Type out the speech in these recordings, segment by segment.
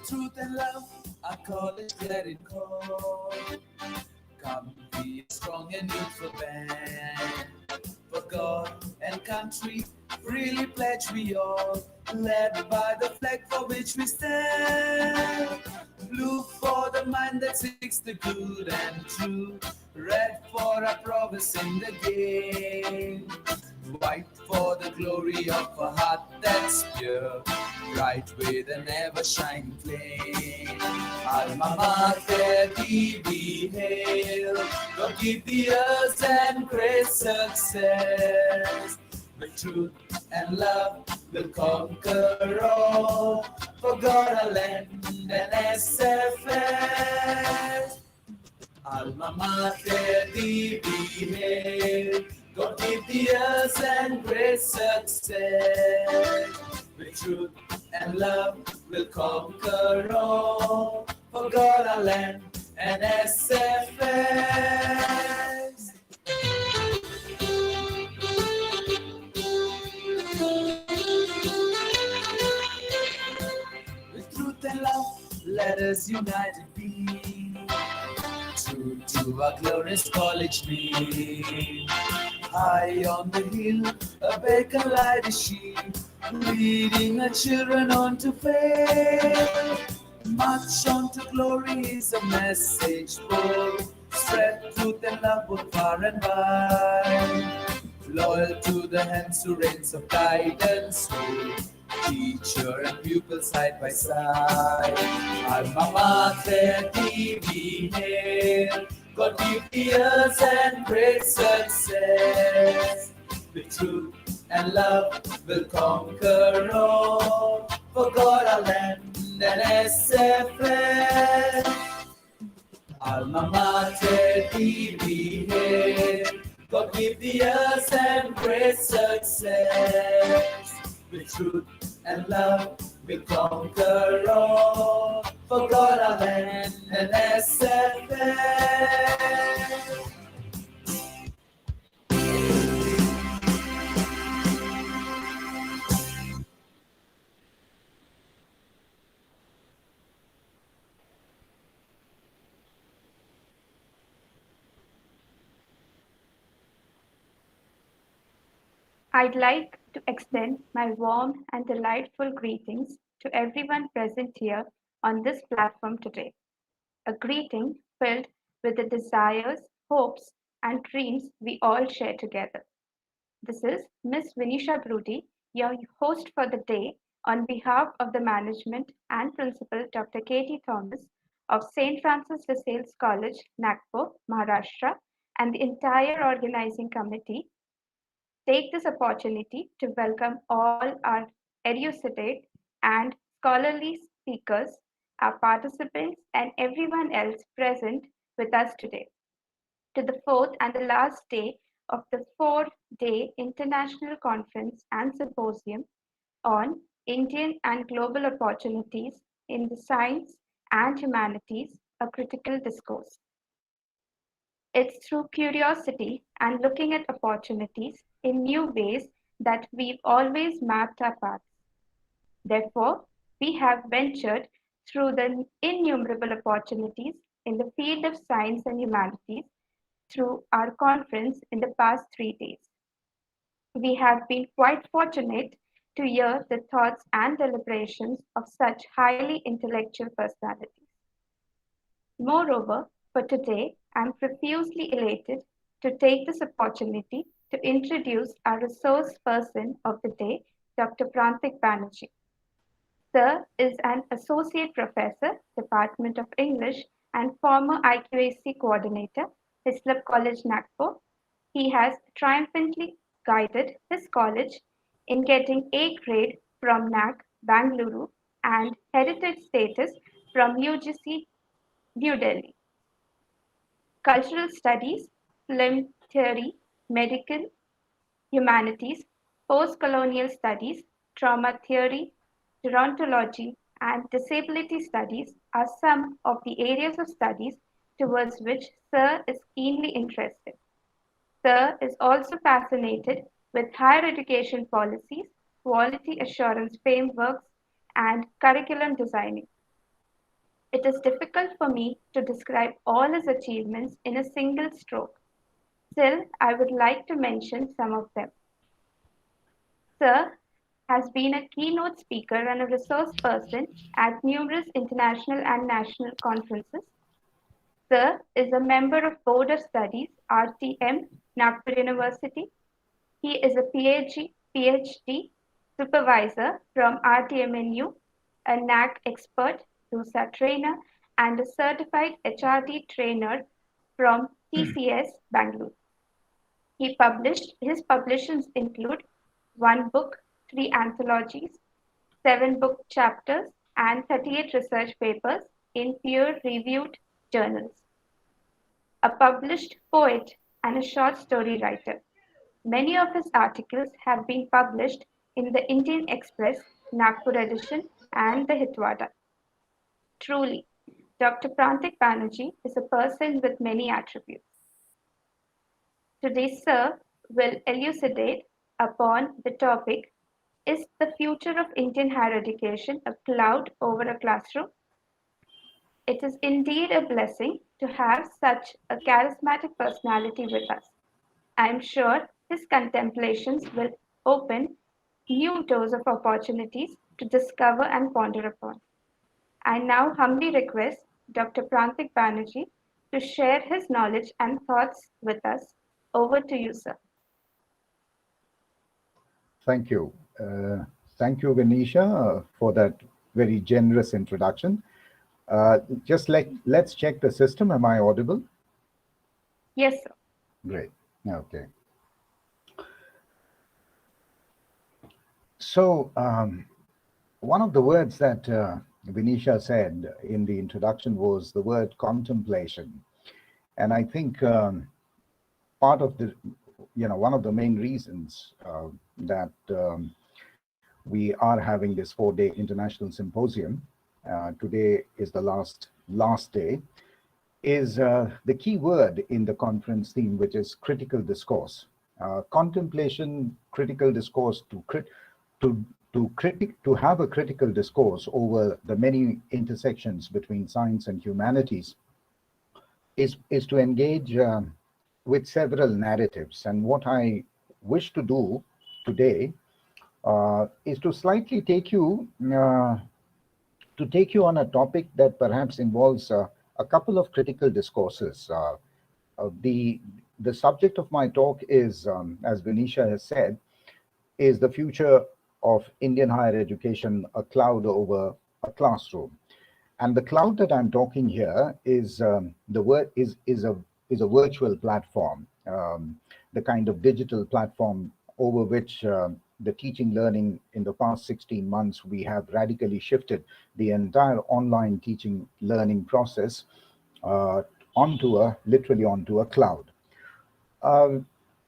Truth and love, our college clarion call. Come be a strong and youthful band. For God and country, freely pledge we all, led by the flag for which we stand. Blue for the mind that seeks the good and true, red for our prowess in the game, white for the glory of a heart that's pure, bright with an ever shining flame. Alma Mater, thee we hail. God give thee earth and great success. With truth and love will conquer all. For God, our land, and SFS. Alma Mater, thee we hail. God give thee earth and great success. With truth and love will conquer all. For God, our land, and SFS. With truth and love, let us united be. True to our glorious college name. High on the hill, a beacon light is she, leading our children on to faith. March on to glory is a message bold. Spread truth and love both far and wide. Loyal to the hands who reigns of guidance, hold teacher and pupil side by side. Alma Mater, thee we hail. God give thee earth and great success. With truth and love will conquer all. For God, our land, and SFS. Alma Mater, thee we hail. God give thee earth and great success. With truth and love will conquer all. For God, our land, and SFS. I'd like to extend my warm and delightful greetings to everyone present here on this platform today. A greeting filled with the desires, hopes, and dreams we all share together. This is Miss Vinisha Brody, your host for the day, on behalf of the management and principal Dr. Katie Thomas of St. Francis de Sales College, Nagpur, Maharashtra, and the entire organizing committee. Take this opportunity to welcome all our erudite and scholarly speakers, our participants, and everyone else present with us today to the fourth and the last day of the 4-day International Conference and Symposium on Indian and Global Opportunities in the Science and Humanities, a Critical Discourse. It's through curiosity and looking at opportunities in new ways that we've always mapped our paths. Therefore, we have ventured through the innumerable opportunities in the field of science and humanities through our conference in the past 3 days. We have been quite fortunate to hear the thoughts and deliberations of such highly intellectual personalities. Moreover, for today, I'm profusely elated to take this opportunity to introduce our resource person of the day, Dr. Prantik Banarjee. Sir is an associate professor, Department of English, and former IQAC coordinator, Hislop College, Nagpur. He has triumphantly guided his college in getting A grade from NAC, Bangalore, and heritage status from UGC, New Delhi. Cultural studies, film theory, medical, humanities, post-colonial studies, trauma theory, gerontology, and disability studies are some of the areas of studies towards which Sir is keenly interested. Sir is also fascinated with higher education policies, quality assurance frameworks, and curriculum designing. It is difficult for me to describe all his achievements in a single stroke. Still, I would like to mention some of them. Sir has been a keynote speaker and a resource person at numerous international and national conferences. Sir is a member of Board of Studies, RTM, Nagpur University. He is a PhD supervisor from RTMNU, a NAC expert, DOSA trainer, and a certified HRT trainer from TCS Bangalore. His publications include one book, three anthologies, seven book chapters, and 38 research papers in peer-reviewed journals. A published poet and a short story writer. Many of his articles have been published in the Indian Express, Nagpur edition, and the Hitwada. Truly, Dr. Prantik Banarjee is a person with many attributes. Today, Sir will elucidate upon the topic: Is the future of Indian higher education a cloud over a classroom? It is indeed a blessing to have such a charismatic personality with us. I am sure his contemplations will open new doors of opportunities to discover and ponder upon. I now humbly request Dr. Prantik Banerjee to share his knowledge and thoughts with us. Over to you, sir. Thank you. Thank you, Venetia, for that very generous introduction. Just let's check the system. Am I audible? Yes, sir. Great. Okay. So one of the words that Venetia said in the introduction was the word contemplation. And I think part of the, one of the main reasons that we are having this 4-day international symposium, today is the last day, is the key word in the conference theme, which is critical discourse. Contemplation, critical discourse, to have a critical discourse over the many intersections between science and humanities is to engage with several narratives. And what I wish to do today is to slightly take you on a topic that perhaps involves a couple of critical discourses. The subject of my talk is, as Venetia has said, is the future of Indian higher education a cloud over a classroom. And the cloud that I'm talking here is is a virtual platform, the kind of digital platform over which the teaching learning in the past 16 months, we have radically shifted the entire online teaching learning process literally onto a cloud.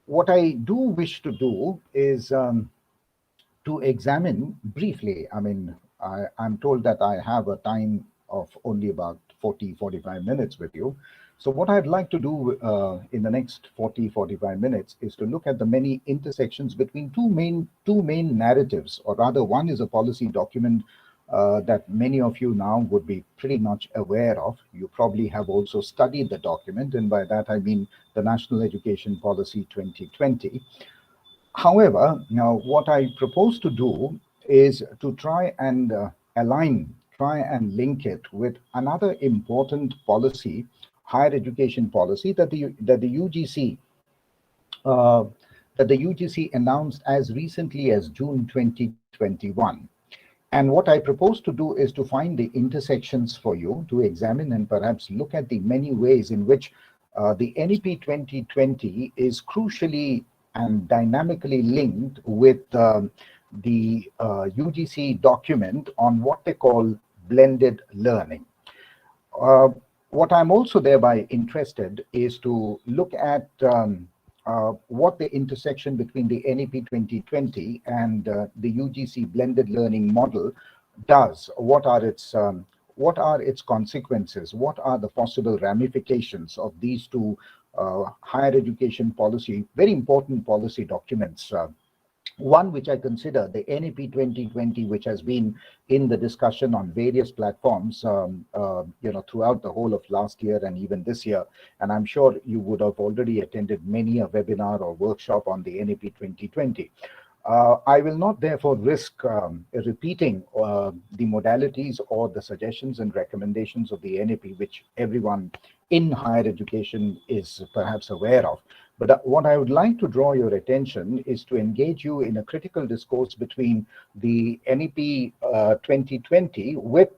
What I do wish to do is to examine briefly. I mean, I'm told that I have a time of only about 45 minutes with you. So what I'd like to do in the next 45 minutes is to look at the many intersections between two main narratives, or rather one is a policy document that many of you now would be pretty much aware of. You probably have also studied the document, and by that I mean the National Education Policy 2020. However, now what I propose to do is to try and link it with another important policy, higher education policy that the UGC announced as recently as June 2021. And what I propose to do is to find the intersections for you to examine and perhaps look at the many ways in which the NEP 2020 is crucially and dynamically linked with the UGC document on what they call blended learning. What I'm also thereby interested is to look at what the intersection between the NEP 2020 and the UGC blended learning model does. What are its consequences? What are the possible ramifications of these two higher education policy, very important policy documents One which I consider the NEP 2020, which has been in the discussion on various platforms, throughout the whole of last year and even this year. And I'm sure you would have already attended many a webinar or workshop on the NEP 2020. I will not therefore risk repeating the modalities or the suggestions and recommendations of the NEP, which everyone in higher education is perhaps aware of. But what I would like to draw your attention is to engage you in a critical discourse between the NEP 2020 with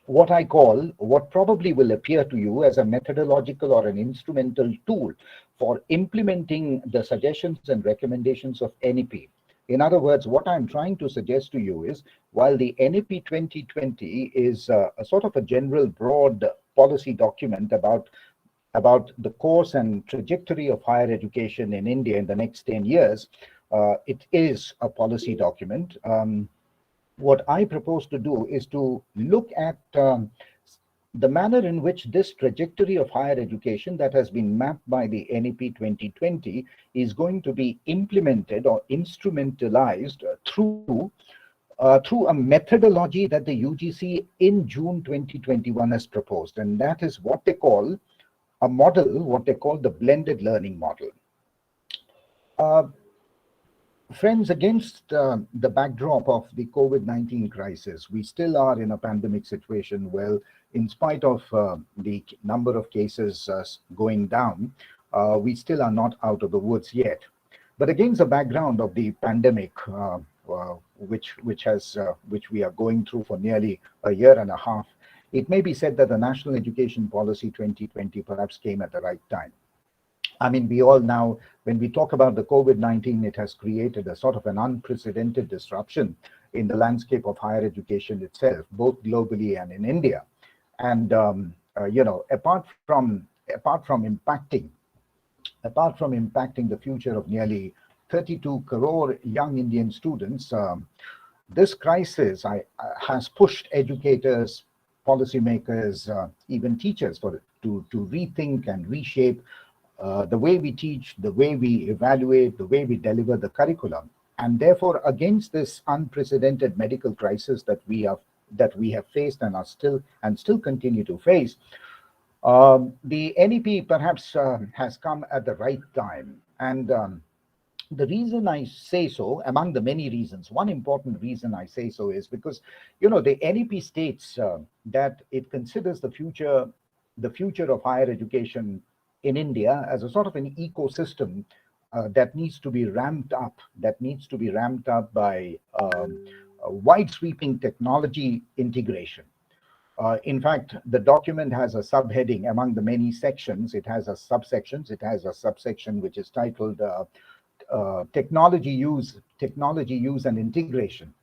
what probably will appear to you as a methodological or an instrumental tool for implementing the suggestions and recommendations of NEP. In other words, what I'm trying to suggest to you is, while the NEP 2020 is a sort of a general broad policy document about the course and trajectory of higher education in India in the next 10 years, it is a policy document. What I propose to do is to look at the manner in which this trajectory of higher education that has been mapped by the NEP 2020 is going to be implemented or instrumentalized through a methodology that the UGC in June 2021 has proposed, and that is what they call a model, what they call the blended learning model. Uh, Friends, against the backdrop of the COVID-19 crisis, we still are in a pandemic situation. Well, in spite of the number of cases going down, we still are not out of the woods yet. But against the background of the pandemic, which we are going through for nearly a year and a half, it may be said that the National Education Policy 2020 perhaps came at the right time. I mean, we all now, when we talk about the COVID-19, it has created a sort of an unprecedented disruption in the landscape of higher education itself, both globally and in India. And apart from impacting the future of nearly 32 crore young Indian students, this crisis has pushed educators, policymakers, even teachers to rethink and reshape the way we teach, the way we evaluate, the way we deliver the curriculum. And therefore, against this unprecedented medical crisis that we have faced and still continue to face, the NEP perhaps has come at the right time. And the reason I say so, among the many reasons, one important reason I say so is because, the NEP states that it considers the future of higher education in India as a sort of an ecosystem that needs to be ramped up by wide sweeping technology integration. In fact, the document has a subheading among the many sections. It has a subsections. It has a subsection which is titled technology use and integration.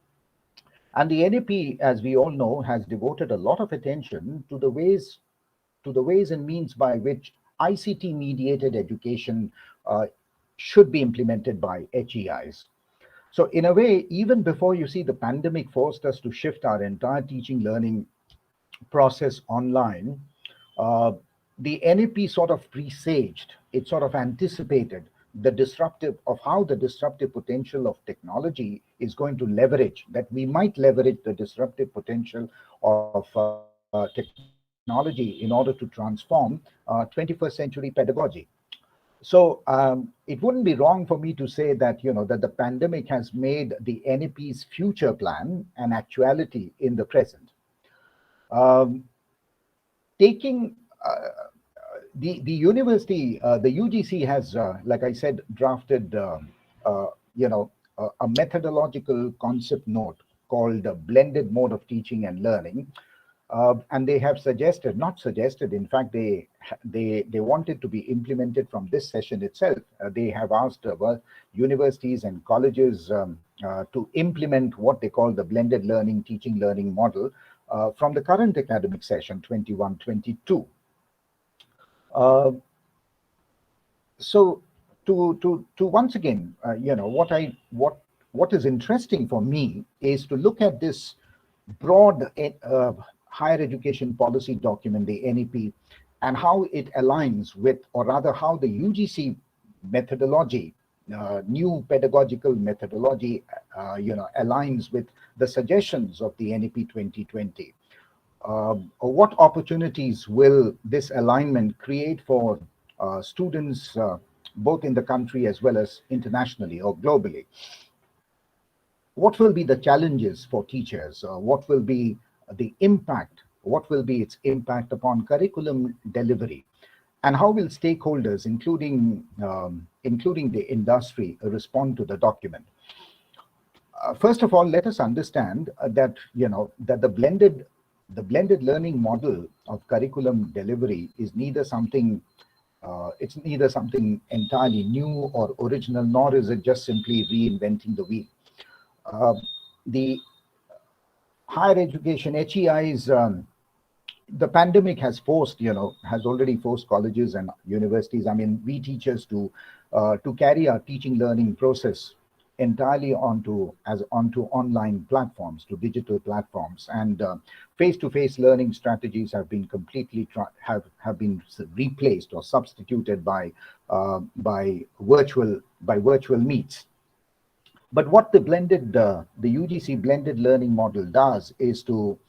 And the NEP, as we all know, has devoted a lot of attention to the ways and means by which ICT mediated education should be implemented by HEIs. So in a way, even before you see the pandemic forced us to shift our entire teaching learning process online, the NEP sort of presaged, it sort of anticipated how the disruptive potential of technology is going to leverage, that we might leverage the disruptive potential of technology in order to transform 21st century pedagogy. So it wouldn't be wrong for me to say that, that the pandemic has made the NEP's future plan an actuality in the present. Um, Taking the university, the UGC has, like I said, drafted, a methodological concept note called a blended mode of teaching and learning. And they have not suggested, in fact, they want it to be implemented from this session itself. They have asked universities and colleges to implement what they call the blended learning, teaching learning model from the current academic session 21-22. So to once again, what is interesting for me is to look at this broad higher education policy document, the NEP, and how it aligns with, or rather how the UGC methodology, new pedagogical methodology, aligns with the suggestions of the NEP 2020? What opportunities will this alignment create for students, both in the country as well as internationally or globally? What will be the challenges for teachers? What will be the impact? What will be its impact upon curriculum delivery? And how will stakeholders, including the industry, respond to the document? First of all, let us understand that the blended learning model of curriculum delivery is neither something entirely new or original, nor is it just simply reinventing the wheel. The higher education HEIs, the pandemic has already forced colleges and universities, I mean, we teachers, to carry our teaching learning process entirely onto online platforms, to digital platforms, and face-to-face learning strategies have been completely have been replaced or substituted by virtual meets. But what the UGC blended learning model does is to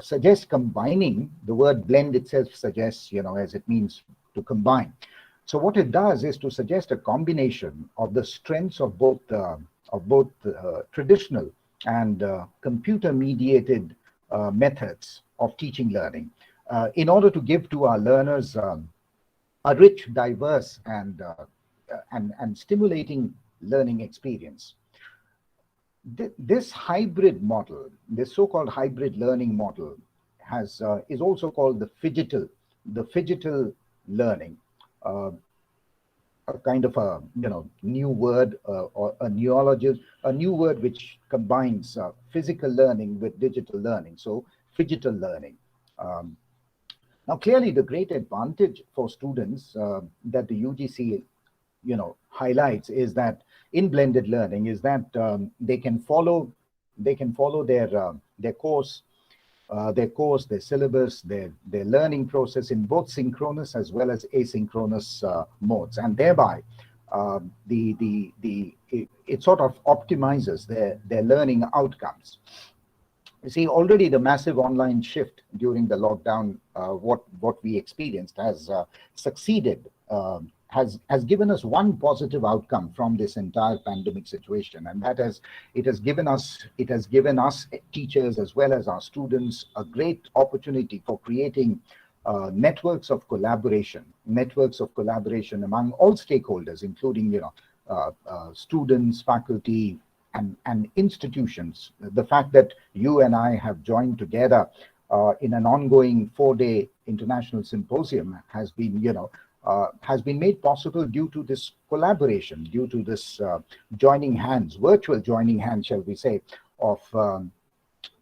suggest combining. The word blend itself suggests, as it means to combine. So what it does is to suggest a combination of the strengths of both traditional and computer-mediated methods of teaching learning, in order to give to our learners a rich, diverse, and stimulating learning experience. This hybrid model, this so-called hybrid learning model, is also called the phygital learning, a kind of a new word, or a new word which combines physical learning with digital learning. So phygital learning. Now, clearly, the great advantage for students that the UGC highlights is that in blended learning is that they can follow their course, their syllabus, their learning process in both synchronous as well as asynchronous modes, and thereby it sort of optimizes their learning outcomes. You see, already the massive online shift during the lockdown, what we experienced, has succeeded, has given us one positive outcome from this entire pandemic situation, and that is it has given us teachers as well as our students a great opportunity for creating networks of collaboration among all stakeholders, including students, faculty, and institutions. The fact that you and I have joined together in an ongoing 4-day international symposium has been made possible due to this collaboration, due to this virtual joining hands, shall we say, of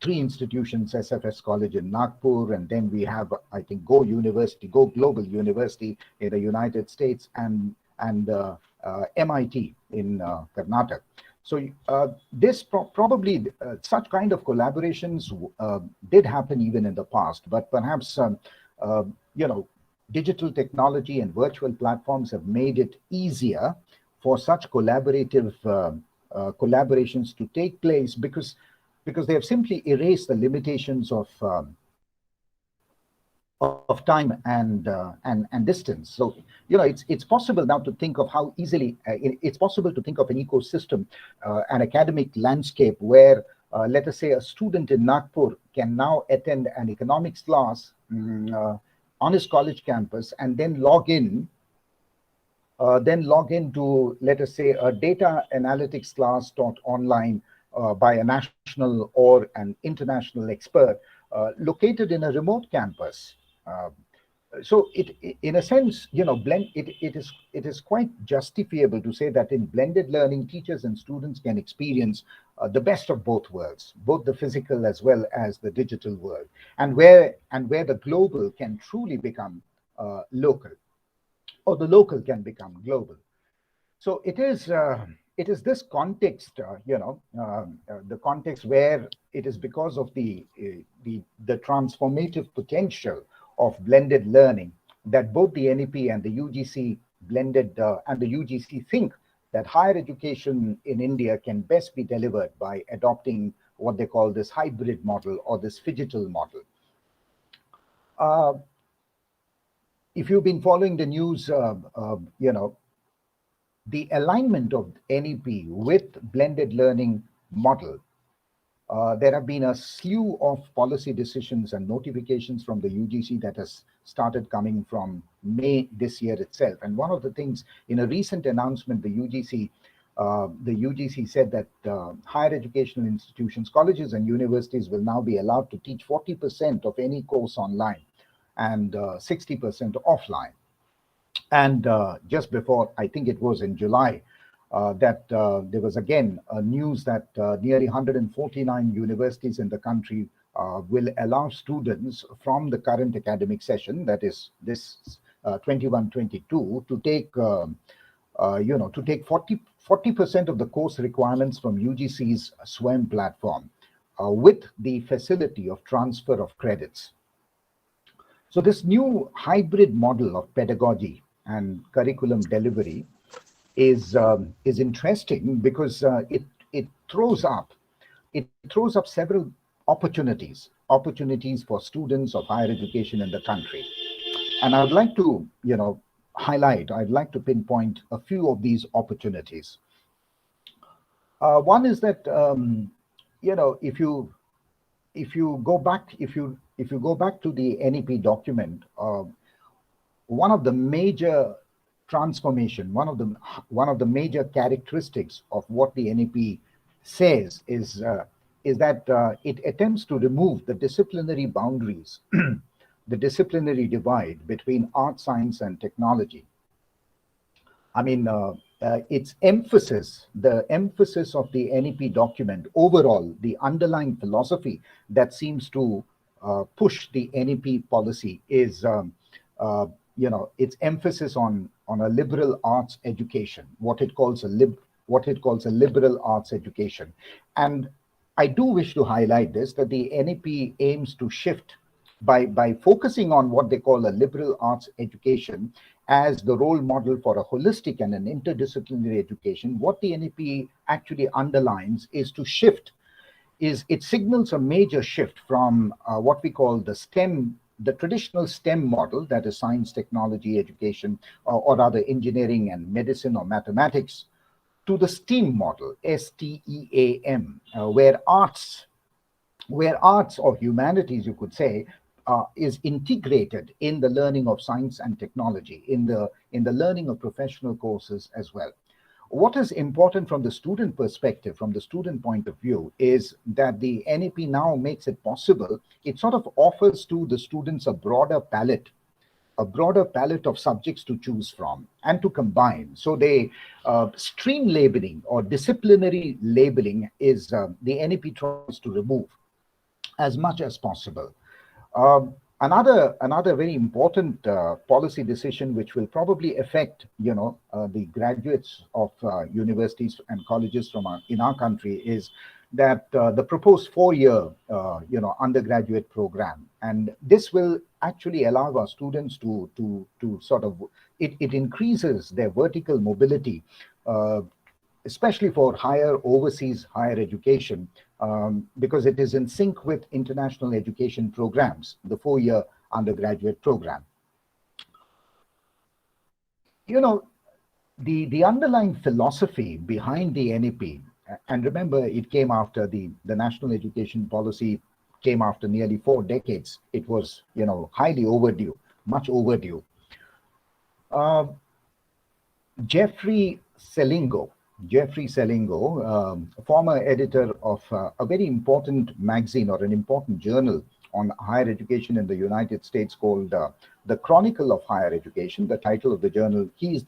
3 institutions: SFS College in Nagpur, and then we have, I think, Go Global University in the United States, and MIT in Karnataka. So this probably such kind of collaborations did happen even in the past, but perhaps digital technology and virtual platforms have made it easier for such collaborations to take place, because they have simply erased the limitations of time and distance. So it's possible now to think of how easily it's possible to think of an ecosystem, an academic landscape where let us say a student in Nagpur can now attend an economics class on his college campus, and then log in to, let us say, a data analytics class taught online by a national or an international expert located in a remote campus. So in a sense, it is quite justifiable to say that in blended learning, teachers and students can experience the best of both worlds, both the physical as well as the digital world, and where the global can truly become local, or the local can become global. So it is this context, the context where it is because of the transformative potential of blended learning that both the NEP and the UGC blended and the UGC think that higher education in India can best be delivered by adopting what they call this hybrid model or this phygital model. Uh, if you've been following the news, the alignment of NEP with blended learning model, there have been a slew of policy decisions and notifications from the UGC that has started coming from May this year itself. And one of the things in a recent announcement, the UGC said that higher educational institutions, colleges and universities will now be allowed to teach 40% of any course online and 60% offline. And just before, I think it was in July, that there was again news that nearly 149 universities in the country will allow students from the current academic session, that is this 21-22, to take to take 40% of the course requirements from UGC's SWAYAM platform with the facility of transfer of credits. So this new hybrid model of pedagogy and curriculum delivery is interesting because it throws up several opportunities for students of higher education in the country. And I'd like to I'd like to pinpoint a few of these opportunities. One is that if you go back to the NEP document, one of the major major characteristics of what the NEP says is that it attempts to remove the disciplinary boundaries, the disciplinary divide between art, science, and technology. I mean, its emphasis, the emphasis of the NEP document, overall, the underlying philosophy that seems to push the NEP policy is, its emphasis on a liberal arts education, what it calls a liberal arts education. And I do wish to highlight this, that the NEP aims to shift by focusing on what they call a liberal arts education as the role model for a holistic and an interdisciplinary education. What the NEP actually underlines is it signals a major shift from what we call the traditional STEM model, that is science, technology, education, or rather engineering and medicine or mathematics, to the STEAM model, STEAM, where arts or humanities, you could say, is integrated in the learning of science and technology, in the learning of professional courses as well. What is important from the student perspective, from the student point of view, is that the NEP now makes it possible. It sort of offers to the students a broader palette of subjects to choose from and to combine. So they stream labeling or disciplinary labeling is the NEP tries to remove as much as possible. Another very important policy decision, which will probably affect the graduates of universities and colleges in our country, is that the proposed 4-year undergraduate program, and this will actually allow our students to sort of it increases their vertical mobility, especially for overseas higher education, because it is in sync with international education programs, the 4-year undergraduate program. The underlying philosophy behind the NEP, and remember, it came after the national education policy came after nearly 4 decades. It was, highly overdue, much overdue. Jeffrey Selingo, former editor of a very important magazine or an important journal on higher education in the United States called The Chronicle of Higher Education. The title of the journal, he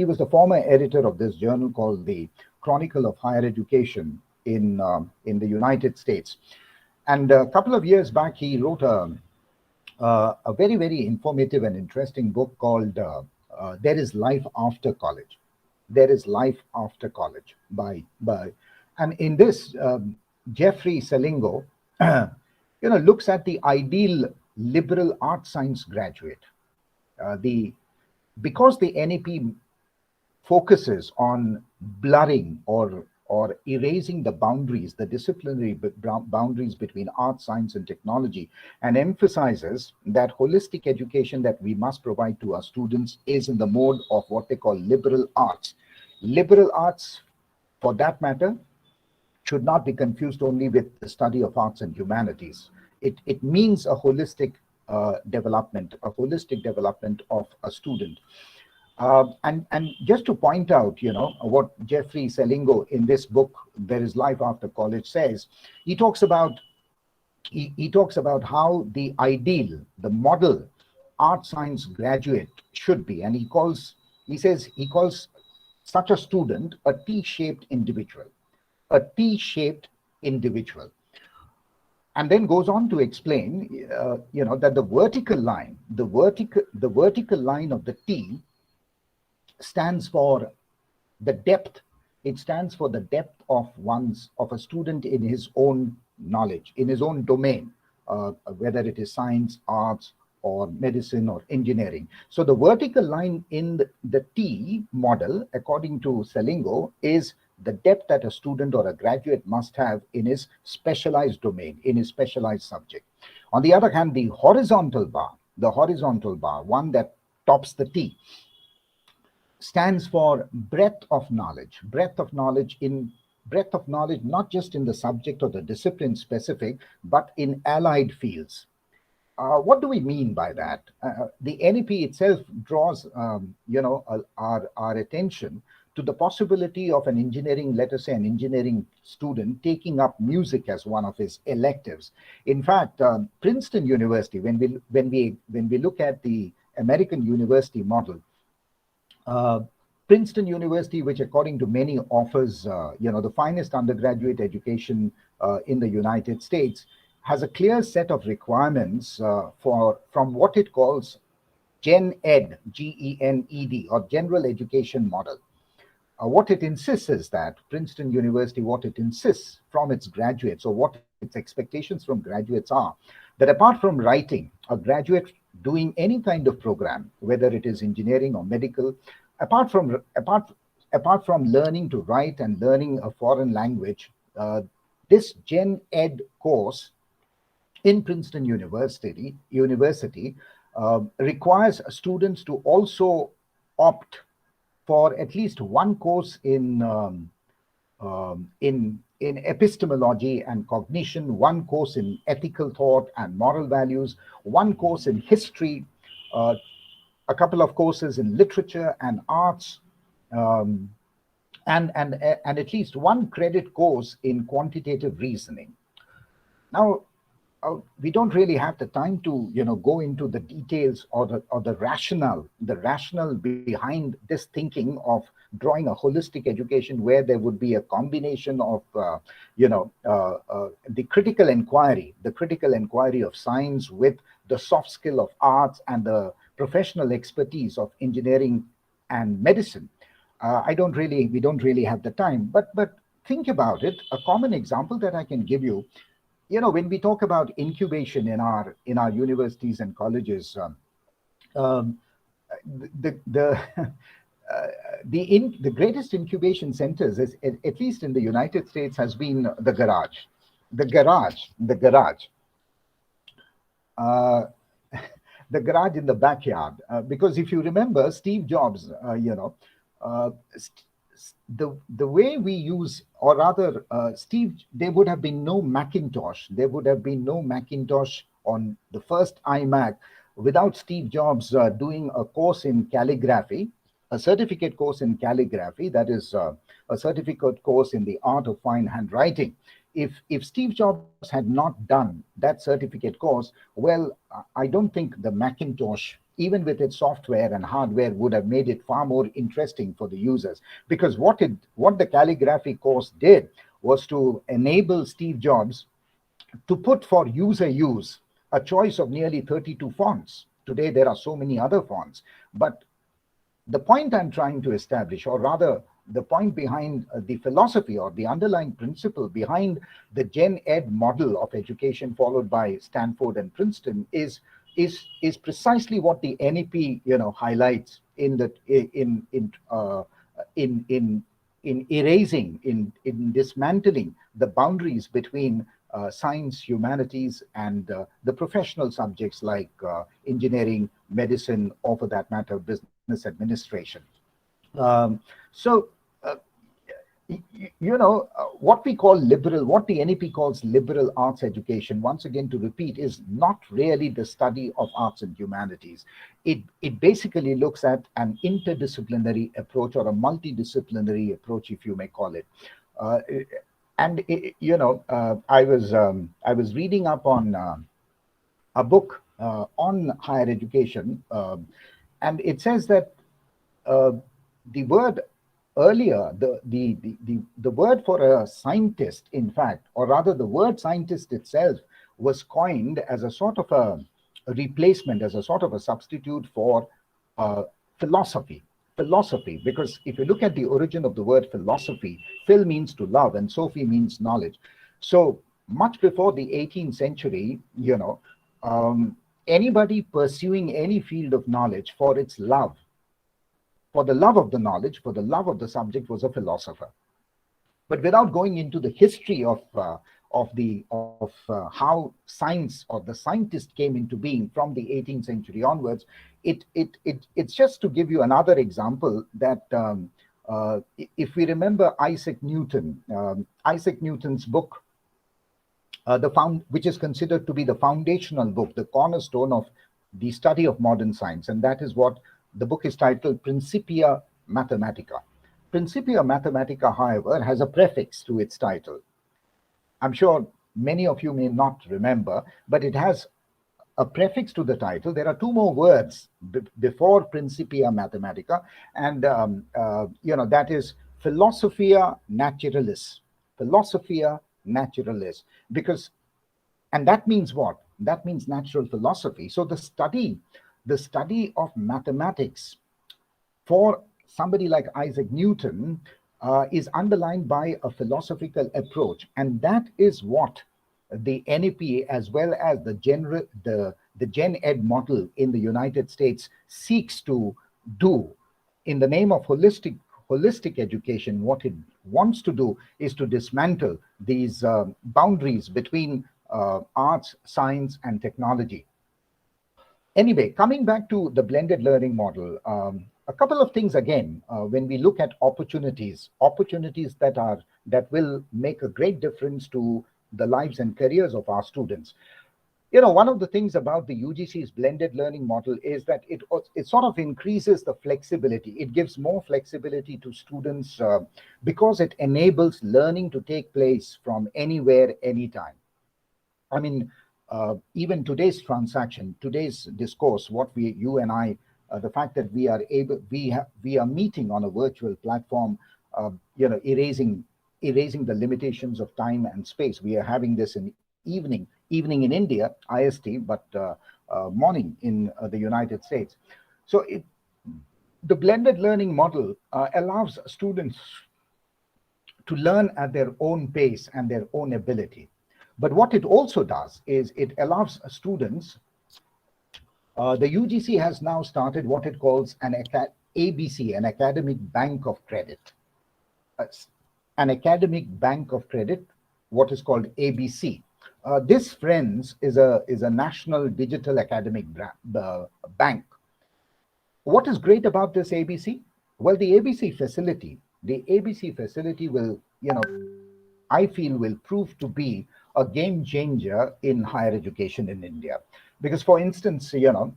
was the former editor of this journal called The Chronicle of Higher Education in the United States. And a couple of years back, he wrote a very, very informative and interesting book called There is Life After College. There is Life After College and in this, Jeffrey Selingo looks at the ideal liberal arts science graduate. Because the NEP focuses on blurring or erasing the boundaries, the disciplinary boundaries between art, science, and technology, and emphasizes that holistic education that we must provide to our students is in the mode of what they call liberal arts. Liberal arts, for that matter, should not be confused only with the study of arts and humanities. It means a holistic a holistic development of a student. And just to point out, what Jeffrey Selingo in this book, There Is Life After College, says, he talks about he talks about how the ideal, the model art science graduate should be, and he calls such a student a T-shaped individual, a T-shaped individual, and then goes on to explain, that the vertical line of the T stands for the depth. It stands for the depth of a student in his own knowledge, in his own domain, whether it is science, arts, or medicine or engineering. So the vertical line in the T model, according to Selingo, is the depth that a student or a graduate must have in his specialized domain, in his specialized subject. On the other hand, the horizontal bar, one that tops the T, stands for breadth of knowledge, not just in the subject or the discipline specific, but in allied fields. What do we mean by that? The NEP itself draws, our attention to the possibility of an engineering, let us say, an engineering student taking up music as one of his electives. In fact, Princeton University, when we look at the American university model, uh, Princeton University, which according to many offers, the finest undergraduate education in the United States, has a clear set of requirements from what it calls Gen Ed, GENED, or General Education Model. What it insists is that Princeton University, what it insists from its graduates, or what its expectations from graduates are, that apart from writing, a graduate doing any kind of program, whether it is engineering or medical, apart from learning to write and learning a foreign language, this Gen Ed course in Princeton University requires students to also opt for at least one course in epistemology and cognition, one course in ethical thought and moral values, one course in history, uh, a couple of courses in literature and arts, um, and at least one credit course in quantitative reasoning. Now, we don't really have the time to go into the details or the rationale behind this thinking of drawing a holistic education where there would be a combination of the critical inquiry of science with the soft skill of arts and the professional expertise of engineering and medicine. We don't really have the time, but think about it. A common example that I can give you, when we talk about incubation in our universities and colleges, um, the the greatest incubation centers, at least in the United States, has been the garage, uh, the garage in the backyard. Because if you remember, Steve Jobs, uh, st- the way we use, or rather, there would have been no Macintosh. There would have been no Macintosh on the first iMac without Steve Jobs doing a course in calligraphy, a certificate course in calligraphy, that is a certificate course in the art of fine handwriting. If Steve Jobs had not done that certificate course, well, I don't think the Macintosh, even with its software and hardware, would have made it far more interesting for the users. Because what the calligraphy course did was to enable Steve Jobs to put for user use a choice of nearly 32 fonts. Today there are so many other fonts, but the point I'm trying to establish, or rather, the point behind the philosophy or the underlying principle behind the Gen Ed model of education followed by Stanford and Princeton is precisely what the NEP highlights in in in in erasing, in dismantling the boundaries between science, humanities, and the professional subjects like engineering, medicine, or for that matter, business administration. So, uh, what we call liberal, what the NEP calls liberal arts education, once again to repeat, is not really the study of arts and humanities. It basically looks at an interdisciplinary approach, or a multidisciplinary approach, if you may call it. Uh, and I was reading up on a book on higher education, and it says that uh, the word earlier, the word for a scientist, in fact, or rather the word scientist itself, was coined as a sort of a replacement, as a sort of a substitute for uh, philosophy. Philosophy, because if you look at the origin of the word philosophy, phil means to love and sophie means knowledge. So much before the 18th century, um, anybody pursuing any field of knowledge for its love, for the love of the knowledge, for the love of the subject, was a philosopher. But without going into the history of how science or the scientist came into being from the 18th century onwards, it's just to give you another example that if we remember Isaac Newton's book, which is considered to be the foundational book, the cornerstone of the study of modern science, and that is what the book is titled Principia Mathematica. Principia Mathematica, however, has a prefix to its title. I'm sure many of you may not remember, but it has a prefix to the title. There are two more words before Principia Mathematica, and that is Philosophia Naturalis. Philosophia Naturalis, because, and that means what? That means natural philosophy. So the study of mathematics for somebody like Isaac Newton is underlined by a philosophical approach, and that is what the NEP, as well as the Gen Ed model in the United States, seeks to do in the name of holistic education. What it wants to do is to dismantle these boundaries between arts, science, and technology. Anyway, coming back to the blended learning model, a couple of things again. When we look at opportunities that will make a great difference to the lives and careers of our students. One of the things about the UGC's blended learning model is that it sort of increases the flexibility. It gives more flexibility to students because it enables learning to take place from anywhere, anytime. I mean, even today's transaction, today's discourse, you and I, the fact that we are meeting on a virtual platform, erasing the limitations of time and space. We are having this in evening in India, IST, but morning in the United States. So the blended learning model allows students to learn at their own pace and their own ability. But what it also does is it allows students, the UGC has now started what it calls an ABC, an academic bank of credit. An academic bank of credit, what is called ABC. This, friends, is a national digital academic bank. What is great about this ABC? Well, the ABC facility will, I feel, will prove to be a game changer in higher education in India. Because, for instance, the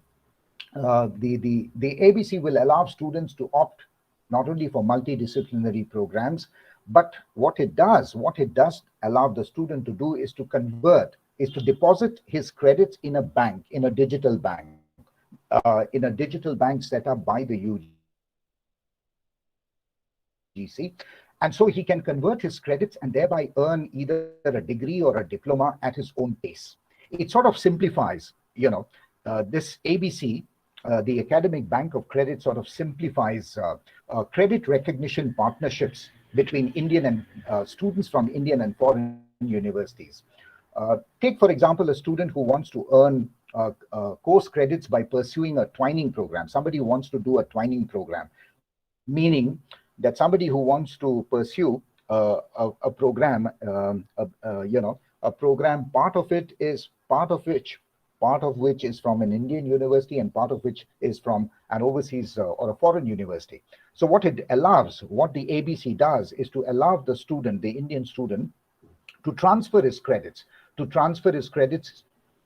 ABC will allow students to opt not only for multidisciplinary programs, but what it does allow the student to do is to deposit his credits in a bank, in a digital bank, set up by the UGC. And so he can convert his credits and thereby earn either a degree or a diploma at his own pace. It sort of simplifies, this ABC, the Academic Bank of Credit, sort of simplifies credit recognition partnerships between Indian and students from Indian and foreign universities. Take, for example, a student who wants to earn course credits by pursuing a twining program. Somebody who wants to do a twining program, meaning that somebody who wants to pursue a program, a program, part of which is from an Indian university and part of which is from an overseas or a foreign university. So what it allows, what the ABC does, is to allow the student, the Indian student, to transfer his credits,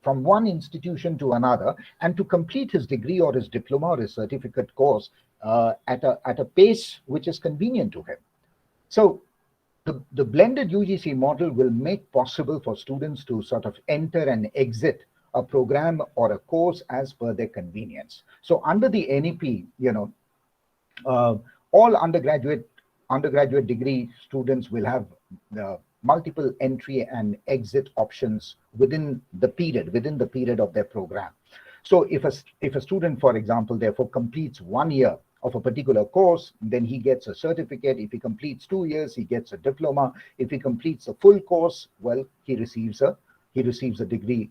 from one institution to another, and to complete his degree or his diploma or his certificate course at a pace which is convenient to him. So the blended UGC model will make possible for students to sort of enter and exit a program or a course as per their convenience. So under the NEP, uh, all undergraduate degree students will have multiple entry and exit options within the period of their program. So if a student, for example, therefore completes 1 year of a particular course, then he gets a certificate. If he completes 2 years, he gets a diploma. If he completes a full course, well, he receives a degree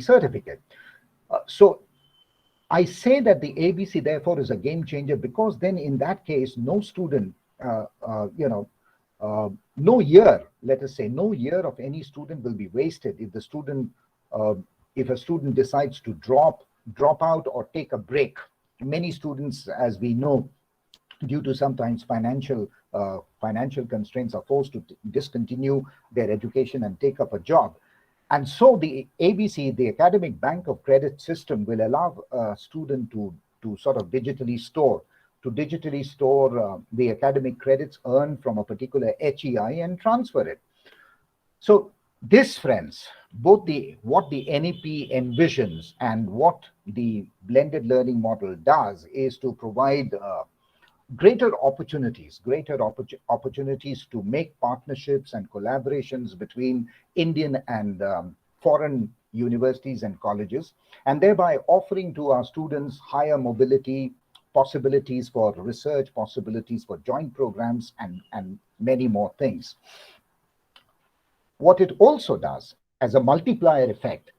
certificate. So I say that the ABC therefore is a game changer, because then in that case, no student, no year, let us say, no year of any student will be wasted uh, if a student decides to drop out or take a break. Many students, as we know, due to sometimes financial constraints, are forced to discontinue their education and take up a job. And so the ABC, the Academic Bank of Credit system, will allow a student to sort of digitally store the academic credits earned from a particular HEI and transfer it. So this, friends, both what the NEP envisions and what the blended learning model does is to provide greater opportunities to make partnerships and collaborations between Indian and foreign universities and colleges, and thereby offering to our students higher mobility, possibilities for research, possibilities for joint programs, and many more things. What it also does as a multiplier effect,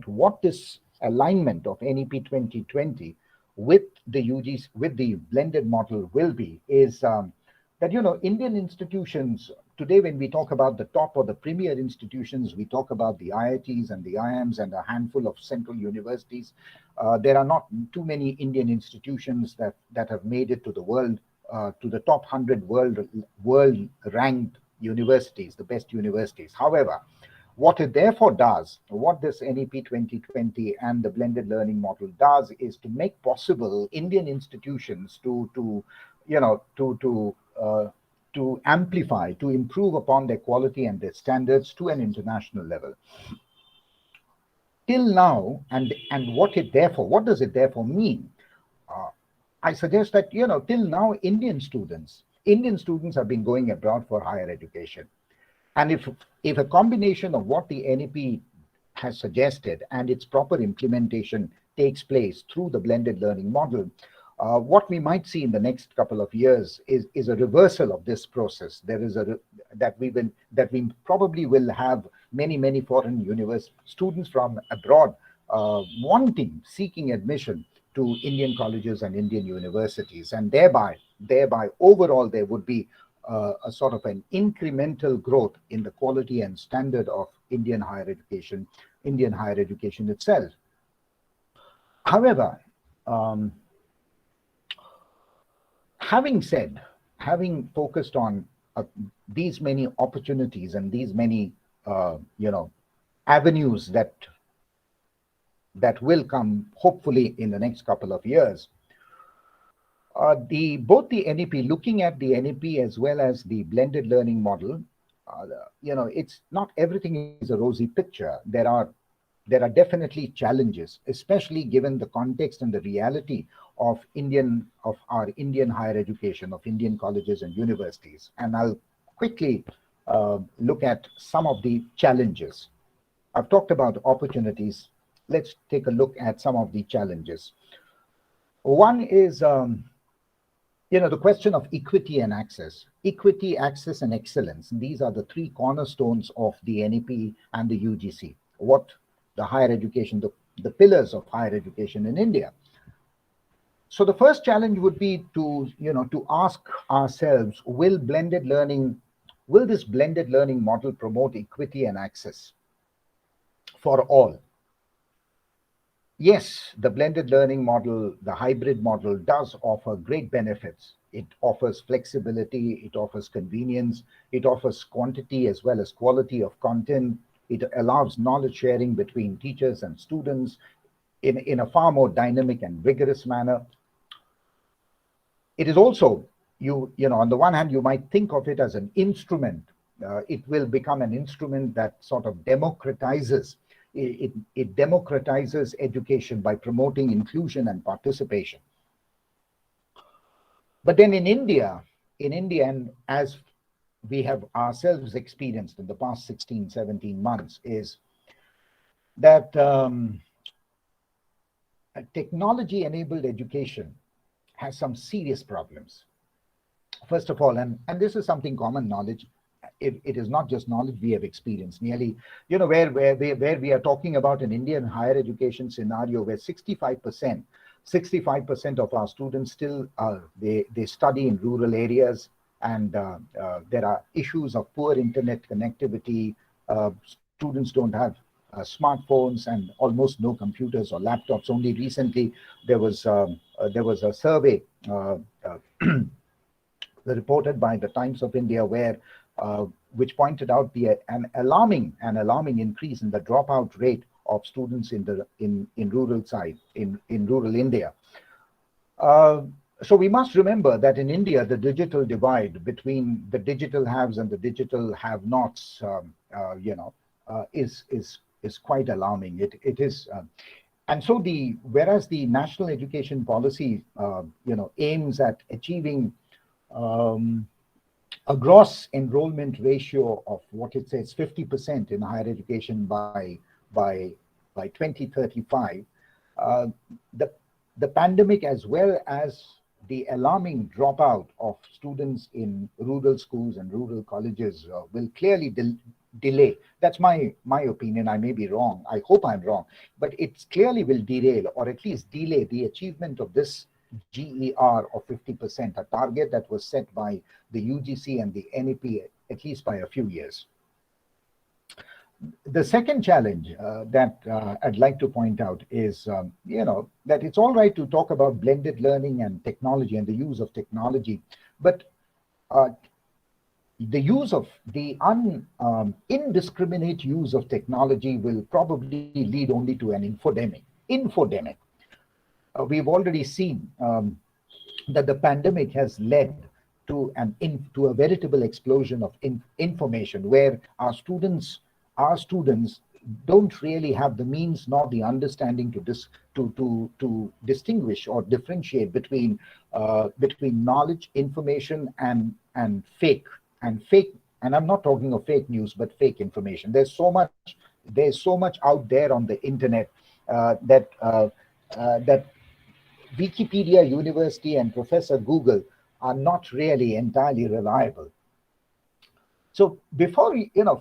what this alignment of NEP 2020 with the UGs, with the blended model will be, is that, Indian institutions today, when we talk about the top or the premier institutions, we talk about the IITs and the IIMs and a handful of central universities. There are not too many Indian institutions that have made it to the world, to the top 100 world ranked universities, the best universities. However, what it therefore does, what this NEP 2020 and the blended learning model does, is to make possible Indian institutions to amplify, to improve upon their quality and their standards to an international level. Till now, and what does it therefore mean? Uh, I suggest that, till now, Indian students have been going abroad for higher education. And if a combination of what the NEP has suggested and its proper implementation takes place through the blended learning model, what we might see in the next couple of years is a reversal of this process. That we probably will have many foreign students from abroad seeking admission to Indian colleges and Indian universities, and thereby overall there would be a sort of an incremental growth in the quality and standard of Indian higher education itself. However, having focused on these many opportunities and these many avenues that will come hopefully in the next couple of years, both the NEP, looking at the NEP as well as the blended learning model, it's not everything is a rosy picture. There are definitely challenges, especially given the context and the reality of our Indian higher education, of Indian colleges and universities. And I'll quickly look at some of the challenges. I've talked about opportunities. Let's take a look at some of the challenges. One is the question of equity and access. Equity, access, and excellence. These are the three cornerstones of the NEP and the UGC. What the higher education, the pillars of higher education in India. So the first challenge would be to, to ask ourselves, will this blended learning model promote equity and access for all? Yes, the blended learning model, the hybrid model does offer great benefits. It offers flexibility, it offers convenience, it offers quantity as well as quality of content. It allows knowledge sharing between teachers and students in a far more dynamic and vigorous manner. It is also, on the one hand, you might think of it as an instrument. It will become an instrument that sort of it democratizes education by promoting inclusion and participation. But then in India, and as we have ourselves experienced in the past 16, 17 months, is that technology enabled education has some serious problems. First of all, and this is something common knowledge. It is not just knowledge we have experienced. Nearly, where we are talking about an Indian higher education scenario where 65% of our students still they study in rural areas, and there are issues of poor internet connectivity. Students don't have smartphones and almost no computers or laptops. Only recently there was a survey reported by the Times of India, where which pointed out an alarming increase in the dropout rate of students in rural India. Uh, so we must remember that in India, the digital divide between the digital haves and the digital have-nots, is quite alarming. It is. And so whereas the national education policy aims at achieving um, a gross enrollment ratio of what it says 50% in higher education by by 2035, uh, the the pandemic as well as the alarming dropout of students in rural schools and rural colleges will clearly delay. That's my opinion. I may be wrong. I hope I'm wrong, but it clearly will derail or at least delay the achievement of this GER of 50%, a target that was set by the UGC and the NEP at least by a few years. The second challenge that I'd like to point out is, that it's all right to talk about blended learning and technology and the use of technology, but uh, the use of the indiscriminate use of technology will probably lead only to an infodemic. We've already seen that the pandemic has led to a veritable explosion of information, where our students don't really have the means nor the understanding to distinguish or differentiate between knowledge, information, and fake. And I'm not talking of fake news, but fake information. There's so much out there on the internet that Wikipedia University and Professor Google are not really entirely reliable. So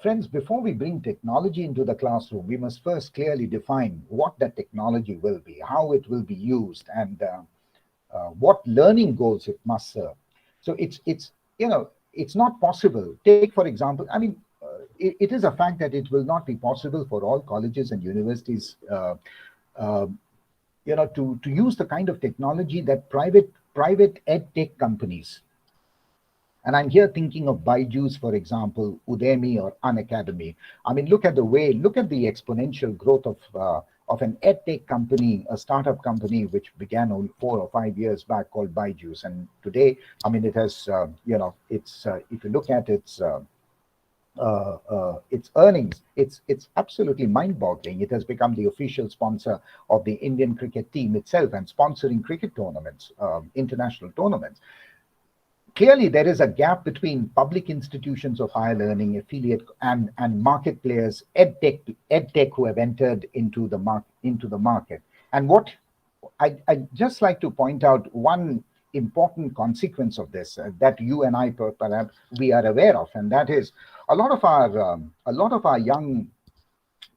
friends, before we bring technology into the classroom, we must first clearly define what that technology will be, how it will be used, and what learning goals it must serve. So it's not possible. Take for example, I mean, it is a fact that it will not be possible for all colleges and universities, uh, to use the kind of technology that private ed tech companies, and I'm here thinking of Byju's, for example, Udemy or Unacademy. I mean, look at the exponential growth of an edtech company, a startup company which began only 4 or 5 years back, called Byju's, and today, I mean, it has, it's if you look at its earnings, it's absolutely mind-boggling. It has become the official sponsor of the Indian cricket team itself and sponsoring cricket tournaments, international tournaments. Clearly, there is a gap between public institutions of higher learning, affiliate and market players, edtech who have entered into the market. And what I just like to point out one important consequence of this, that you and I perhaps we are aware of, and that is a lot of our young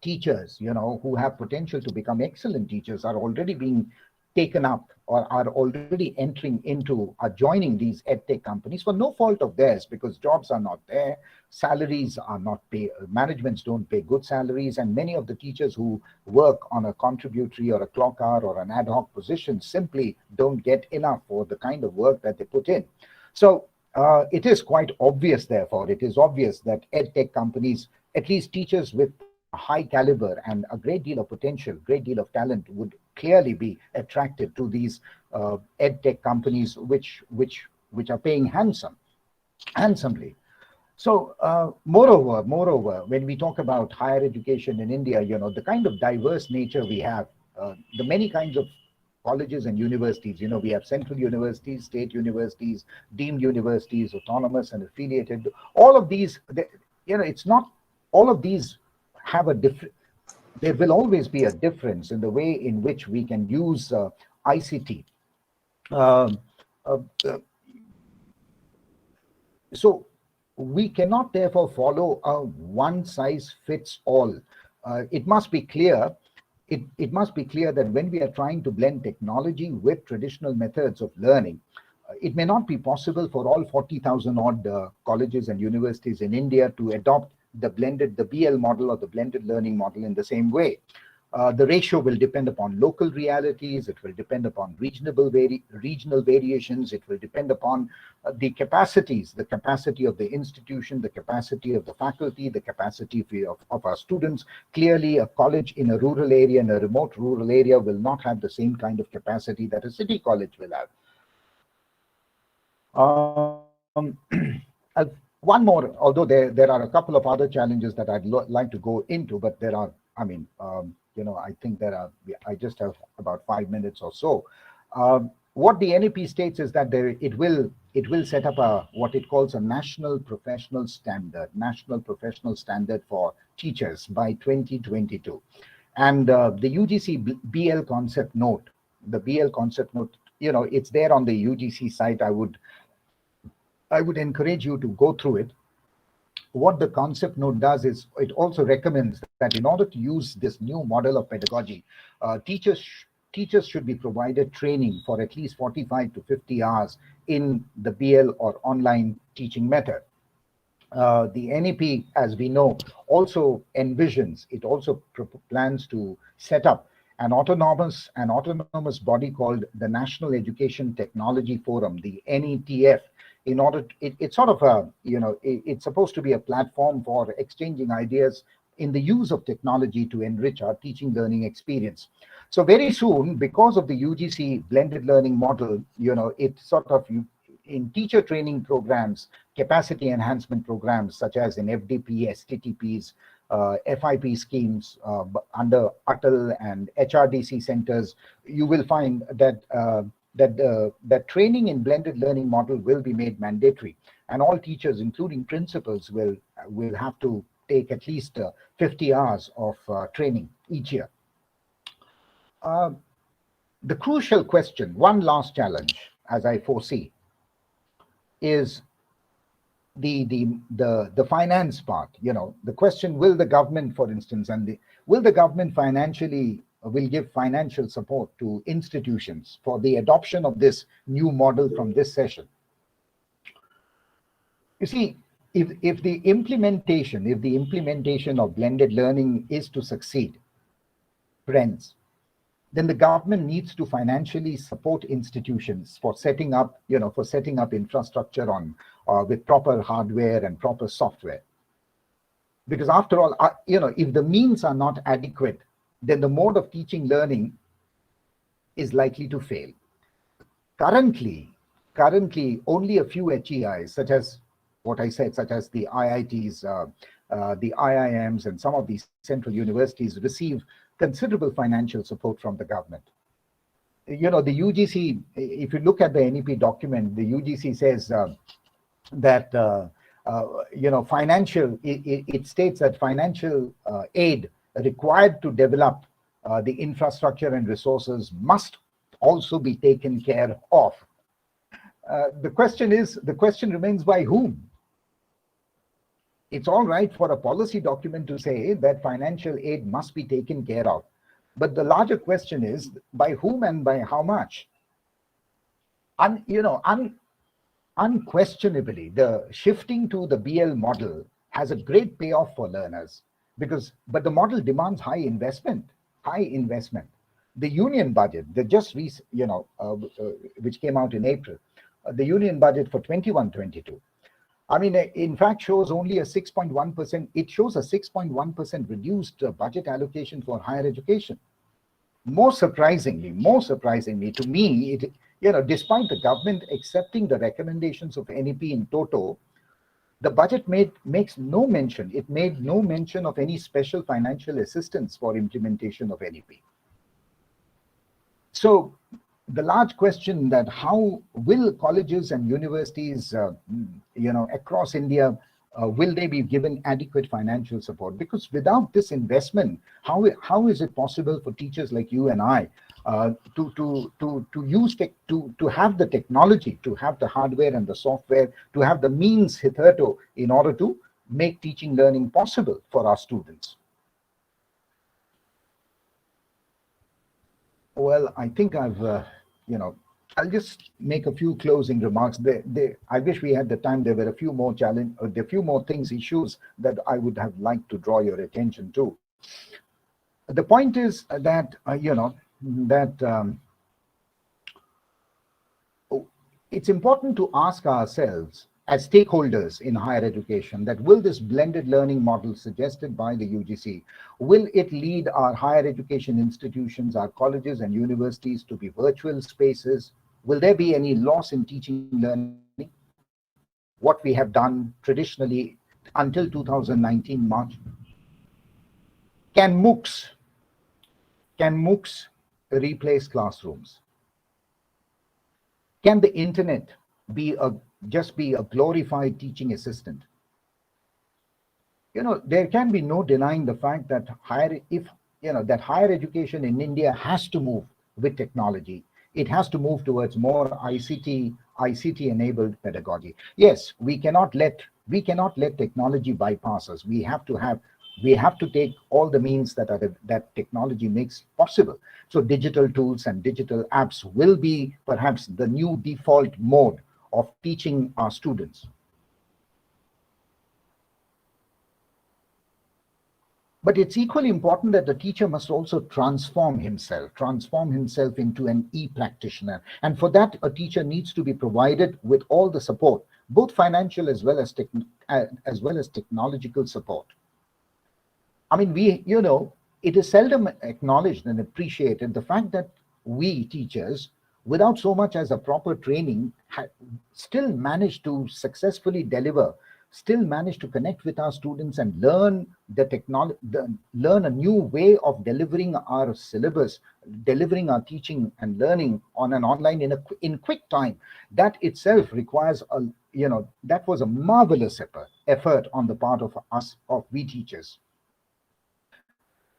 teachers, who have potential to become excellent teachers, are already being taken up or are already entering into, are joining these edtech companies for no fault of theirs, because jobs are not there, salaries are not paid, managements don't pay good salaries, and many of the teachers who work on a contributory or a clock hour or an ad hoc position simply don't get enough for the kind of work that they put in. So it is quite obvious, therefore, it is obvious that edtech companies, at least teachers with a high caliber and a great deal of potential, great deal of talent, would clearly be attracted to these edtech companies, which are paying handsomely. So, moreover, when we talk about higher education in India, the kind of diverse nature we have, the many kinds of colleges and universities, we have central universities, state universities, deemed universities, autonomous and affiliated. All of these, it's not, all of these have a different, there will always be a difference in the way in which we can use ICT. Um, uh, uh, so we cannot therefore follow a one size fits all. It must be clear. It must be clear that when we are trying to blend technology with traditional methods of learning, it may not be possible for all 40,000 odd colleges and universities in India to adopt the BL model or the blended learning model in the same way. The ratio will depend upon local realities. It will depend upon regional variations. It will depend upon the capacities, the capacity of the institution, the capacity of the faculty, the capacity of our students. Clearly, a college in a rural area, in a remote rural area, will not have the same kind of capacity that a city college will have. One more, although there are a couple of other challenges that I'd like to go into, but there are, I think I just have about 5 minutes or so. What the NEP states is that it will set up what it calls a national professional standard for teachers by 2022. And the UGC BL concept note, it's there on the UGC site. I would encourage you to go through it. What the concept note does is it also recommends that in order to use this new model of pedagogy, teachers should be provided training for at least 45 to 50 hours in the BL or online teaching method. The NEP, as we know, also plans to set up an autonomous body called the National Education Technology Forum, the NETF. In order it's sort of it's supposed to be a platform for exchanging ideas in the use of technology to enrich our teaching learning experience. So very soon, because of the UGC blended learning model, it's sort of in teacher training programs, capacity enhancement programs such as in FDP, STTPs, FIP schemes under ATAL and HRDC centers, you will find that that training in blended learning model will be made mandatory, and all teachers, including principals, will have to take at least 50 hours of training each year. The crucial question, one last challenge, as I foresee, is the finance part. The question: will the government, for instance, will the government will give financial support to institutions for the adoption of this new model from this session? You see, if the implementation of blended learning is to succeed, friends, then the government needs to financially support institutions for setting up infrastructure with proper hardware and proper software. Because after all, if the means are not adequate, then the mode of teaching learning is likely to fail. Currently, only a few HEIs, such as what I said, such as the IITs, the IIMs, and some of these central universities receive considerable financial support from the government. The UGC, if you look at the NEP document, the UGC says that it states that financial aid required to develop the infrastructure and resources must also be taken care of. The question remains, by whom? It's all right for a policy document to say that financial aid must be taken care of, But the larger question is by whom and by how much? Un, you know, un, Unquestionably, the shifting to the BL model has a great payoff for learners but the model demands high investment. The union budget, which came out in April, the union budget for 21-22. I mean, in fact, shows only a 6.1%. It shows a 6.1% reduced budget allocation for higher education. More surprisingly to me, despite the government accepting the recommendations of NEP in toto, the budget makes no mention. It made no mention of any special financial assistance for implementation of NEP. So the large question that how will colleges and universities, across India, will they be given adequate financial support? Because without this investment, how is it possible for teachers like you and I to have the technology, to have the hardware and the software, to have the means hitherto in order to make teaching learning possible for our students? Well, I think I'll just make a few closing remarks. I wish we had the time. There were a few more issues that I would have liked to draw your attention to. The point is that, it's important to ask ourselves as stakeholders in higher education that will this blended learning model suggested by the UGC, will it lead our higher education institutions, our colleges and universities to be virtual spaces? Will there be any loss in teaching learning? What we have done traditionally until 2019 March? Can MOOCs replace classrooms? Can the internet just be a glorified teaching assistant? There can be no denying the fact that higher education in India has to move with technology. It has to move towards more ICT enabled pedagogy. Yes, we cannot let technology bypass us. We have to take all the means that technology makes possible. So digital tools and digital apps will be perhaps the new default mode of teaching our students. But it's equally important that the teacher must also transform himself into an e-practitioner. And for that, a teacher needs to be provided with all the support, both financial as well as technological support. I mean, it is seldom acknowledged and appreciated the fact that we teachers, without so much as a proper training, still manage to successfully deliver, still manage to connect with our students and learn learn a new way of delivering our syllabus, delivering our teaching and learning on an online in quick time. That itself requires that was a marvelous effort on the part of we teachers.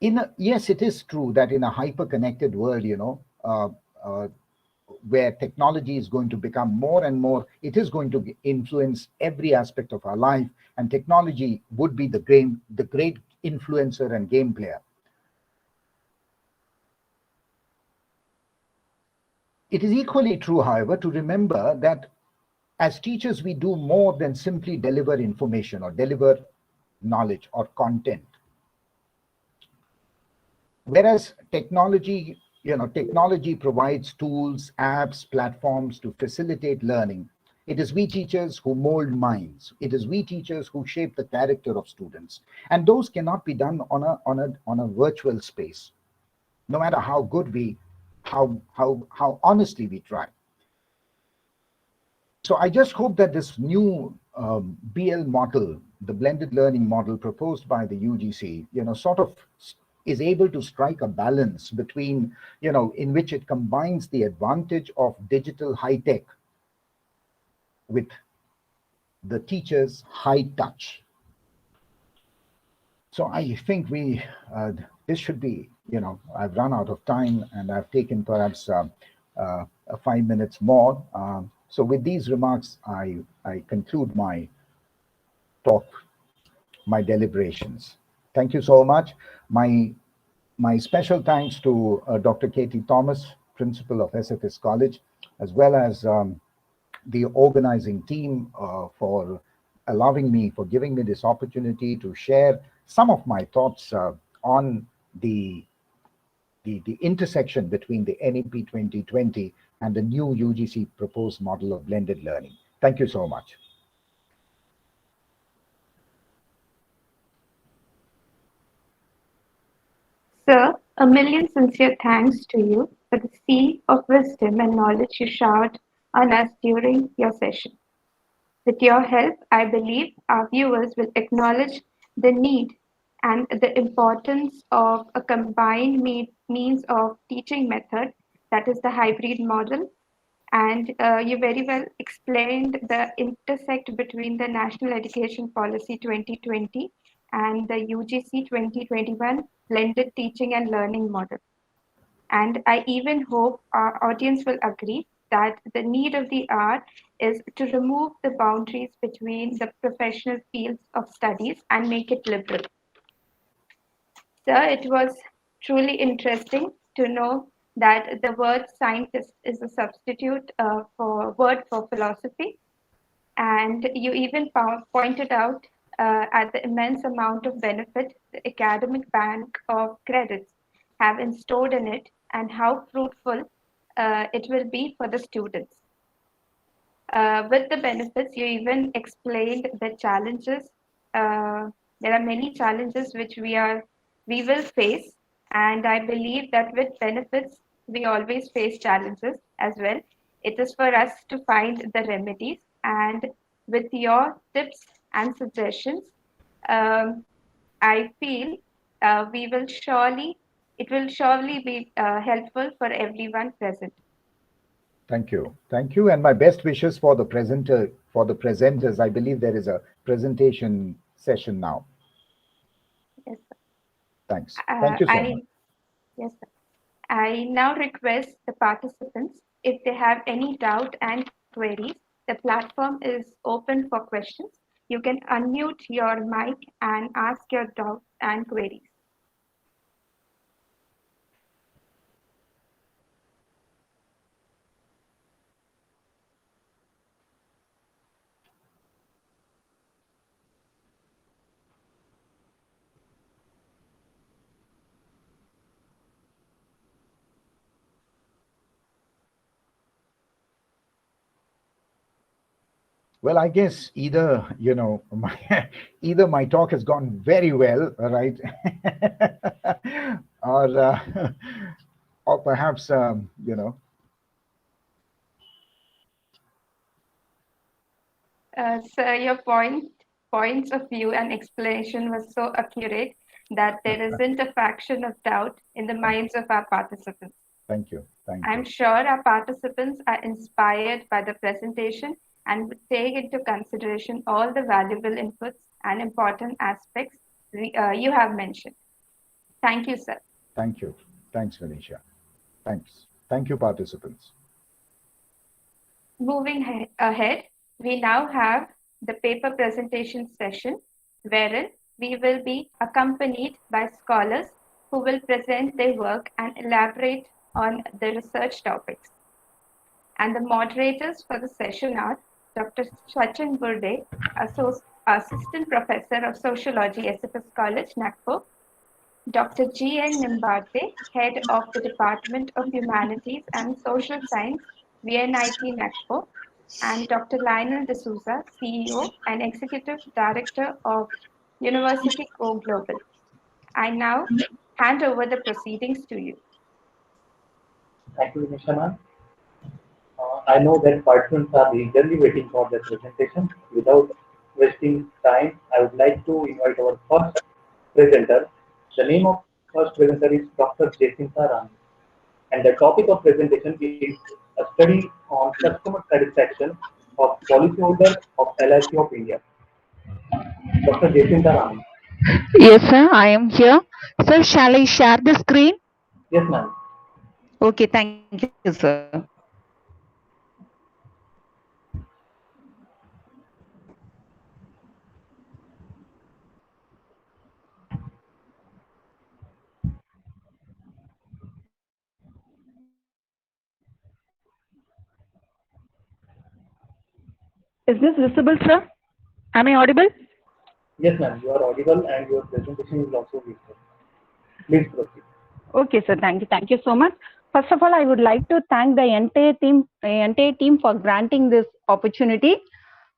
Yes, it is true that in a hyper-connected world, where technology is going to become more and more, it is going to influence every aspect of our life, and technology would be the great influencer and game player. It is equally true, however, to remember that as teachers, we do more than simply deliver information or deliver knowledge or content. Whereas technology provides tools, apps, platforms to facilitate learning. It is we teachers who mold minds. It is we teachers who shape the character of students. And those cannot be done on a virtual space, no matter how good how honestly we try. So I just hope that this new BL model, the blended learning model proposed by the UGC, sort of is able to strike a balance between, in which it combines the advantage of digital high tech with the teacher's high touch. So I think this should be, I've run out of time and I've taken perhaps 5 minutes more. So with these remarks, I conclude my talk, my deliberations. Thank you so much. My My special thanks to Dr. Katie Thomas, Principal of SFS College, as well as the organizing team for allowing me, for giving me this opportunity to share some of my thoughts on the, the intersection between the NEP 2020 and the new UGC proposed model of blended learning. Thank you so much. Sir, a million sincere thanks to you for the sea of wisdom and knowledge you showered on us during your session. With your help, I believe our viewers will acknowledge the need and the importance of a combined means of teaching method, that is the hybrid model. And you very well explained the intersect between the National Education Policy 2020 and the UGC 2021 blended teaching and learning model. And I even hope our audience will agree that the need of the hour is to remove the boundaries between the professional fields of studies and make it liberal. Sir, it was truly interesting to know that the word scientist is a substitute for word for philosophy. And you even pointed out at the immense amount of benefit the academic bank of credits have in stored in it and how fruitful it will be for the students. With the benefits, you even explained the challenges. There are many challenges which we will face, and I believe that with benefits, we always face challenges as well. It is for us to find the remedies, and with your tips and suggestions, um, I feel we will surely it will surely be helpful for everyone present. Thank you. Thank you. And my best wishes for the presenter, for the presenters. I believe there is a presentation session now. Yes, Thanks. sir. Thank you so much. I yes, sir. I now request the participants, if they have any doubt and queries, the platform is open for questions. You can unmute your mic and ask your doubts and queries. Well, I guess either, my, either my talk has gone very well, right? or, or perhaps, So your points of view and explanation was so accurate that there isn't a fraction of doubt in the minds of our participants. thank you. Thank I'm you. sure our participants are inspired by the presentation and would take into consideration all the valuable inputs and important aspects you have mentioned. Thank you, sir. Thank you. Thanks, Venetia. Thanks. Thank you, participants. Moving ahead, we now have the paper presentation session, wherein we will be accompanied by scholars who will present their work and elaborate on the research topics. And the moderators for the session are Dr. Sachin Burde, Assistant Professor of Sociology, SFS College, Nagpur, Dr. G. N. Nimbate, Head of the Department of Humanities and Social Science, VNIT Nagpur, and Dr. Lionel D'Souza, CEO and Executive Director of University Go Global. I now hand over the proceedings to you. Thank you, Nishana. I know that participants are eagerly waiting for the presentation. Without wasting time, I would like to invite our first presenter. The name of first presenter is Dr. Jacinta Ram, and the topic of presentation is a study on customer satisfaction of policyholders of LIC of India. Dr. Jacinta Ram. Yes, sir, I am here. Sir, shall I share the screen? Yes, ma'am. Okay, thank you, sir. Is this visible, sir? Am I audible? Yes, ma'am, you are audible and your presentation is also visible. Please proceed. Okay, sir. Thank you. Thank you so much. First of all, I would like to thank the entire team for granting this opportunity.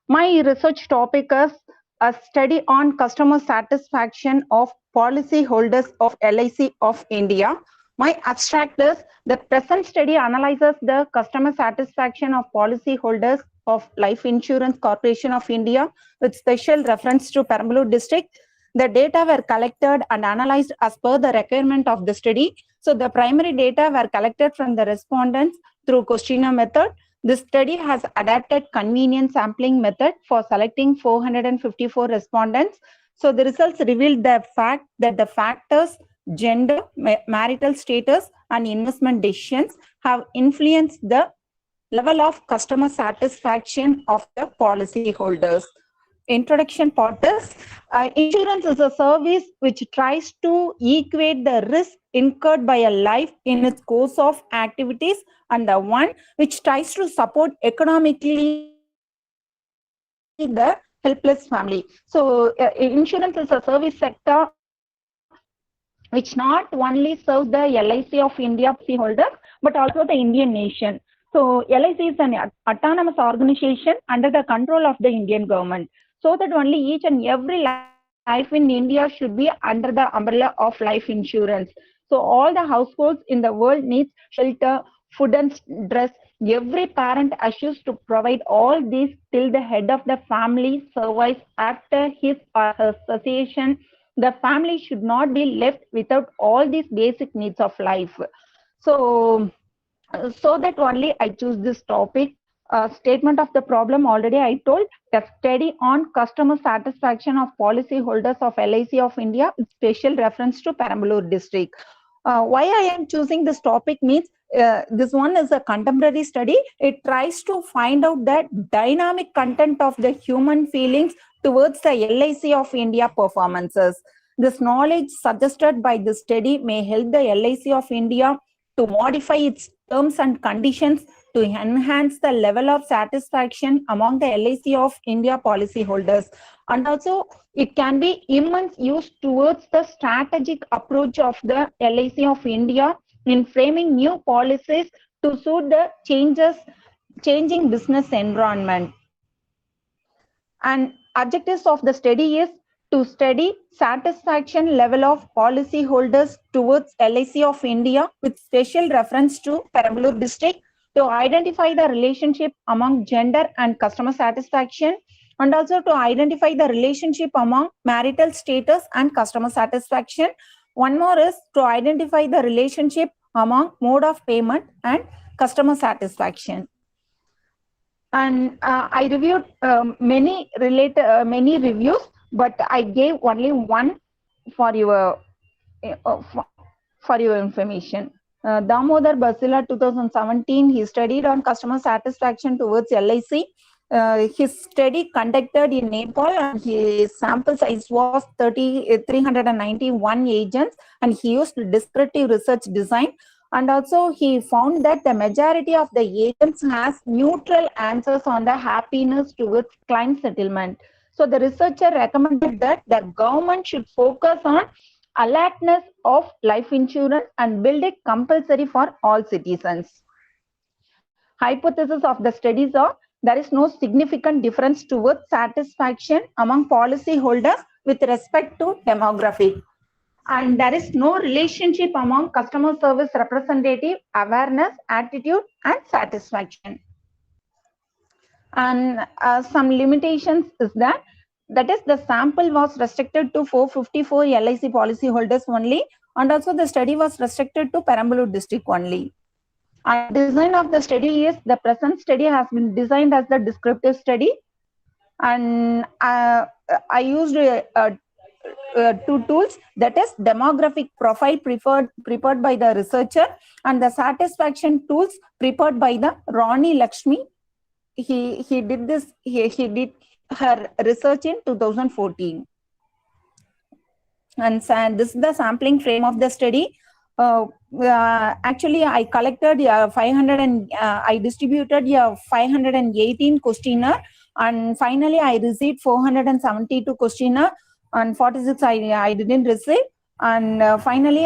My research topic is a study on customer satisfaction of policyholders of LIC of India. My abstract is the present study analyzes the customer satisfaction of policyholders of Life Insurance Corporation of India with special reference to Perambalur district. The data were collected and analyzed as per the requirement of the study. So the primary data were collected from the respondents through questionnaire method. This study has adapted convenient sampling method for selecting 454 respondents. So the results revealed the fact that the factors gender, marital status, and investment decisions have influenced the level of customer satisfaction of the policyholders. Introduction part is insurance is a service which tries to equate the risk incurred by a life in its course of activities and the one which tries to support economically the helpless family. So insurance is a service sector which not only serves the LIC of India policyholders but also the Indian nation. So LIC is an autonomous organization under the control of the Indian government, so that only each and every life in India should be under the umbrella of life insurance. So all the households in the world needs shelter, food and dress. Every parent assures to provide all these till the head of the family survives after his or her cessation. The family should not be left without all these basic needs of life. So so that only I choose this topic. Statement of the problem already I told. A study on customer satisfaction of policyholders of LIC of India with special reference to Perambalur district. Why I am choosing this topic means this one is a contemporary study. It tries to find out the dynamic content of the human feelings towards the LIC of India performances. This knowledge suggested by this study may help the LIC of India to modify its terms and conditions to enhance the level of satisfaction among the LIC of India policyholders. And also, it can be immense use towards the strategic approach of the LIC of India in framing new policies to suit the changing business environment. And objectives of the study is to study satisfaction level of policyholders towards LIC of India with special reference to Perambalur district, to identify the relationship among gender and customer satisfaction, and also to identify the relationship among marital status and customer satisfaction. One more is to identify the relationship among mode of payment and customer satisfaction. And I reviewed many reviews, but I gave only one for your information. Damodar Basila 2017, he studied on customer satisfaction towards LIC. His study conducted in Nepal and his sample size was 391 agents, and he used descriptive research design. And also he found that the majority of the agents has neutral answers on the happiness towards claim settlement. So the researcher recommended that the government should focus on alertness of life insurance and build it compulsory for all citizens. Hypothesis of the studies are there is no significant difference towards satisfaction among policyholders with respect to demographic. And there is no relationship among customer service representative, awareness, attitude, and satisfaction. And some limitations is that is the sample was restricted to 454 LIC policyholders only, and also the study was restricted to Perambalur district only. And design of the study is the present study has been designed as the descriptive study, and I used two tools, that is demographic profile prepared by the researcher and the satisfaction tools prepared by the Ronnie Lakshmi. He did her research in 2014. And this is the sampling frame of the study. Actually, I collected 500 and I distributed 518 questionnaire And finally, I received 472 questionnaire, and 46 I didn't receive. And finally,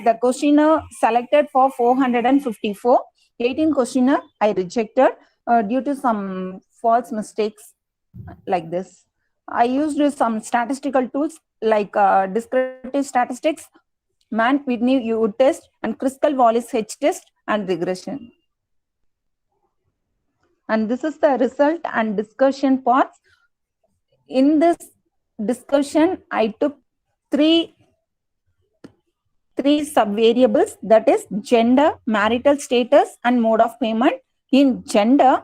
the questionnaire selected for 454, 18 questionnaire I rejected due to some false mistakes like this. I used some statistical tools like descriptive statistics, Mann-Whitney U test, and Kruskal-Wallis H test, and regression. And this is the result and discussion parts. In this discussion, I took three sub-variables, that is gender, marital status, and mode of payment. In gender,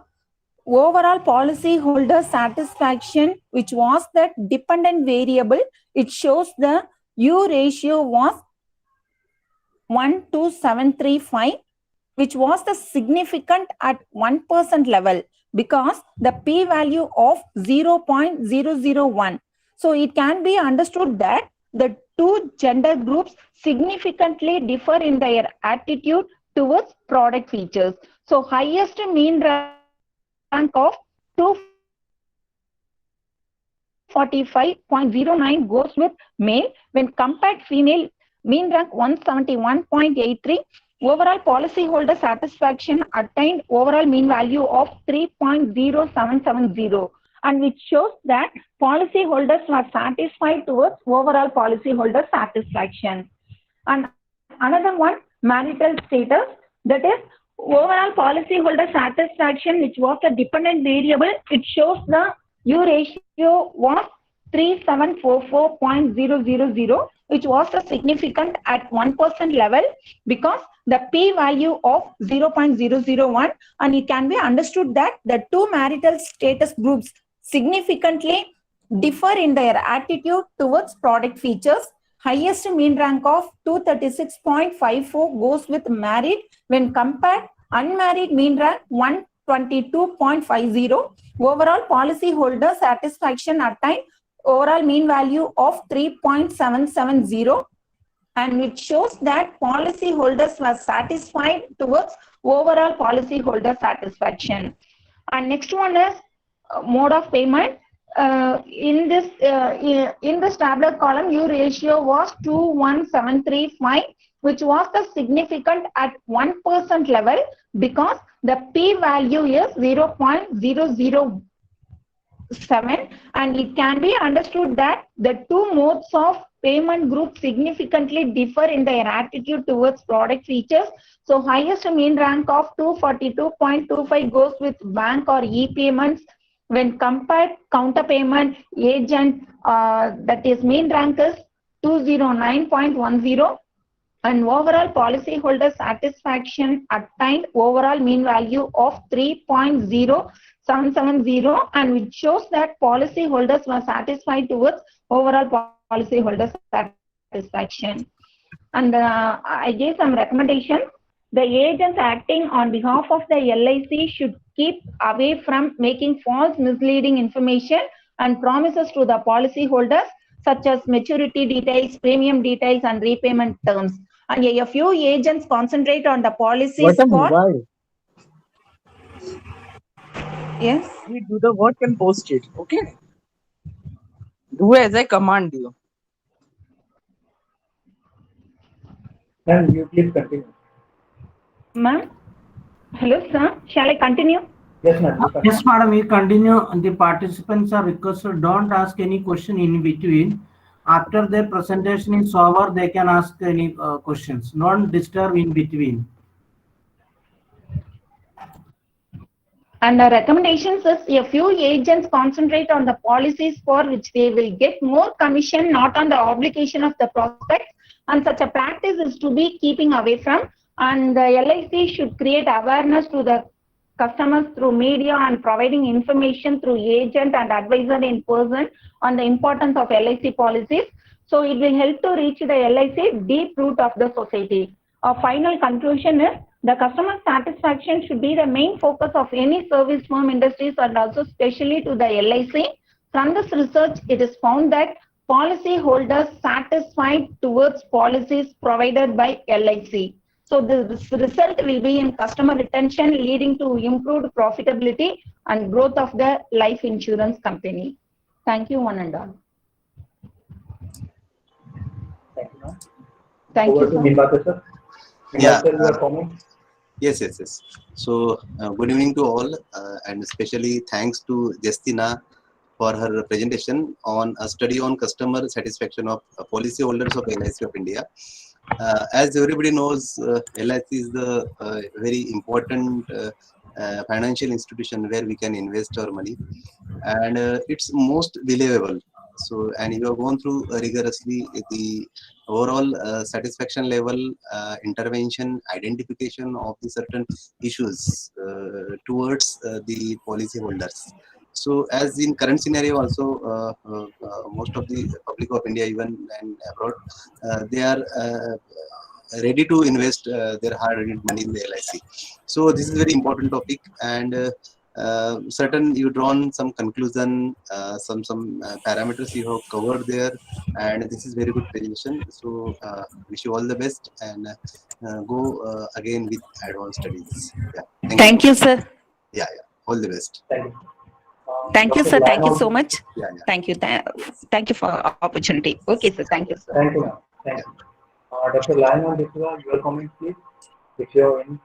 overall policyholder satisfaction, which was the dependent variable, it shows the U ratio was 12735, which was the significant at 1% level because the p-value of 0.001. So it can be understood that the two gender groups significantly differ in their attitude towards product features. So highest mean rank of 245.09 goes with male when compared female mean rank 171.83. Overall policyholder satisfaction attained overall mean value of 3.0770, and which shows that policyholders were satisfied towards overall policyholder satisfaction. And another one, marital status, that is overall policyholder satisfaction, which was a dependent variable, it shows the U ratio was 3744.000, which was a significant at 1% level because the p-value of 0.001, and it can be understood that the two marital status groups significantly differ in their attitude towards product features. Highest mean rank of 236.54 goes with married when compared unmarried mean rank 122.50. Overall policyholder satisfaction attained overall mean value of 3.770, and it shows that policyholders were satisfied towards overall policyholder satisfaction. And next one is mode of payment. In this tabular column, U ratio was 21735, which was the significant at 1% level because the p-value is 0.007, and it can be understood that the two modes of payment group significantly differ in their attitude towards product features. So highest mean rank of 242.25 goes with bank or e-payments when compared counter payment agent, that is mean rank is 209.10, and overall policyholder satisfaction attained overall mean value of 3.0770, and which shows that policyholders were satisfied towards overall policyholder satisfaction. And I gave some recommendations. The agents acting on behalf of the LIC should keep away from making false misleading information and promises to the policyholders, such as maturity details, premium details, and repayment terms. And a few agents concentrate on the policies for... Yes? We do the work and post it, okay? Do as I command you. Ma'am, you please continue. Ma'am? Hello, sir. Shall I continue? Yes, ma'am. Yes, madam, you continue. The participants are requested, don't ask any question in between. After their presentation is over, they can ask any questions. Don't disturb in between. And the recommendations is a few agents concentrate on the policies for which they will get more commission, not on the obligation of the prospect. And such a practice is to be keeping away from. And the LIC should create awareness to the customers through media and providing information through agent and advisor in person on the importance of LIC policies. So it will help to reach the LIC deep root of the society. Our final conclusion is the customer satisfaction should be the main focus of any service firm industries and also especially to the LIC. From this research, it is found that policyholders satisfied towards policies provided by LIC. So this result will be in customer retention, leading to improved profitability and growth of the life insurance company. Thank you, one and all. Thank you, ma'am. Thank Over you, to sir. Nimbaka, sir. Yeah. Nimbaka, your comment? Yes. So good evening to all, and especially thanks to Justina for her presentation on a study on customer satisfaction of policyholders of LIC of India. As everybody knows, LIC is the very important financial institution where we can invest our money, and it's most believable. So, and you have gone through rigorously the overall satisfaction level, intervention, identification of the certain issues towards the policyholders. So, as in current scenario, also most of the public of India, even and abroad, they are ready to invest their hard-earned money in the LIC. So, this is a very important topic, and certain you drawn some conclusion, some parameters you have covered there, and this is very good presentation. So, wish you all the best, and go again with advanced studies. Yeah. Thank you, sir. Yeah. All the best. Thank you. Thank you, Dr. sir. Thank you Lionel. so much. Yeah. Thank you. Thank you for opportunity. Okay, sir. Thank you, sir. Thank you, ma'am. Thank you. Dr. Lionel, your comment, please. If you're in.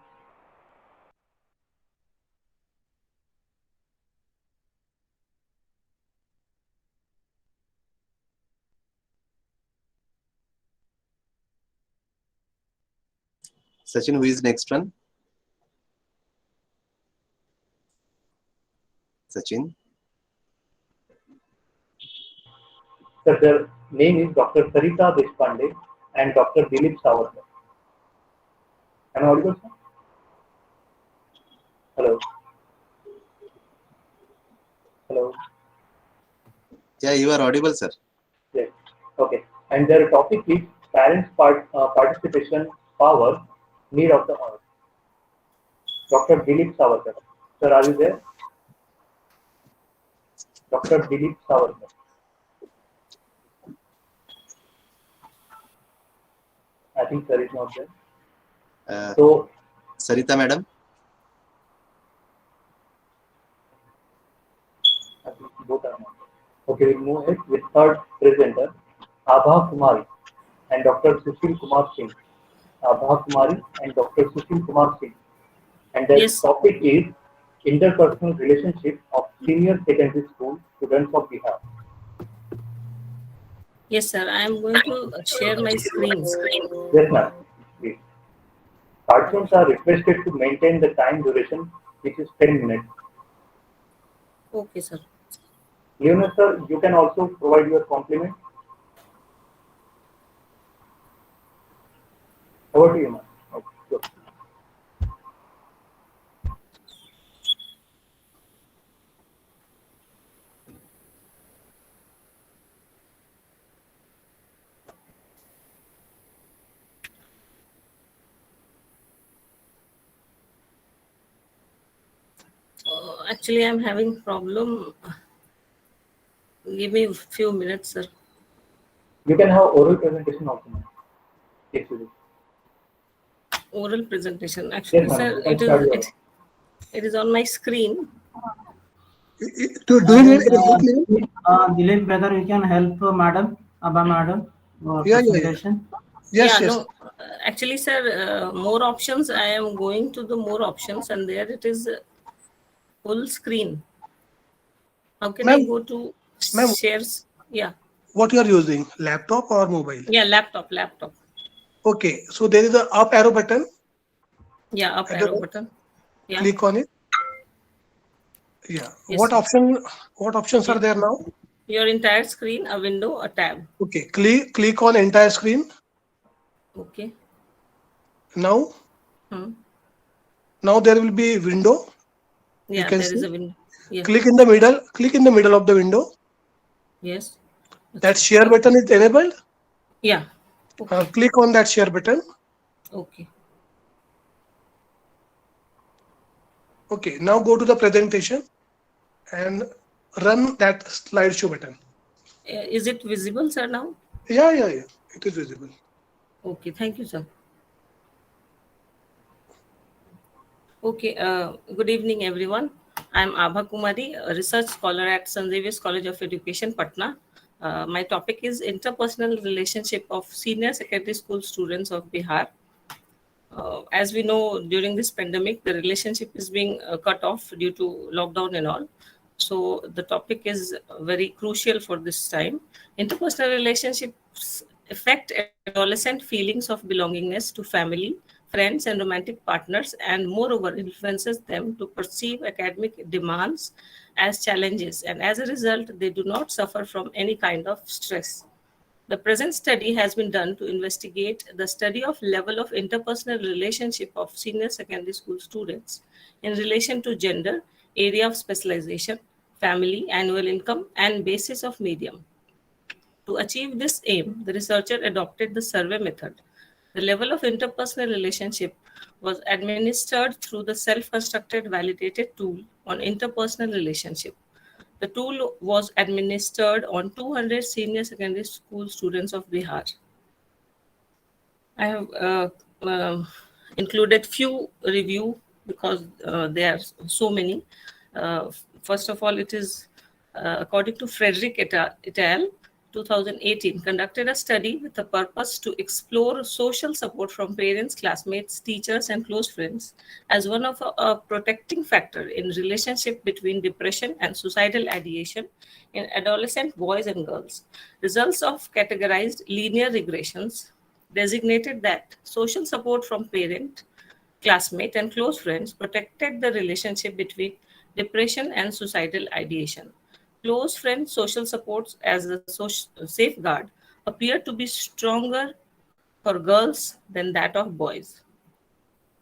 Sachin, who is next one? Sachin. Sir, their name is Dr. Sarita Deshpande and Dr. Dilip Savarkar. Am I audible, sir? Hello. Hello. Yeah, you are audible, sir. Yes. Okay. And their topic is parents' participation, power, need of the hour. Dr. Dilip Savarkar. Sir, are you there? Dr. Dilip Savarkar. I think sir is not there. So, Sarita madam. I think both are not. Okay, we'll move ahead with third presenter, Abha Kumari and Dr. Sushil Kumar Singh. Abha Kumari and Dr. Sushil Kumar Singh. And the topic is interpersonal relationship of senior secondary school students of Bihar. Yes, sir. I am going to share my screen. Yes, ma'am. Please. Participants are requested to maintain the time duration, which is 10 minutes. Okay, sir. Leonard, sir, you can also provide your compliment. Over to you, ma'am. Okay, good. Actually, I'm having problem. Give me a few minutes, sir. You can have oral presentation also, ma'am. Oral presentation. Actually, Yes, sir, it is on my screen. To do it, Dilip, whether you can help Madam Abha Madam presentation? Yes. No. Actually, sir, more options. I am going to the more options, and there it is full screen. How can I go to shares? Yeah. What you are using, laptop or mobile? Yeah, laptop. Okay, so there is a up arrow button. Yeah, up arrow button. Yeah. Click on it. Yeah. Yes, What sir. What options are there now? Your entire screen, a window, a tab. Okay. Click on entire screen. Okay. Now. Now there will be a window. Yeah, you can there see. is a window. Yeah. Click in the middle. Click in the middle of the window. Yes. That share button is enabled. Yeah. Okay. Click on that share button. Okay. Okay. Now go to the presentation and run that slideshow button. Is it visible, sir, now? Yeah. It is visible. Okay. Thank you, sir. Okay, good evening, everyone. I'm Abha Kumari, a research scholar at St. Xavier's College of Education, Patna. My topic is interpersonal relationship of senior secondary school students of Bihar. As we know, during this pandemic, the relationship is being cut off due to lockdown and all. So the topic is very crucial for this time. Interpersonal relationships affect adolescent feelings of belongingness to family, friends, and romantic partners, and moreover influences them to perceive academic demands as challenges. And as a result, they do not suffer from any kind of stress. The present study has been done to investigate the study of level of interpersonal relationship of senior secondary school students in relation to gender, area of specialization, family, annual income, and basis of medium. To achieve this aim, the researcher adopted the survey method. The level of interpersonal relationship was administered through the self-constructed validated tool on interpersonal relationship. The tool was administered on 200 senior secondary school students of Bihar. I have included few review because there are so many. First of all, it is according to Frederick et al. 2018 conducted a study with the purpose to explore social support from parents, classmates, teachers, and close friends as one of a protecting factor in relationship between depression and suicidal ideation in adolescent boys and girls. Results of categorized linear regressions designated that social support from parent, classmate, and close friends protected the relationship between depression and suicidal ideation. Close friend social supports as a safeguard appear to be stronger for girls than that of boys.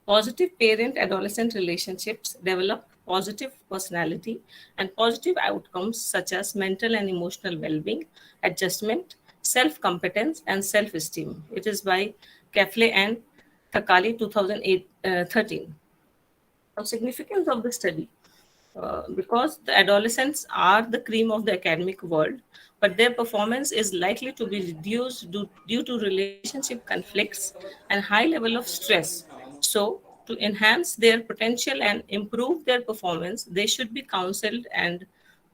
Positive parent adolescent relationships develop positive personality and positive outcomes such as mental and emotional well being, adjustment, self competence, and self esteem. It is by Kafle and Thakali 2013. The significance of the study because the adolescents are the cream of the academic world, but their performance is likely to be reduced due to relationship conflicts and high level of stress. So, to enhance their potential and improve their performance, they should be counseled and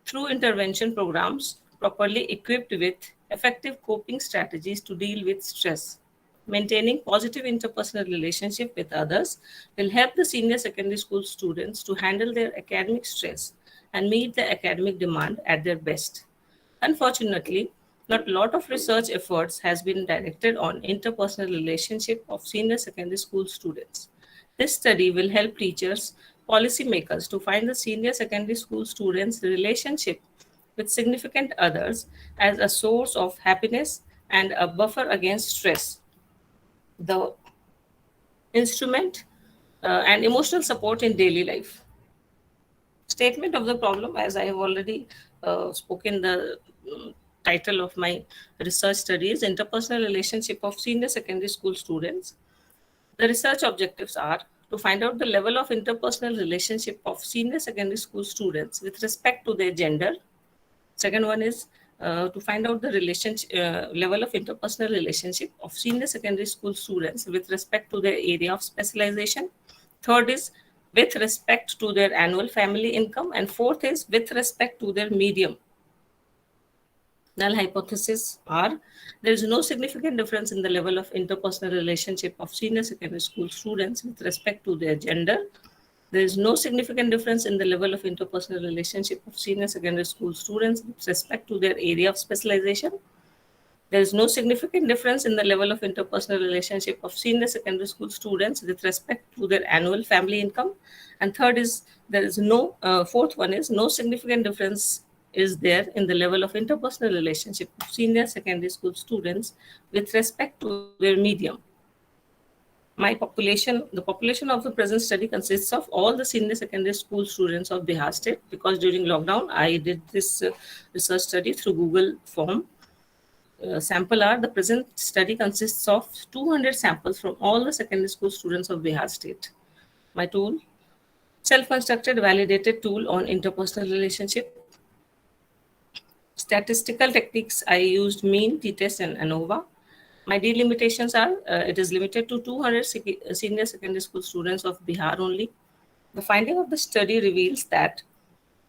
through intervention programs properly equipped with effective coping strategies to deal with stress. Maintaining positive interpersonal relationship with others will help the senior secondary school students to handle their academic stress and meet the academic demand at their best. Unfortunately, not a lot of research efforts has been directed on interpersonal relationship of senior secondary school students. This study will help teachers, policymakers to find the senior secondary school students' relationship with significant others as a source of happiness and a buffer against stress. The instrument and emotional support in daily life. Statement of the problem, as I have already spoken, the title of my research study is Interpersonal Relationship of Senior Secondary School Students. The research objectives are to find out the level of interpersonal relationship of senior secondary school students with respect to their gender. Second one is to find out the level of interpersonal relationship of senior secondary school students with respect to their area of specialization. Third is with respect to their annual family income. And fourth is with respect to their medium. Null hypotheses are there is no significant difference in the level of interpersonal relationship of senior secondary school students with respect to their gender. There is no significant difference in the level of interpersonal relationship of senior secondary school students with respect to their area of specialization. There is no significant difference in the level of interpersonal relationship of senior secondary school students with respect to their annual family income. And third is there is no, fourth one is no significant difference is there in the level of interpersonal relationship of senior secondary school students with respect to their medium. The population of the present study consists of all the senior secondary school students of Bihar state, because during lockdown, I did this research study through Google form. Sample are, the present study consists of 200 samples from all the secondary school students of Bihar state. My tool, self-constructed validated tool on interpersonal relationship. Statistical techniques, I used mean, t-test, and ANOVA. My delimitations are, it is limited to 200 senior secondary school students of Bihar only. The finding of the study reveals that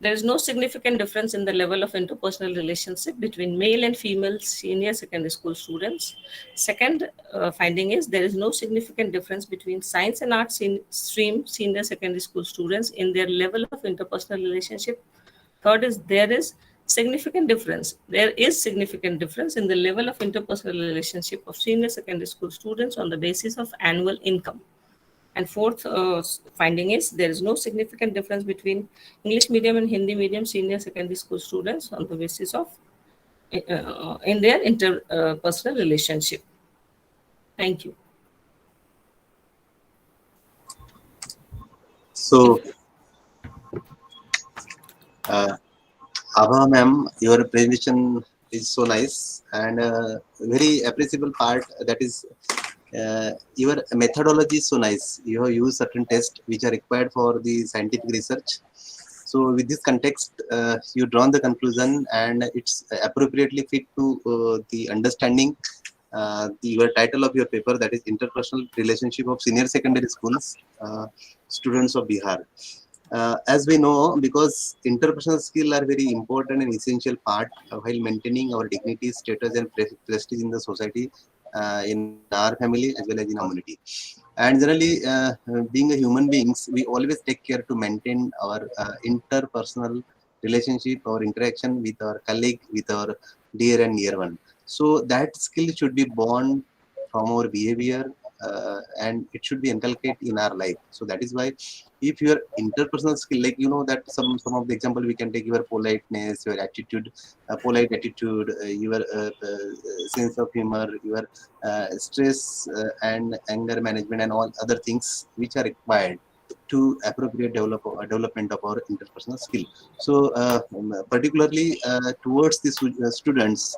there is no significant difference in the level of interpersonal relationship between male and female senior secondary school students. Second finding is there is no significant difference between science and arts stream senior secondary school students in their level of interpersonal relationship. Third is there is significant difference. There is significant difference in the level of interpersonal relationship of senior secondary school students on the basis of annual income. And fourth finding is there is no significant difference between English medium and Hindi medium senior secondary school students on the basis of in their interpersonal relationship. Thank you. So, Abha ma'am, your presentation is so nice, and very appreciable part that is your methodology is so nice. You have used certain tests which are required for the scientific research. So with this context, you drawn the conclusion, and it's appropriately fit to the understanding your title of your paper, that is Interpersonal Relationship of Senior Secondary Schools Students of Bihar. As we know, because interpersonal skills are very important and essential part while maintaining our dignity, status, and prestige in the society, in our family as well as in community. And generally, being a human beings, we always take care to maintain our interpersonal relationship, our interaction with our colleague, with our dear and near one. So that skill should be born from our behavior, and it should be inculcated in our life. So that is why, if your interpersonal skill, like that some of the example we can take, your politeness, your attitude, polite attitude, your sense of humor, your stress and anger management, and all other things which are required to appropriate development of our interpersonal skill. So particularly towards the students,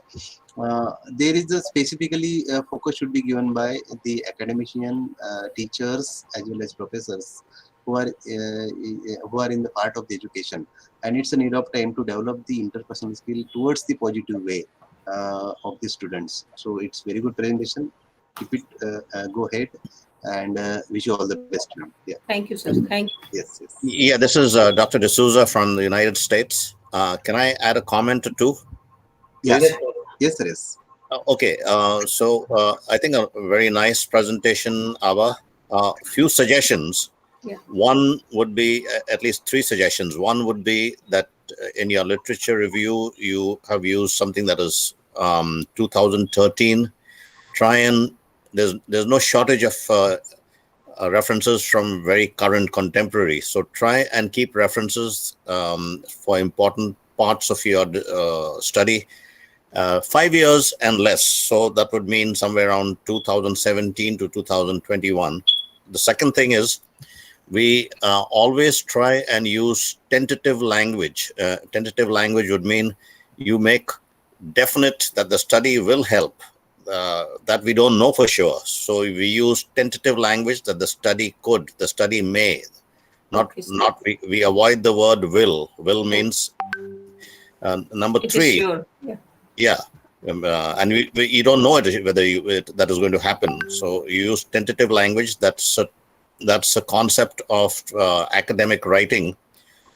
there is a specifically focus should be given by the academician, teachers as well as professors who are in the part of the education, and it's a need of time to develop the interpersonal skill towards the positive way of the students. So it's very good presentation. Keep it, go ahead, and wish you all the best. Yeah. Thank you, sir. Thank you. Yes, yes. Yeah, this is Dr. D'Souza from the United States. Can I add a comment or two? Yes, Please? yes, sir, yes. Okay, so I think a very nice presentation, Abha. Few suggestions. Yeah. One would be, at least three suggestions. One would be that in your literature review, you have used something that is 2013. Try and, there's no shortage of references from very current contemporary. So try and keep references for important parts of your study. 5 years and less. So that would mean somewhere around 2017 to 2021. The second thing is, we always try and use tentative language. Tentative language would mean you make definite that the study will help, that we don't know for sure. So we use tentative language that the study could, the study may. We avoid the word will. Will means number It three. is sure. Yeah. Yeah, and you don't know whether that is going to happen. So you use tentative language. That's a concept of academic writing.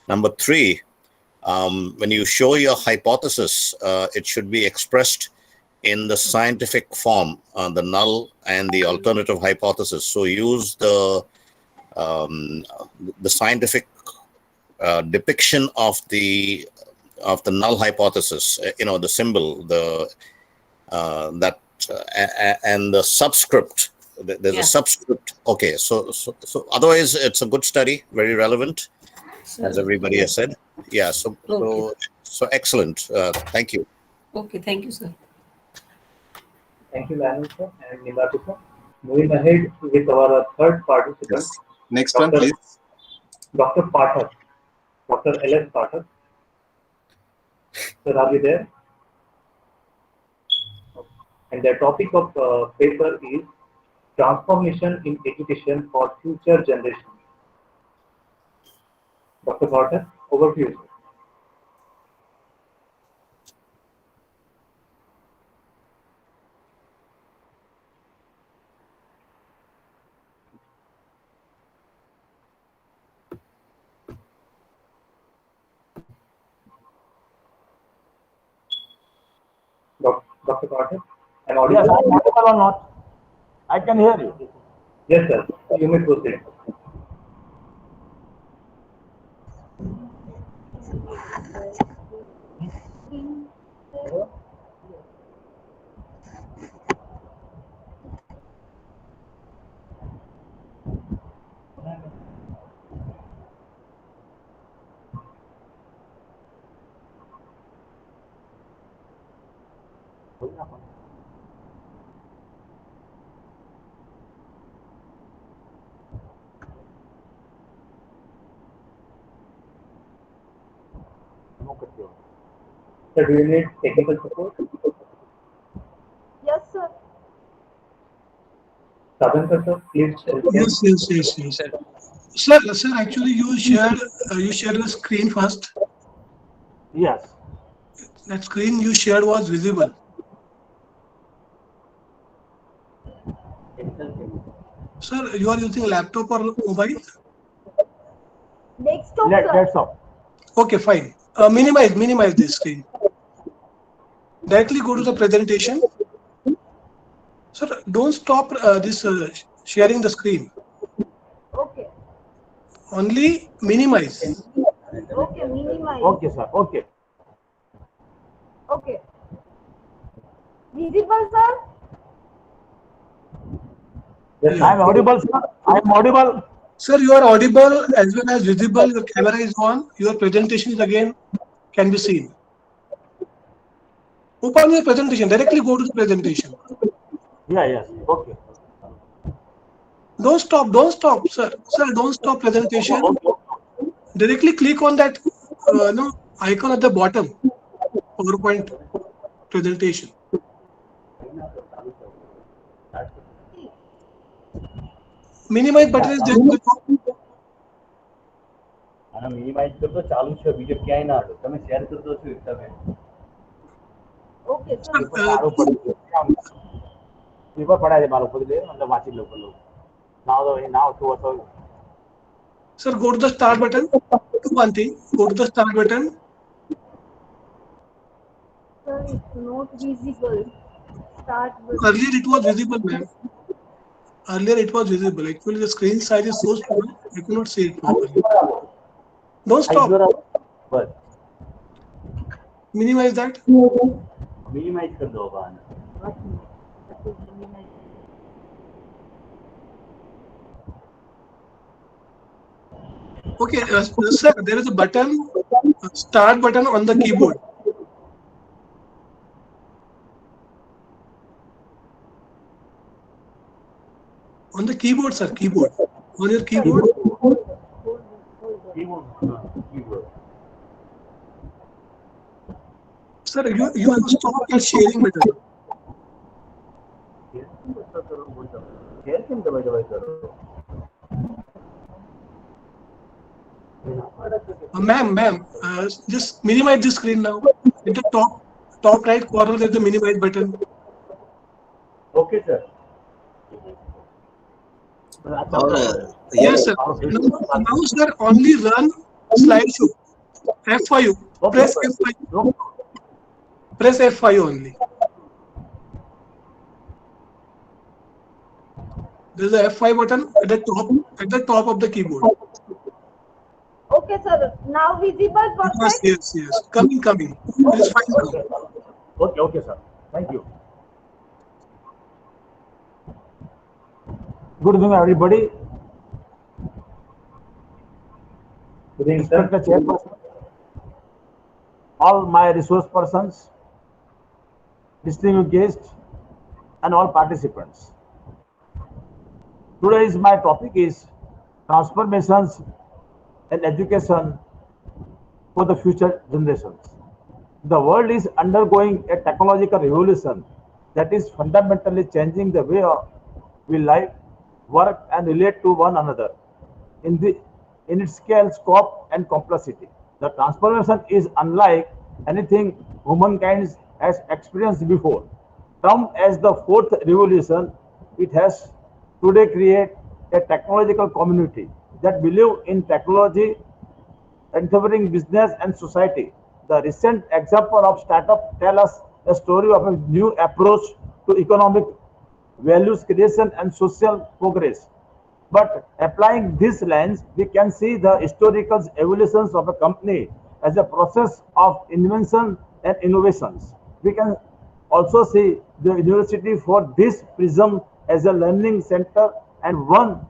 Number three, when you show your hypothesis, it should be expressed in the scientific form, the null and the alternative hypothesis. So use the scientific depiction of the null hypothesis, the symbol, and the subscript. There's a subscript. Okay, so otherwise it's a good study, very relevant, as everybody has said. Yeah, so excellent. Thank you. Okay, thank you, sir. Thank you, Lanu sir and Nibatu sir. Moving ahead with our third participant. Yes. Next one, please. Dr. Pathak, Dr. L.S. Pathak. Sir, are you there? And the topic of paper is Transformation in Education for Future Generations. Dr. Pathak, over to you, sir. Dr. Carter? Am I Yes, audible? I'm audible or not? I can hear you. Yes, sir. You may proceed. Sir, do you need technical support? Yes, sir. Sabankar, sir, please help me. Yes. Sir, actually you shared the screen first. Yes. That screen you shared was visible. Sir, you are using laptop or mobile? Desktop, sir. Desktop. Okay, fine. Minimize this screen. Directly go to the presentation. Sir, don't stop this sharing the screen. Okay. Only minimize. Okay, minimize. Okay, sir. Okay. Okay. Visible, sir? Yes, I'm audible, sir. I'm audible. Sir, you are audible as well as visible. Your camera is on. Your presentation is again can be seen. Open your presentation. Directly go to the presentation. Yes. Okay. Don't stop, sir. Sir, don't stop presentation. Directly click on that icon at the bottom. PowerPoint presentation. Minimize button is there at the top. અને minimise કરતો ચાલુ છે બીજો ક્યાંય ના હતો તમે share કરતો છો તમે Okay, sir. સારું પડ્યું પેપર પડાય છે મારું ઉપર એટલે વાંચી લો પેલું now to what? Sir, go to the start button. Do one thing. Go to the start button. Sir, it's not visible. Start button. Earlier it was visible, ma'am. Earlier it was visible. Actually, the screen size is so small, I could not see it properly. Don't stop. Minimize that. Minimize कर दो बाहर. Okay, sir, there is a button, start button on the keyboard. On the keyboard, sir, keyboard. On your keyboard. Keyboard. Sir, you have to stop your sharing button. Ma'am, just minimize the screen now. In the top right corner, there's the minimize button. Okay, sir. Yes, sir. Now, sir, only run slideshow. F5. Press F5. Press F5 only. There's a F5 button at the top of the keyboard. Okay, sir. Now visible, perfect. Yes. Coming. It is fine now. Okay, sir. Thank you. Good evening, everybody. Good evening, sir. Respected chairperson, all my resource persons, distinguished guests, and all participants. Today's my topic is transformations in education for the future generations. The world is undergoing a technological revolution that is fundamentally changing the way we live, work, and relate to one another in its scale, scope, and complexity. The transformation is unlike anything humankind has experienced before. Termed as the fourth revolution, it has today created a technological community that believe in technology empowering business and society. The recent example of startup tell us a story of a new approach to economic values creation and social progress. But applying this lens, we can see the historical evolutions of a company as a process of invention and innovations. We can also see the university for this prism as a learning center and one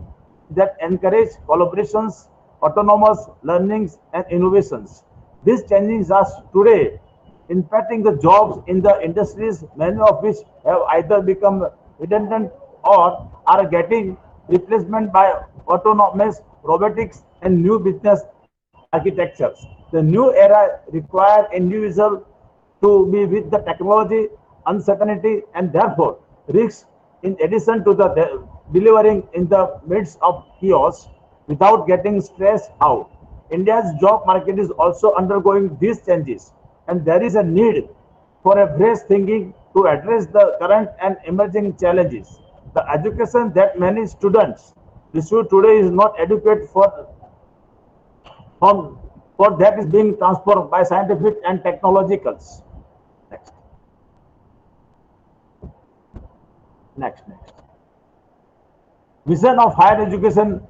that encourage collaborations, autonomous learnings, and innovations. These changes are today impacting the jobs in the industries, many of which have either become redundant or are getting replacement by autonomous robotics and new business architectures. The new era requires individuals to be with the technology, uncertainty, and therefore risks in addition to the delivering in the midst of chaos without getting stressed out. India's job market is also undergoing these changes, and there is a need for a fresh thinking to address the current and emerging challenges. The education that many students receive today is not adequate from for that is being transformed by scientific and technologicals. Next. Next. Vision of higher education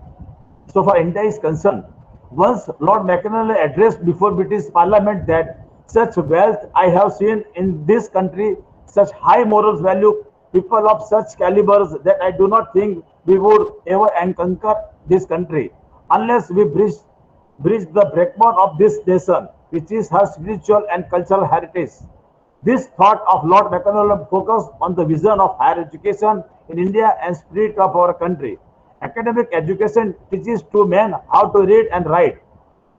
so far India is concerned. Once Lord Macmillan addressed before British Parliament that such wealth I have seen in this country, such high morals value, people of such calibers that I do not think we would ever conquer this country unless we bridge the backbone of this nation, which is her spiritual and cultural heritage. This thought of Lord Macmillan focused on the vision of higher education in India and spirit of our country. Academic education teaches to men how to read and write,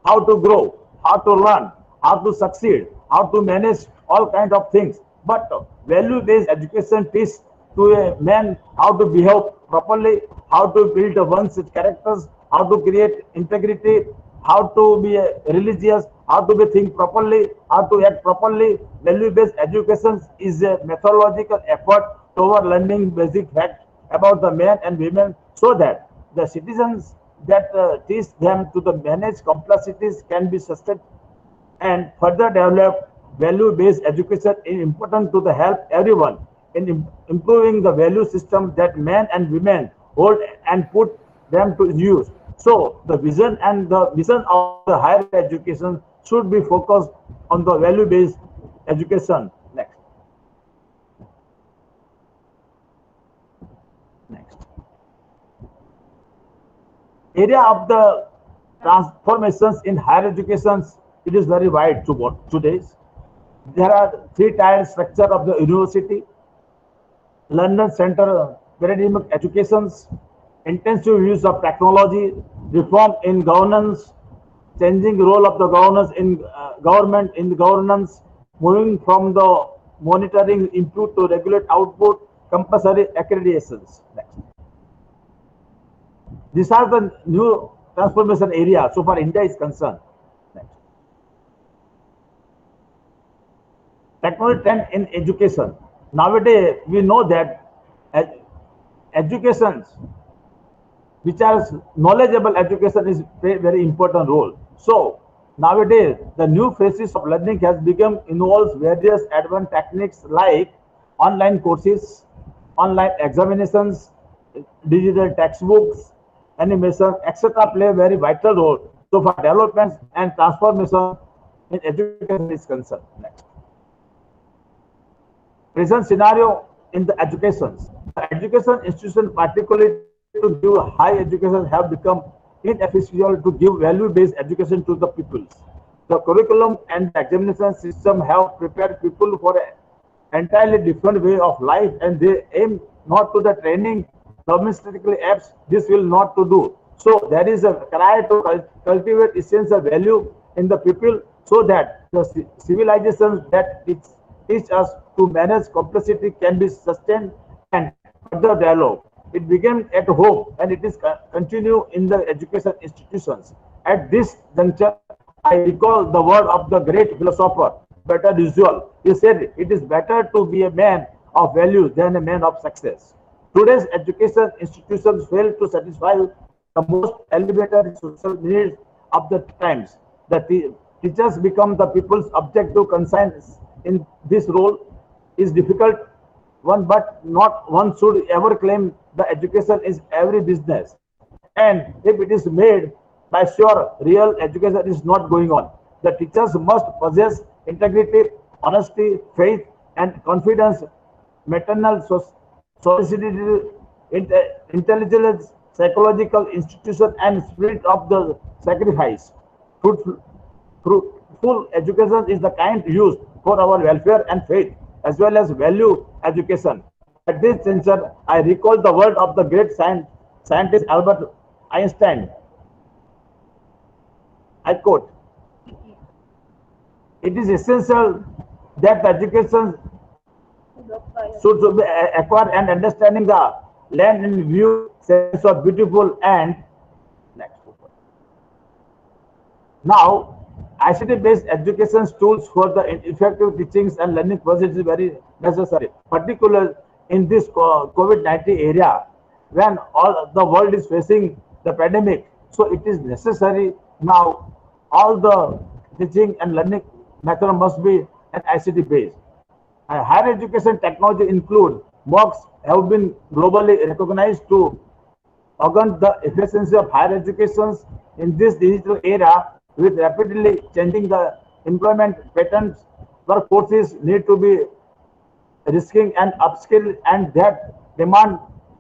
how to grow, how to learn, how to succeed, how to manage all kinds of things. But value-based education teaches to a man how to behave properly, how to build one's characters, how to create integrity, how to be religious, how to be think properly, how to act properly. Value-based education is a methodological effort toward learning basic facts about the men and women so that the citizens that teach them to the manage complexities can be sustained and further develop. Value-based education is important to the help everyone in improving the value system that men and women hold and put them to use. So the vision and the mission of the higher education should be focused on the value-based education. Next. Area of the transformations in higher education, it is very wide today. There are three-tier structure of the university, London Center Paradigm Educations, intensive use of technology, reform in governance, changing role of the governance in government in the governance, moving from the monitoring input to regulate output, compulsory accreditations. Next. These are the new transformation areas so far India is concerned. Next. Technology trend in education. Nowadays, we know that education, which are knowledgeable education, is a very important role. So nowadays, the new phases of learning has become involves various advanced techniques like online courses, online examinations, digital textbooks, animation, etc. play a very vital role. So for development and transformation in education is concerned. Next. Present scenario in the education. The education institution, particularly to give high education, have become inefficient to give value-based education to the pupils. The curriculum and the examination system have prepared people for an entirely different way of life, and they aim not to the training domestically apps. This will not to do. So there is a cry to cultivate essential value in the people so that the civilizations that teach us to manage complexity can be sustained and further developed. It began at home and it is continue in the education institutions. At this juncture, I recall the word of the great philosopher, better usual. He said, it is better to be a man of value than a man of success. Today's education institutions fail to satisfy the most elementary social needs of the times. The teachers become the people's objective conscience in this role. is difficult one, but not one should ever claim the education is every business. And if it is made by sure, real education is not going on. The teachers must possess integrity, honesty, faith, and confidence, maternal solicitude, intelligence, psychological institution, and spirit of the sacrifice. Fruitful, fruitful education is the kind used for our welfare and faith, as well as value education. At this juncture, I recall the word of the great scientist Albert Einstein. I quote, "It is essential that the education should be acquire and understanding the land in view, sense of beautiful and next. Now, ICT-based education tools for the effective teachings and learning process is very necessary, particularly in this COVID-19 area when all the world is facing the pandemic. So it is necessary now all the teaching and learning method must be an ICT based. Higher education technology include MOOCs have been globally recognized to augment the efficiency of higher education in this digital era. With rapidly changing the employment patterns, workforces need to be risking and upskill and that demand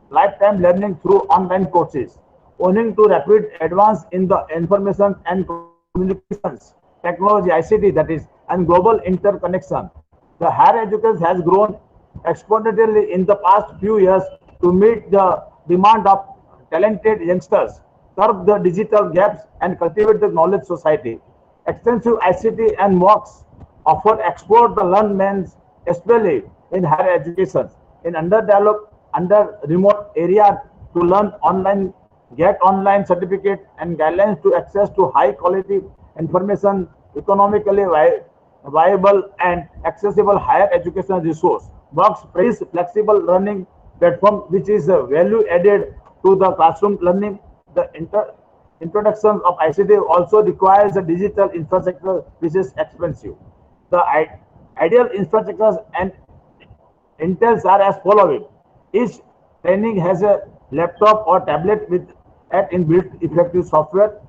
lifetime learning through online courses. Owing to rapid advance in the information and communications technology, ICT that is, and global interconnection, the higher education has grown exponentially in the past few years to meet the demand of talented youngsters, curb the digital gaps, and cultivate the knowledge society. Extensive ICT and MOOCs offer explore the learnments, especially in higher education, in underdeveloped, under remote areas to learn online, get online certificate and guidelines to access to high quality information, economically viable and accessible higher educational resource. MOOCs is flexible learning platform which is value added to the classroom learning. The introduction of ICT also requires a digital infrastructure which is expensive. The ideal infrastructures and intels are as following. Each training has a laptop or tablet with inbuilt effective software.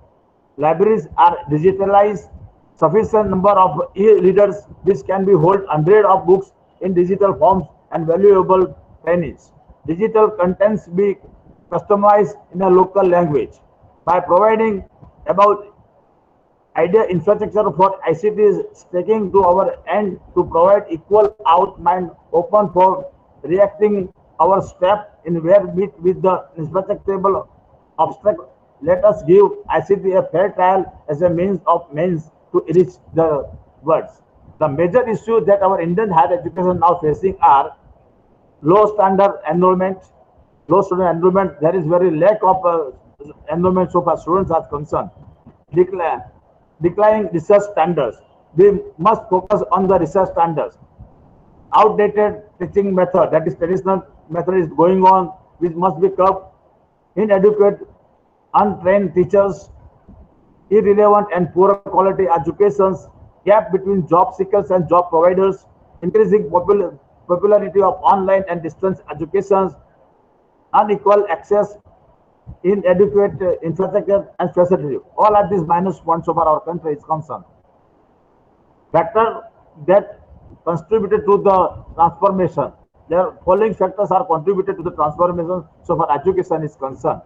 Libraries are digitalized. Sufficient number of e-readers which can be hold hundreds of books in digital forms and valuable trainings. Digital contents be customized in a local language. By providing about idea infrastructure for ICT is taking to our end to provide equal outmind open for reacting our step in where meet with the instructable obstacle. Let us give ICT a fair trial as a means to reach the words. The major issues that our Indian higher education now facing are low standard enrollment, low student enrollment. There is very lack of enrollment so far students are concerned. Declining research standards. We must focus on the research standards. Outdated teaching method, that is traditional method is going on, which must be curbed. Inadequate, untrained teachers, irrelevant and poor quality educations, gap between job seekers and job providers, increasing popularity of online and distance educations, unequal access, inadequate infrastructure and facility. All of these minus points of our country is concerned. Factor that contributed to the transformation. The following factors are contributed to the transformation so far education is concerned.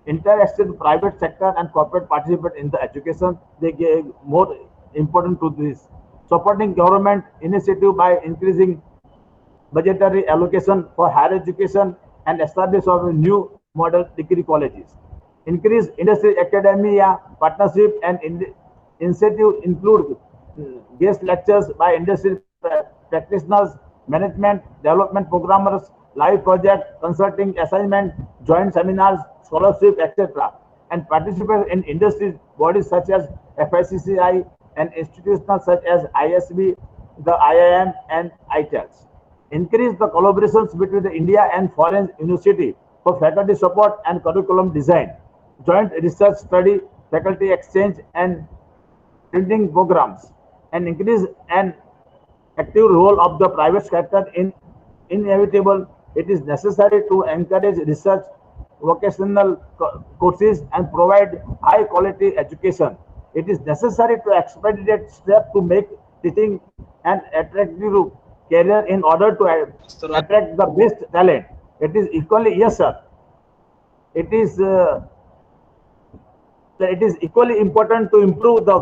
Interaction, private sector and corporate participate in the education. They give more important to this. Supporting government initiative by increasing budgetary allocation for higher education and establish of new model degree colleges. Increase industry academia partnership and incentive include guest lectures by industry practitioners, management, development programmers, live project, consulting assignment, joint seminars, scholarship, etc. And participate in industry bodies such as FICCI and institutions such as ISB, the IIM and ITELS. Increase the collaborations between the India and foreign university for faculty support and curriculum design, joint research study, faculty exchange and training programs, and increase and active role of the private sector in inevitable. It is necessary to encourage research, vocational courses, and provide high quality education. It is necessary to expedite steps to make teaching an attractive career in order to attract the best talent. It is equally, yes, sir. It is equally important to improve the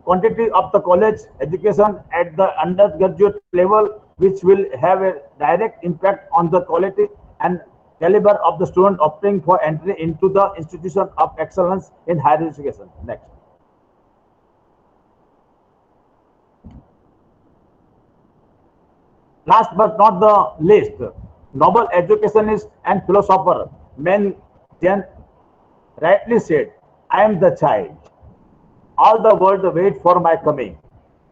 quantity of the college education at the undergraduate level, which will have a direct impact on the quality and caliber of the student opting for entry into the institution of excellence in higher education. Next. Last but not the least, Nobel educationist and philosopher Men Jen rightly said, I am the child. All the world wait for my coming.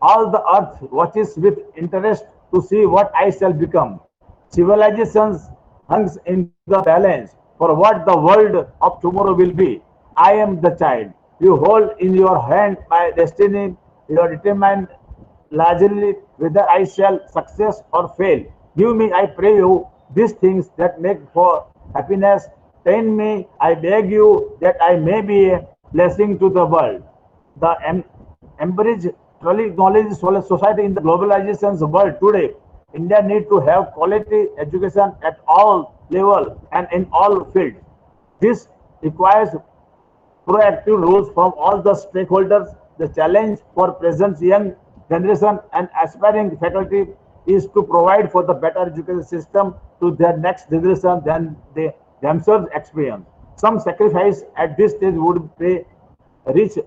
All the earth watches with interest to see what I shall become. Civilizations hangs in the balance for what the world of tomorrow will be. I am the child. You hold in your hand my destiny. You are determined largely whether I shall success or fail. Give me, I pray you, these things that make for happiness. Train me, I beg you, that I may be a blessing to the world. The Ambridge truly knowledge society in the globalization's world today. India need to have quality education at all levels and in all fields. This requires proactive roles from all the stakeholders. The challenge for present young generation and aspiring faculty is to provide for the better education system to their next generation than they themselves experience. Some sacrifice at this stage would pay rich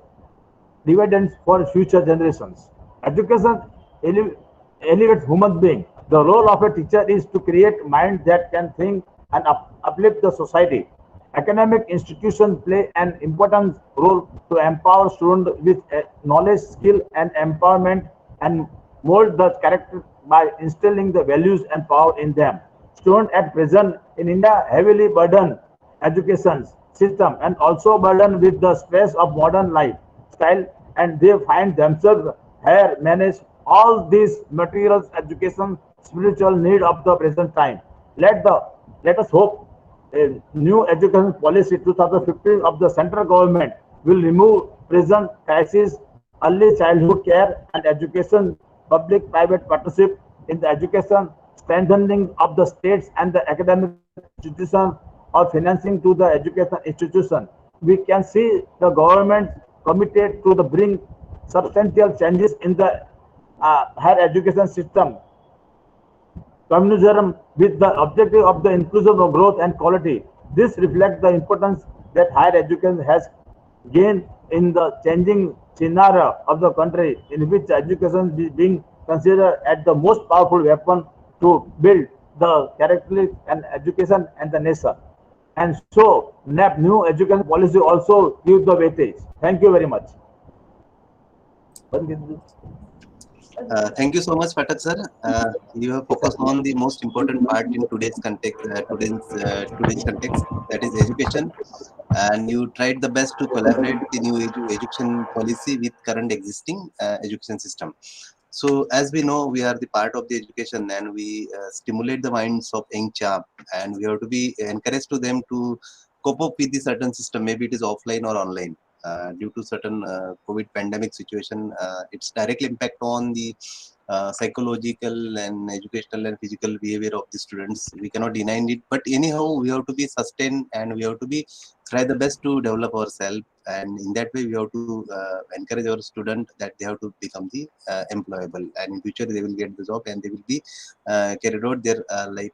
dividends for future generations. Education elevates human being. The role of a teacher is to create minds that can think and uplift the society. Academic institutions play an important role to empower students with knowledge, skill, and empowerment and mold the character by instilling the values and power in them. Students at present in India heavily burdened education system and also burdened with the stress of modern lifestyle, and they find themselves here manage all these materials, education, spiritual need of the present time. Let us hope a new education policy 2015 of the central government will remove present crisis, early childhood care and education, public-private partnership in the education, strengthening of the states and the academic institutions or financing to the education institution. We can see the government committed to the bring substantial changes in the higher education system. Communism with the objective of the inclusion of growth and quality. This reflects the importance that higher education has gained in the changing scenario of the country, in which education is being considered as the most powerful weapon to build the character and education and the nation. And so, NAP new education policy also gives the weightage. Thank you very much. Thank you so much, Patak sir. You have focused on the most important part in today's context, today's context, that is education, and you tried the best to collaborate the new education policy with current existing education system. So, as we know, we are the part of the education, and we stimulate the minds of young chap, and we have to be encouraged to them to cope up with the certain system. Maybe it is offline or online. Due to certain COVID pandemic situation, its direct impact on the psychological and educational and physical behavior of the students. We cannot deny it, but anyhow, we have to be sustained and we have to be try the best to develop ourselves. And in that way, we have to encourage our student that they have to become the employable, and in future they will get the job and they will be carried out their life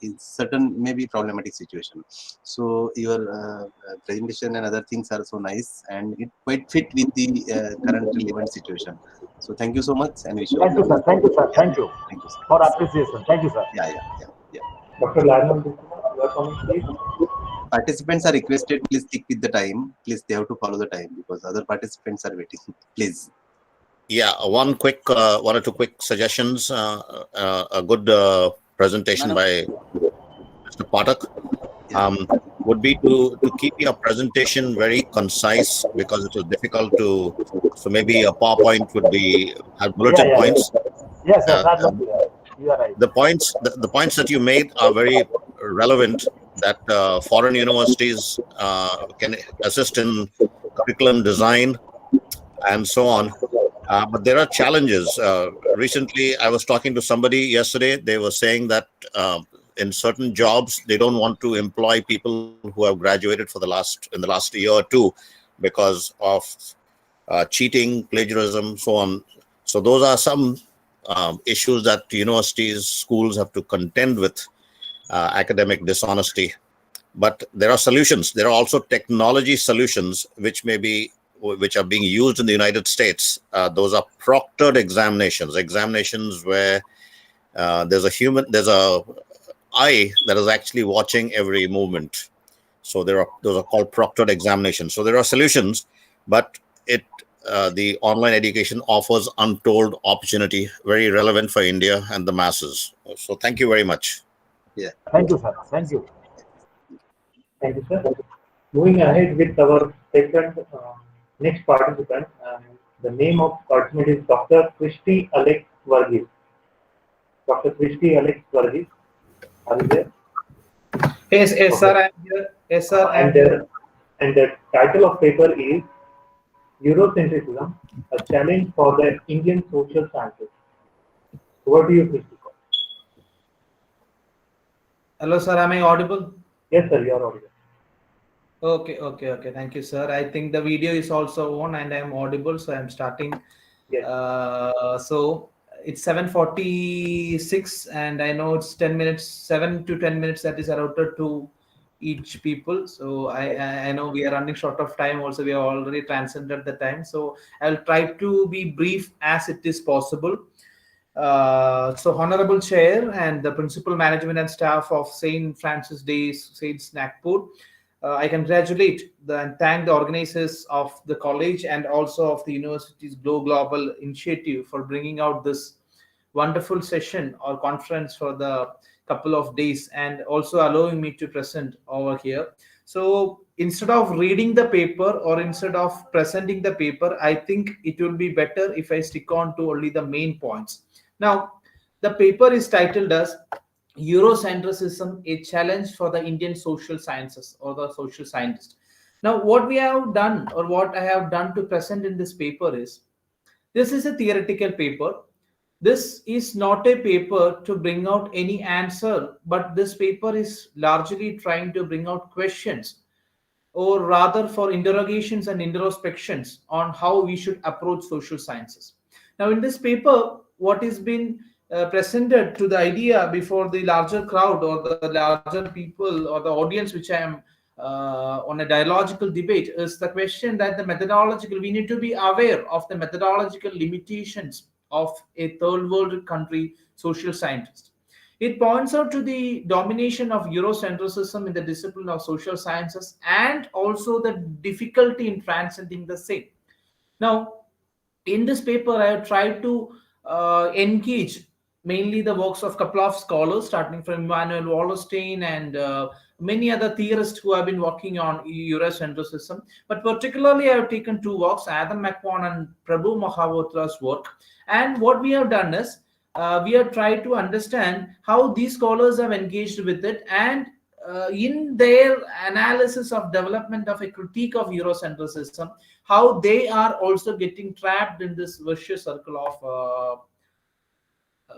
in certain maybe problematic situation. So your presentation and other things are so nice, and it quite fit with the current relevant situation. So thank you so much, and wish you. Thank you, sir. Thank you, sir. Thank you. Thank you, sir. For appreciation. Thank you, sir. Yeah. Dr. Lionel, you are coming, please. Participants are requested, please stick with the time. Please, they have to follow the time because other participants are waiting. Please. Yeah, one or two quick suggestions. A good presentation by Mr. Patak would be to keep your presentation very concise, because it is difficult to. So maybe a PowerPoint would be have bulleted points. Yes, yes, Uh, I'd uh, love to hear. You are right. the points that you made are very relevant. That foreign universities can assist in curriculum design and so on. But there are challenges. Recently, I was talking to somebody yesterday. They were saying that in certain jobs, they don't want to employ people who have graduated in the last year or two because of cheating, plagiarism, so on. So those are some issues that universities, schools have to contend with, academic dishonesty. But there are solutions. There are also technology solutions which are being used in the United States. Those are proctored examinations where there's a eye that is actually watching every movement. So those are called proctored examinations. So there are solutions, but the online education offers untold opportunity, very relevant for India and the masses. So thank you very much. Yeah. Thank you, sir. Thank you. Thank you, sir. Moving ahead with our second next participant, the name of participant is Dr. Christy Alex Varghese. Dr. Christy Alex Varghese, are you there? Yes, yes, Okay. sir, I'm here. Yes, sir, I'm here. And the title of paper is Eurocentrism, a challenge for the Indian social sciences. What do you think? Hello, sir, am I audible? Yes, sir, you are audible. Okay. Thank you, sir. I think the video is also on and I'm audible, so I'm starting. Yes. So it's 7:46 and I know it's 10 minutes, 7 to 10 minutes that is allotted to each people. So I know we are running short of time. Also, we have already transcended the time. So I'll try to be brief as it is possible. So Honorable Chair and the Principal Management and Staff of St. Francis Day Saints Nagpur, I congratulate and thank the organizers of the college and also of the university's Global Initiative for bringing out this wonderful session or conference for the couple of days and also allowing me to present over here. So instead of reading the paper or instead of presenting the paper, I think it will be better if I stick on to only the main points. Now, the paper is titled as Eurocentrism, a challenge for the Indian social sciences or the social scientist. Now, what we have done or what I have done to present in this paper is, this is a theoretical paper. This is not a paper to bring out any answer, but this paper is largely trying to bring out questions or rather for interrogations and introspections on how we should approach social sciences. Now, in this paper, what is been presented to the idea before the larger crowd or the larger people or the audience which I am on a dialogical debate is the question that the methodological, we need to be aware of the methodological limitations of a third world country social scientist. It points out to the domination of Eurocentrism in the discipline of social sciences and also the difficulty in transcending the same. Now, in this paper, I have tried to engage mainly the works of a couple of scholars, starting from Immanuel Wallerstein and many other theorists who have been working on Eurocentrism. But particularly, I have taken two works, Adam McQuan and Prabhu Mahahotra's work. And what we have done is, we have tried to understand how these scholars have engaged with it and in their analysis of development of a critique of Eurocentrism, how they are also getting trapped in this vicious circle of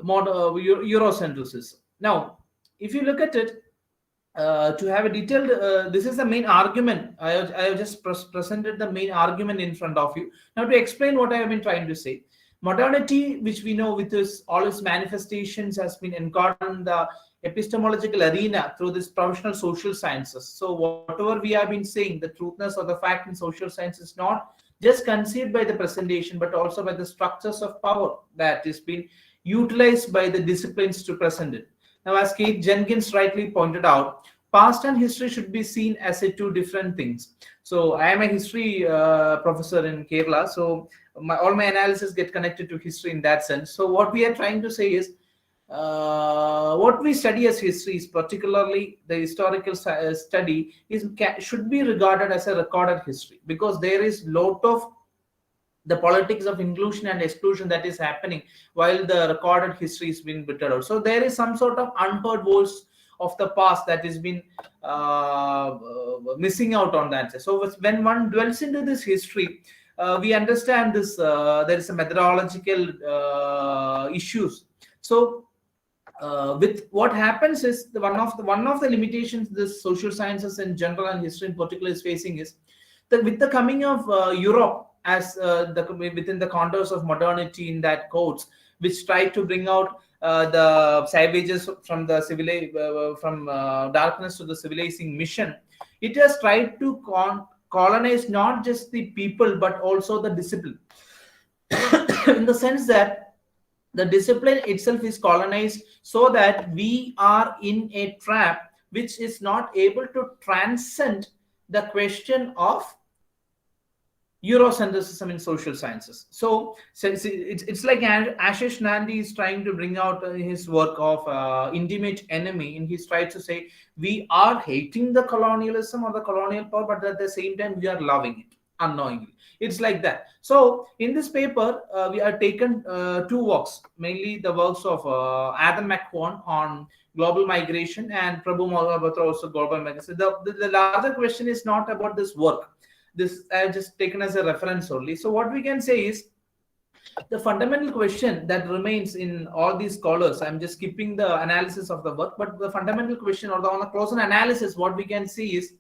Eurocentrism. Now, if you look at it, to have a detailed, this is the main argument. I have just presented the main argument in front of you. Now, to explain what I have been trying to say, modernity, which we know with all its manifestations, has been incarnated in the epistemological arena through this professional social sciences. So whatever we have been saying, the truthness or the fact in social science is not just conceived by the presentation, but also by the structures of power that is being utilized by the disciplines to present it. Now, as Kate Jenkins rightly pointed out, past and history should be seen as two different things. So I am a history professor in Kerala, so all my analysis get connected to history in that sense. So what we are trying to say is, what we study as history is particularly the historical study should be regarded as a recorded history, because there is lot of the politics of inclusion and exclusion that is happening while the recorded history is being written out. So there is some sort of unheard voice of the past that has been missing out on that. So when one dwells into this history, we understand this. There is a methodological issues. So with what happens is one of the limitations this social sciences in general and history in particular is facing is that with the coming of Europe as within the contours of modernity in that codes which try to bring out the savages from the darkness to the civilizing mission, it has tried to colonize not just the people but also the discipline in the sense that the discipline itself is colonized so that we are in a trap which is not able to transcend the question of Eurocentrism in social sciences. So it's like Ashish Nandi is trying to bring out his work of Intimate Enemy, and he's trying to say we are hating the colonialism or the colonial power, but at the same time we are loving it unknowingly. It's like that. So in this paper, we are taken two works, mainly the works of Adam McQuan on global migration and Prabhu Mohapatra also global migration. The larger question is not about this work. This I have just taken as a reference only. So what we can say is the fundamental question that remains in all these scholars, I'm just skipping the analysis of the work, but the fundamental question or on a closer analysis, what we can see is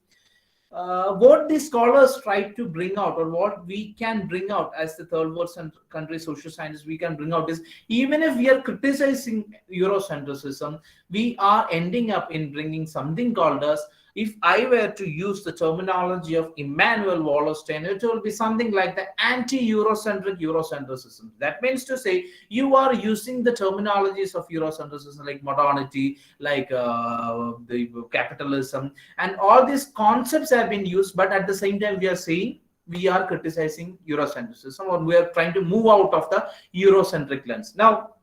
what these scholars try to bring out, or what we can bring out as the third world country social scientists, we can bring out is even if we are criticizing Eurocentrism, we are ending up in bringing something called as, if I were to use the terminology of Immanuel Wallerstein, it will be something like the anti-Eurocentric Eurocentrism. That means to say you are using the terminologies of Eurocentrism like modernity, like the capitalism, and all these concepts have been used, but at the same time we are saying we are criticizing Eurocentrism, or we are trying to move out of the Eurocentric lens. Now,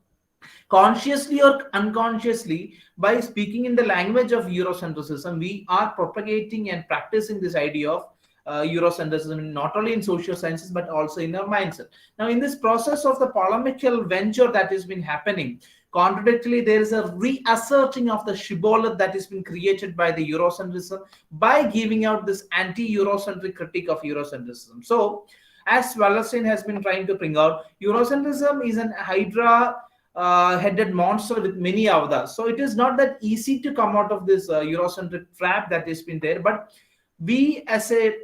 consciously or unconsciously, by speaking in the language of Eurocentrism, we are propagating and practicing this idea of Eurocentrism not only in social sciences but also in our mindset. Now, in this process of the polemical venture that has been happening, contradictorily, there is a reasserting of the shibboleth that has been created by the Eurocentrism by giving out this anti-Eurocentric critique of Eurocentrism. So, as Wallerstein has been trying to bring out, Eurocentrism is an hydra headed monster with many avatars. So it is not that easy to come out of this Eurocentric trap that has been there, but we as a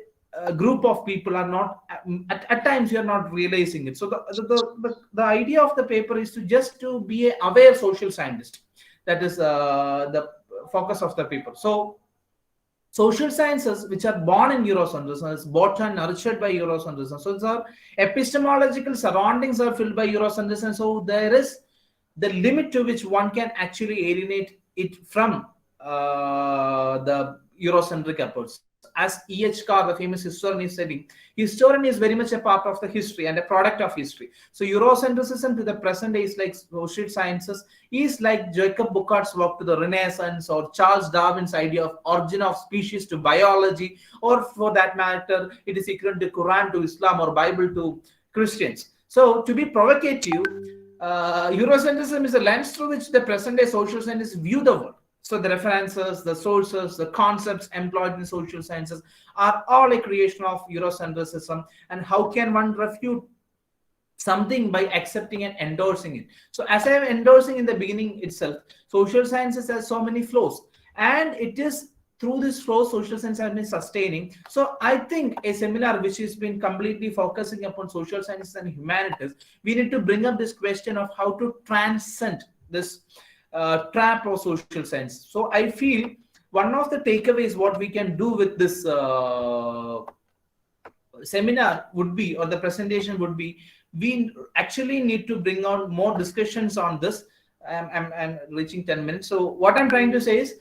group of people are not, at times we are not realizing it. So the idea of the paper is to just to be an aware social scientist. That is the focus of the paper. So social sciences which are born in Eurocentrism is bought and nurtured by Eurocentrism. So it's our epistemological surroundings are filled by Eurocentrism. So there is the limit to which one can actually alienate it from the Eurocentric approach. As E.H. Carr, the famous historian, is saying, historian is very much a part of the history and a product of history. So Eurocentrism to the present day is like social sciences, is like Jacob Burckhardt's work to the Renaissance, or Charles Darwin's idea of origin of species to biology, or for that matter, it is equivalent to Quran to Islam or Bible to Christians. So to be provocative, Eurocentrism is a lens through which the present day social scientists view the world. So the references, the sources, the concepts employed in social sciences are all a creation of Eurocentrism. And how can one refute something by accepting and endorsing it? So as I am endorsing in the beginning itself, social sciences has so many flows, and it is through this flow social science has been sustaining. So I think a seminar which has been completely focusing upon social sciences and humanities, we need to bring up this question of how to transcend this trap of social science. So I feel one of the takeaways what we can do with this seminar would be, or the presentation would be, we actually need to bring out more discussions on this. I'm reaching 10 minutes. So what I'm trying to say is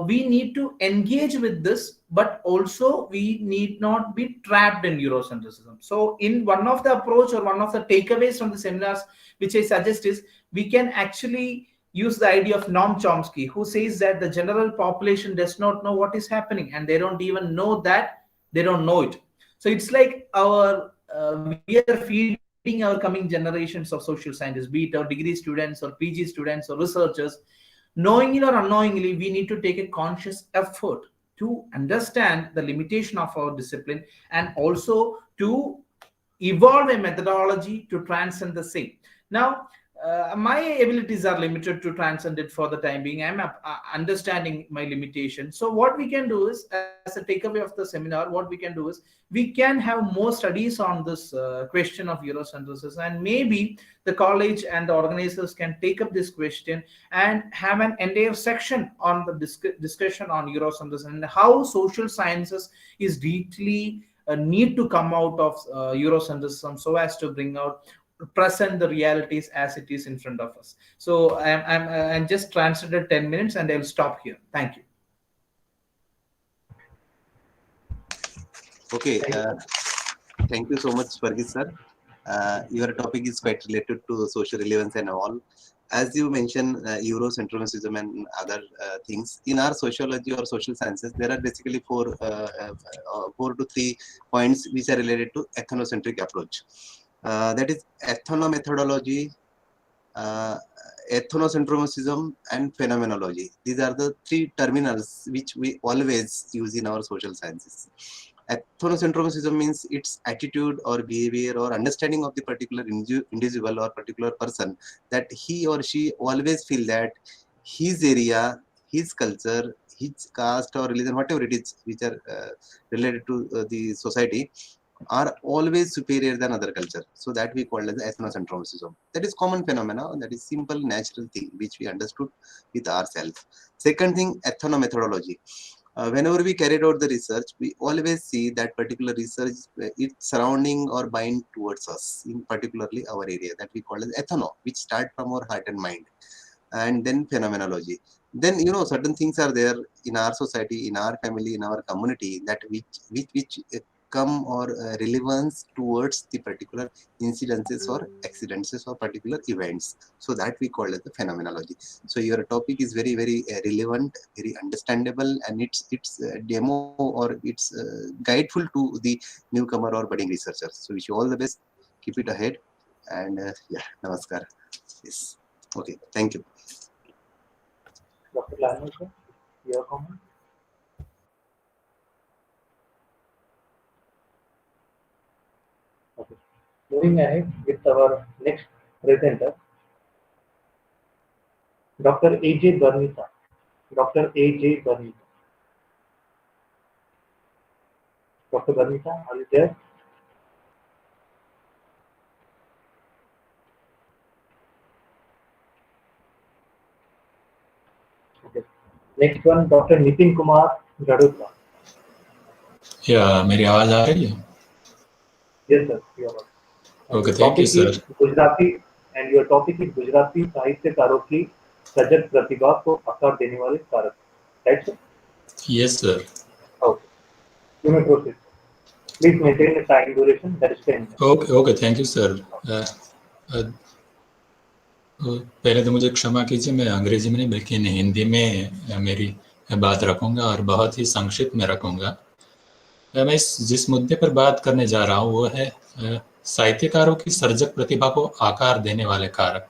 we need to engage with this, but also we need not be trapped in Eurocentrism. So in one of the approach or one of the takeaways from the seminars which I suggest is we can actually use the idea of Noam Chomsky, who says that the general population does not know what is happening, and they don't even know that they don't know it. So it's like our we are feeding our coming generations of social scientists, be it our degree students or PG students or researchers. Knowingly or unknowingly, we need to take a conscious effort to understand the limitation of our discipline and also to evolve a methodology to transcend the same. Now, my abilities are limited to transcend it for the time being. I'm understanding my limitation. So what we can do is, as a takeaway of the seminar, what we can do is we can have more studies on this question of Eurocentrism, and maybe the college and the organizers can take up this question and have an entire section on the discussion on Eurocentrism and how social sciences is deeply need to come out of Eurocentrism so as to bring out present the realities as it is in front of us. So I'm just translated 10 minutes and I'll stop here. Thank you. Okay, thank you so much, Fargis sir. Your topic is quite related to social relevance and all. As you mentioned, Eurocentrism and other things, in our sociology or social sciences, there are basically 4 to 3 points which are related to ethnocentric approach. That is ethnomethodology, ethnocentrism, and phenomenology. These are the 3 terminals which we always use in our social sciences. Ethnocentrism means its attitude or behavior or understanding of the particular individual or particular person, that he or she always feel that his area, his culture, his caste or religion, whatever it is, which are related to the society, are always superior than other culture. So that we call as ethnocentrism. That is common phenomena. That is simple, natural thing which we understood with ourselves. Second thing, ethnomethodology. Whenever we carried out the research, we always see that particular research is surrounding or bind towards us, in particularly our area, that we call as ethno, which start from our heart and mind. And then phenomenology. Then, you know, certain things are there in our society, in our family, in our community, that which come or relevance towards the particular incidences or accidents or particular events. So that we call it the phenomenology. So your topic is very, very relevant, very understandable, and it's demo or it's guideful to the newcomer or budding researchers. So wish you all the best. Keep it ahead. And yeah, namaskar. Yes. Okay. Thank you. Dr. Lionel, sir, your comment? Okay. Moving ahead with our next presenter, Dr. A.J. Barnita. Dr. A.J. Barnita. Dr. Barnita, are you there? Okay. Next one, Dr. Nitin Kumar Gadudla. Yeah, मेरी आवाज आ रही है? Yes, sir. You are. Okay, thank you, sir. Gujarati, and your topic is Gujarati साहित्यकारों की सजग प्रतिभा को आकार देने वाले कारक. Right, sir? Yes, sir. Okay. You may proceed. Please maintain the time duration, that is 10 minutes. Okay, thank you, sir. पहले तो मुझे क्षमा कीजिए, मैं अंग्रेजी में नहीं बल्कि हिंदी में मेरी बात रखूंगा और बहुत ही संक्षिप्त में रखूंगा. मैं जिस मुद्दे पर बात करने जा रहा हूँ वो है साहित्यकारों की सर्जक प्रतिभा को आकार देने वाले कारक,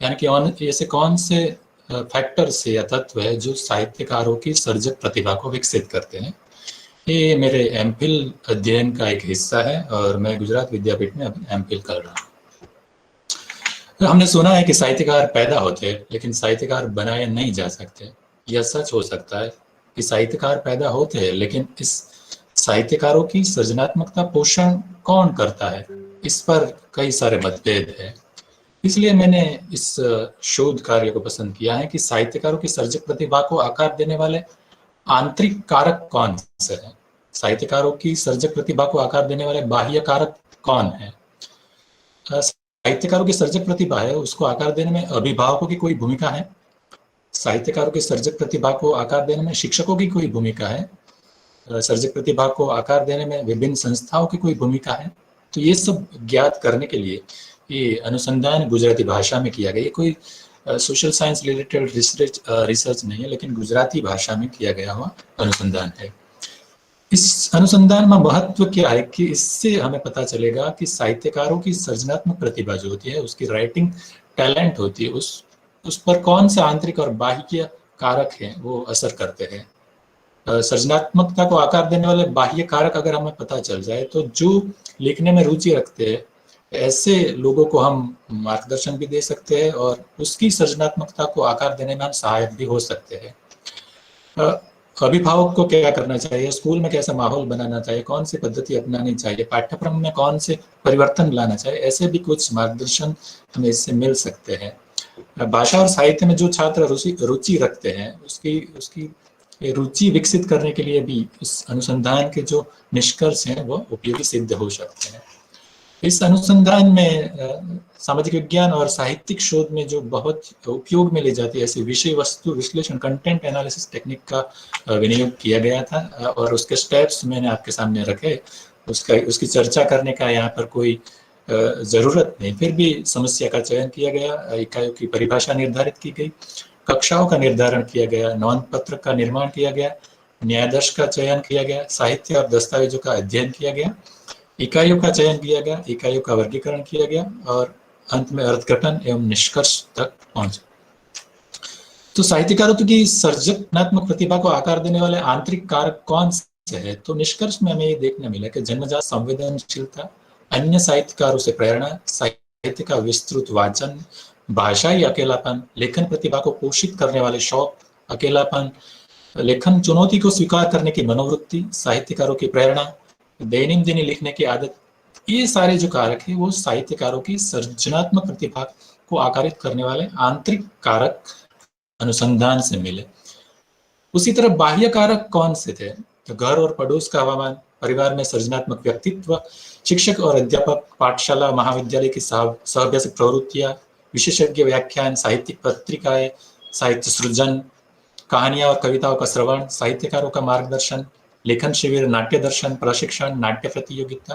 यानी कि ऐसे कौन से फैक्टर्स या तत्व है जो साहित्यकारों की सर्जक प्रतिभा को विकसित करते हैं. ये मेरे एमफिल अध्ययन का एक हिस्सा है और मैं गुजरात विद्यापीठ में अभी एमफिल कर रहा हूँ. हमने सुना है कि साहित्यकार पैदा होते हैं लेकिन साहित्यकार बनाए नहीं जा सकते. यह सच हो सकता है कि साहित्यकार पैदा होते हैं, लेकिन इस साहित्यकारों की सृजनात्मकता पोषण कौन करता है, इस पर कई सारे मतभेद है. इसलिए मैंने इस शोध कार्य को पसंद किया है कि साहित्यकारों की सर्जक प्रतिभा को आकार देने वाले आंतरिक कारक कौन से हैं, साहित्यकारों की सर्जक प्रतिभा को आकार देने वाले बाह्य कारक कौन है. साहित्यकारों की सर्जक प्रतिभा है उसको आकार देने में अभिभावकों की कोई भूमिका है, साहित्यकारों की सर्जक प्रतिभा को आकार देने में शिक्षकों की कोई भूमिका है, सर्जक प्रतिभा को आकार देने में विभिन्न संस्थाओं की कोई भूमिका है. तो ये सब ज्ञात करने के लिए ये अनुसंधान गुजराती भाषा में किया गया. ये कोई सोशल साइंस रिलेटेड रिसर्च नहीं है, लेकिन गुजराती भाषा में किया गया हुआ अनुसंधान है. इस अनुसंधान में महत्व क्या है कि इससे हमें पता चलेगा कि साहित्यकारों की सृजनात्मक प्रतिभा जो होती है, उसकी राइटिंग टैलेंट होती है, उस पर कौन से आंतरिक और बाह्य कारक हैं वो असर करते हैं। सृजनात्मकता को आकार देने वाले बाह्य कारक अगर हमें पता चल जाए तो जो लिखने में रुचि रखते हैं ऐसे लोगों को हम मार्गदर्शन भी दे सकते हैं और उसकी सृजनात्मकता को आकार देने में हम सहायक भी हो सकते हैं। अभिभावक को क्या करना चाहिए, स्कूल में कैसा माहौल बनाना चाहिए, कौन सी पद्धति अपनानी चाहिए, पाठ्यक्रम में कौन से परिवर्तन लाना चाहिए, ऐसे भी कुछ मार्गदर्शन हमें इससे मिल सकते हैं। भाषा और साहित्य में जो छात्र रुचि रखते हैं उसकी रुचि विकसित करने के लिए भी इस अनुसंधान के जो निष्कर्ष हैं वो उपयोगी सिद्ध हो सकते हैं। इस अनुसंधान में सामाजिक विज्ञान और साहित्यिक शोध में जो बहुत उपयोग में ली जाती है ऐसी विषय वस्तु विश्लेषण कंटेंट एनालिसिस टेक्निक का विनियोग किया गया था और उसके स्टेप्स मैंने आपके सामने रखे। उसकी चर्चा करने का यहाँ पर कोई जरूरत नहीं, फिर भी समस्या का चयन किया गया, इकाइयों की परिभाषा निर्धारित की गई, कक्षाओं का निर्धारण किया गया, नॉन पत्र का निर्माण किया गया, न्यायाधीश का चयन किया गया, साहित्य और दस्तावेजों का अध्ययन किया गया, इकाइयों का चयन किया गया, इकाइयों का वर्गीकरण किया गया और अंत में अर्थघटन एवं निष्कर्ष तक पहुंचे। तो साहित्यकारों की सृजनात्मक प्रतिभा को आकार देने वाले आंतरिक कारक कौन से है? तो निष्कर्ष में हमें ये देखने मिला कि जन्मजात संवेदनशीलता, अन्य साहित्यकारों से प्रेरणा, साहित्य का विस्तृत वाचन, भाषाई अकेलापन, लेखन प्रतिभा को पोषित करने वाले शौक, अकेलापन, लेखन चुनौती को स्वीकार करने की मनोवृत्ति, साहित्यकारों की प्रेरणा, दैनिक लिखने की आदत, ये सारे जो कारक है वो साहित्यकारों की सृजनात्मक प्रतिभा को आकारित करने वाले आंतरिक कारक अनुसंधान से मिले। उसी तरह बाह्य कारक कौन से थे? तो घर और पड़ोस का हवामान, परिवार में सृजनात्मक व्यक्तित्व, शिक्षक और अध्यापक, पाठशाला महाविद्यालय की सहअभ्यासिक प्रवृत्तियां, विशेषज्ञ व्याख्यान, साहित्यिक पत्रिकाएं, साहित्य सृजन, कहानियां और कविताओं का श्रवण, साहित्यकारों का मार्गदर्शन, लेखन शिविर, नाट्य दर्शन, प्रशिक्षण, नाट्य प्रतियोगिता,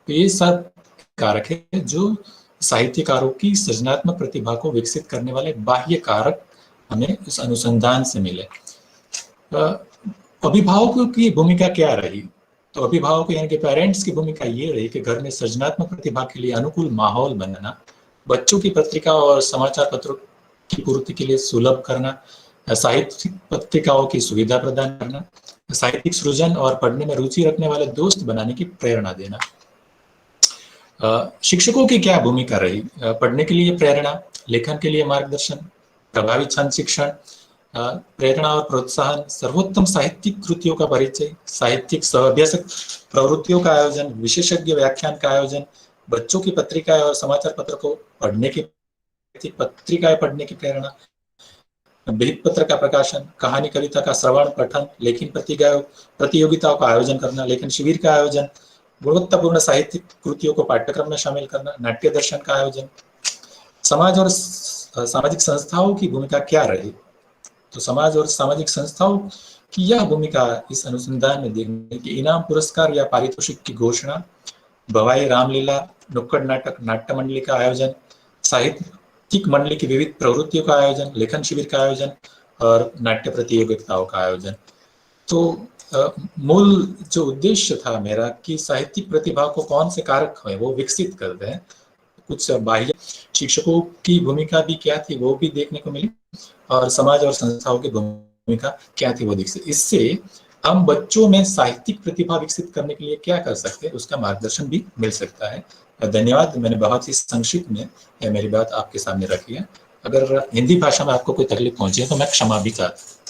तो ये सब कारक है जो साहित्यकारों की सृजनात्मक प्रतिभा को विकसित करने वाले बाह्य कारक हमें इस अनुसंधान से मिले। अभिभावकों की भूमिका क्या रही? तो अभिभावक यानी कि पेरेंट्स की भूमिका ये रही कि घर में सृजनात्मक प्रतिभा के लिए अनुकूल माहौल बनाना, बच्चों की पत्रिका और समाचार पत्रों की पूर्ति के लिए सुलभ करना, साहित्यिक पत्रिकाओं की सुविधा प्रदान करना, साहित्यिक सृजन और पढ़ने में रुचि रखने वाले दोस्त बनाने की प्रेरणा देना। शिक्षकों की क्या भूमिका रही? पढ़ने के लिए प्रेरणा, लेखन के लिए मार्गदर्शन, प्रभावी छंद शिक्षण, प्रेरणा और प्रोत्साहन, सर्वोत्तम साहित्यिक कृतियों का परिचय, साहित्यिक सहअभ्यासक प्रवृत्तियों का आयोजन, विशेषज्ञ व्याख्यान का आयोजन, बच्चों की पत्रिकाएं और समाचार पत्र को पढ़ने की पत्रिकाएं पढ़ने की प्रेरणा, पत्र का प्रकाशन, कहानी कविता का श्रवण पठन, लेखन प्रतियोगिताओं का आयोजन करना, लेखन शिविर का आयोजन, गुणवत्तापूर्ण साहित्यिक कृतियों को पाठ्यक्रम में शामिल करना, नाट्य दर्शन का आयोजन। समाज और सामाजिक संस्थाओं की भूमिका क्या रही? तो समाज और सामाजिक संस्थाओं की यह भूमिका इस अनुसंधान में देखने की इनाम पुरस्कार या पारितोषिक की घोषणा, भवाई रामलीला, नुक्कड़ नाटक, नाट्य मंडली का आयोजन, साहित्यिक मंडली की विविध प्रवृत्तियों का आयोजन, लेखन शिविर का आयोजन और नाट्य प्रतियोगिताओं का आयोजन। तो मूल जो उद्देश्य था मेरा कि साहित्यिक प्रतिभा को कौन से कारक है वो विकसित करते हैं, कुछ बाह्य शिक्षकों की भूमिका भी क्या थी वो भी देखने को मिली और समाज और संस्थाओं की भूमिका क्या थी वो विकसित। इससे हम बच्चों में साहित्यिक प्रतिभा विकसित करने के लिए क्या कर सकते हैं उसका मार्गदर्शन भी मिल सकता है। धन्यवाद, मैंने बहुत ही संक्षिप्त में मेरी बात आपके सामने रखी है। अगर हिंदी भाषा में आपको कोई तकलीफ पहुंची है तो मैं क्षमा भी चाहता हूँ।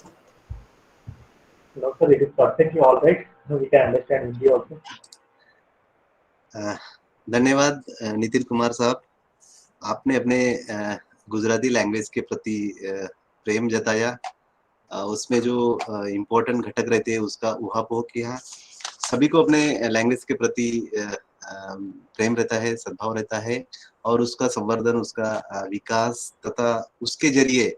Doctor, it is perfectly all right. We can understand Hindi also. धन्यवाद नितिन कुमार साहब, आपने अपने गुजराती लैंग्वेज के प्रति प्रेम जताया, उसमें जो इम्पोर्टेंट घटक रहते हैं उसका उहापोह किया। सभी को अपने लैंग्वेज के प्रति प्रेम रहता है, सद्भाव रहता है और उसका संवर्धन, उसका विकास तथा उसके जरिए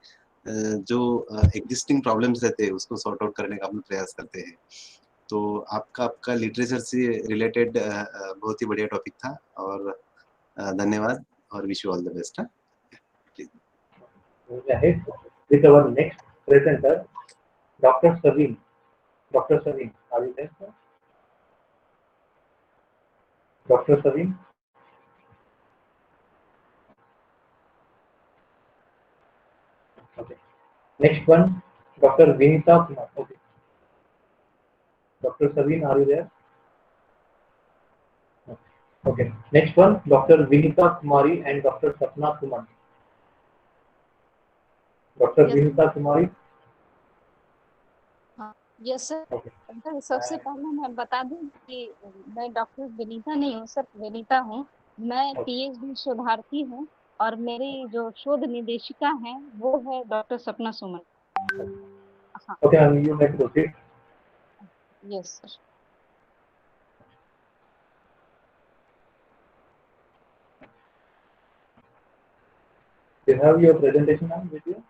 जो एग्जिस्टिंग प्रॉब्लम्स रहते हैं उसको सॉर्ट आउट करने का हम प्रयास करते हैं। तो आपका लिटरेचर से रिलेटेड बहुत ही बढ़िया टॉपिक था और धन्यवाद और wish you all the best. With our next presenter, Dr. Saveen. Dr. Saveen, are you there, sir? Dr. Savin. Okay. Next one, Dr. Vinita Kumar. Okay. Dr. Savin, are you there? Okay. Next one, Dr. Vinita Kumari and Dr. Sapna Kumar. Dr. Yes. Vinita Kumari. Yes sir सबसे पहले मैं बता दूं कि मैं doctor Vinita नहीं हूँ sir, Vinita हूँ। मैं पीएचडी शोधार्थी हूँ और मेरी जो शोध निदेशिका है वो है डॉक्टर सपना सुमन। हाँ Okay, you may proceed. Yes sir. You have your presentation on with you?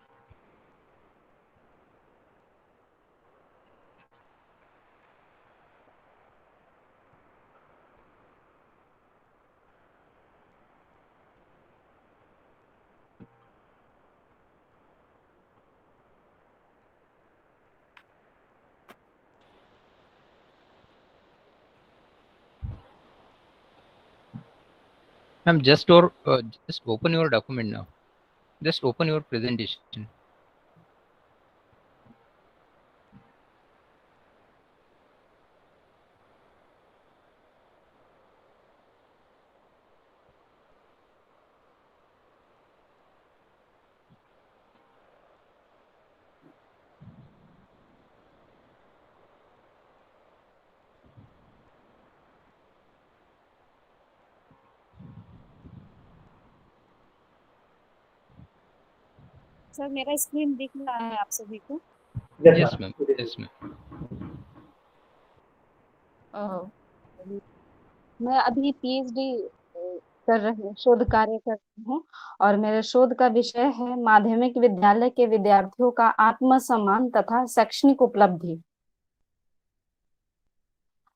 Ma'am, just open your document now. Just open your presentation. Sir मेरा स्क्रीन दिख रहा है आप सभी को? Yes, ma'am. Yes, ma'am. मैं अभी पीएचडी कर रही हूँ, शोध कार्य कर रही हूँ और मेरे शोध का विषय है माध्यमिक विद्यालय के विद्यार्थियों का आत्मसम्मान तथा शैक्षणिक उपलब्धि।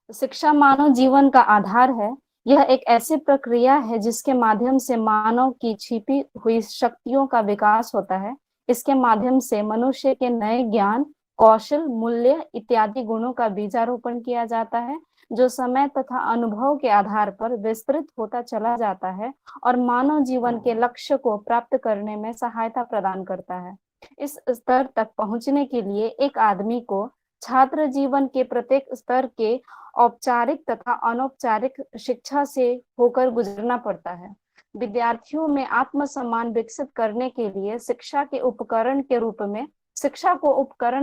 शिक्षा मानव जीवन का आधार है। यह एक ऐसी प्रक्रिया है जिसके माध्यम से मानव की छिपी हुई शक्तियों का विकास होता है। इसके माध्यम से मनुष्य के नए ज्ञान, कौशल, मूल्य इत्यादि गुणों का बीजारोपण किया जाता है, जो समय तथा अनुभव के आधार पर विस्तृत होता चला जाता है और मानव जीवन के लक्ष्य को प्राप्त करने में सहायता प्रदान करता है। इस स्तर तक पहुंचने के लिए एक आदमी को छात्र जीवन के प्रत्येक स्तर के औपचारिक तथा अनौपचारिक शिक्षा से होकर गुजरना पड़ता है। विद्यार्थियों में आत्मसम्मान विकसित करने के लिए शिक्षा को उपकरण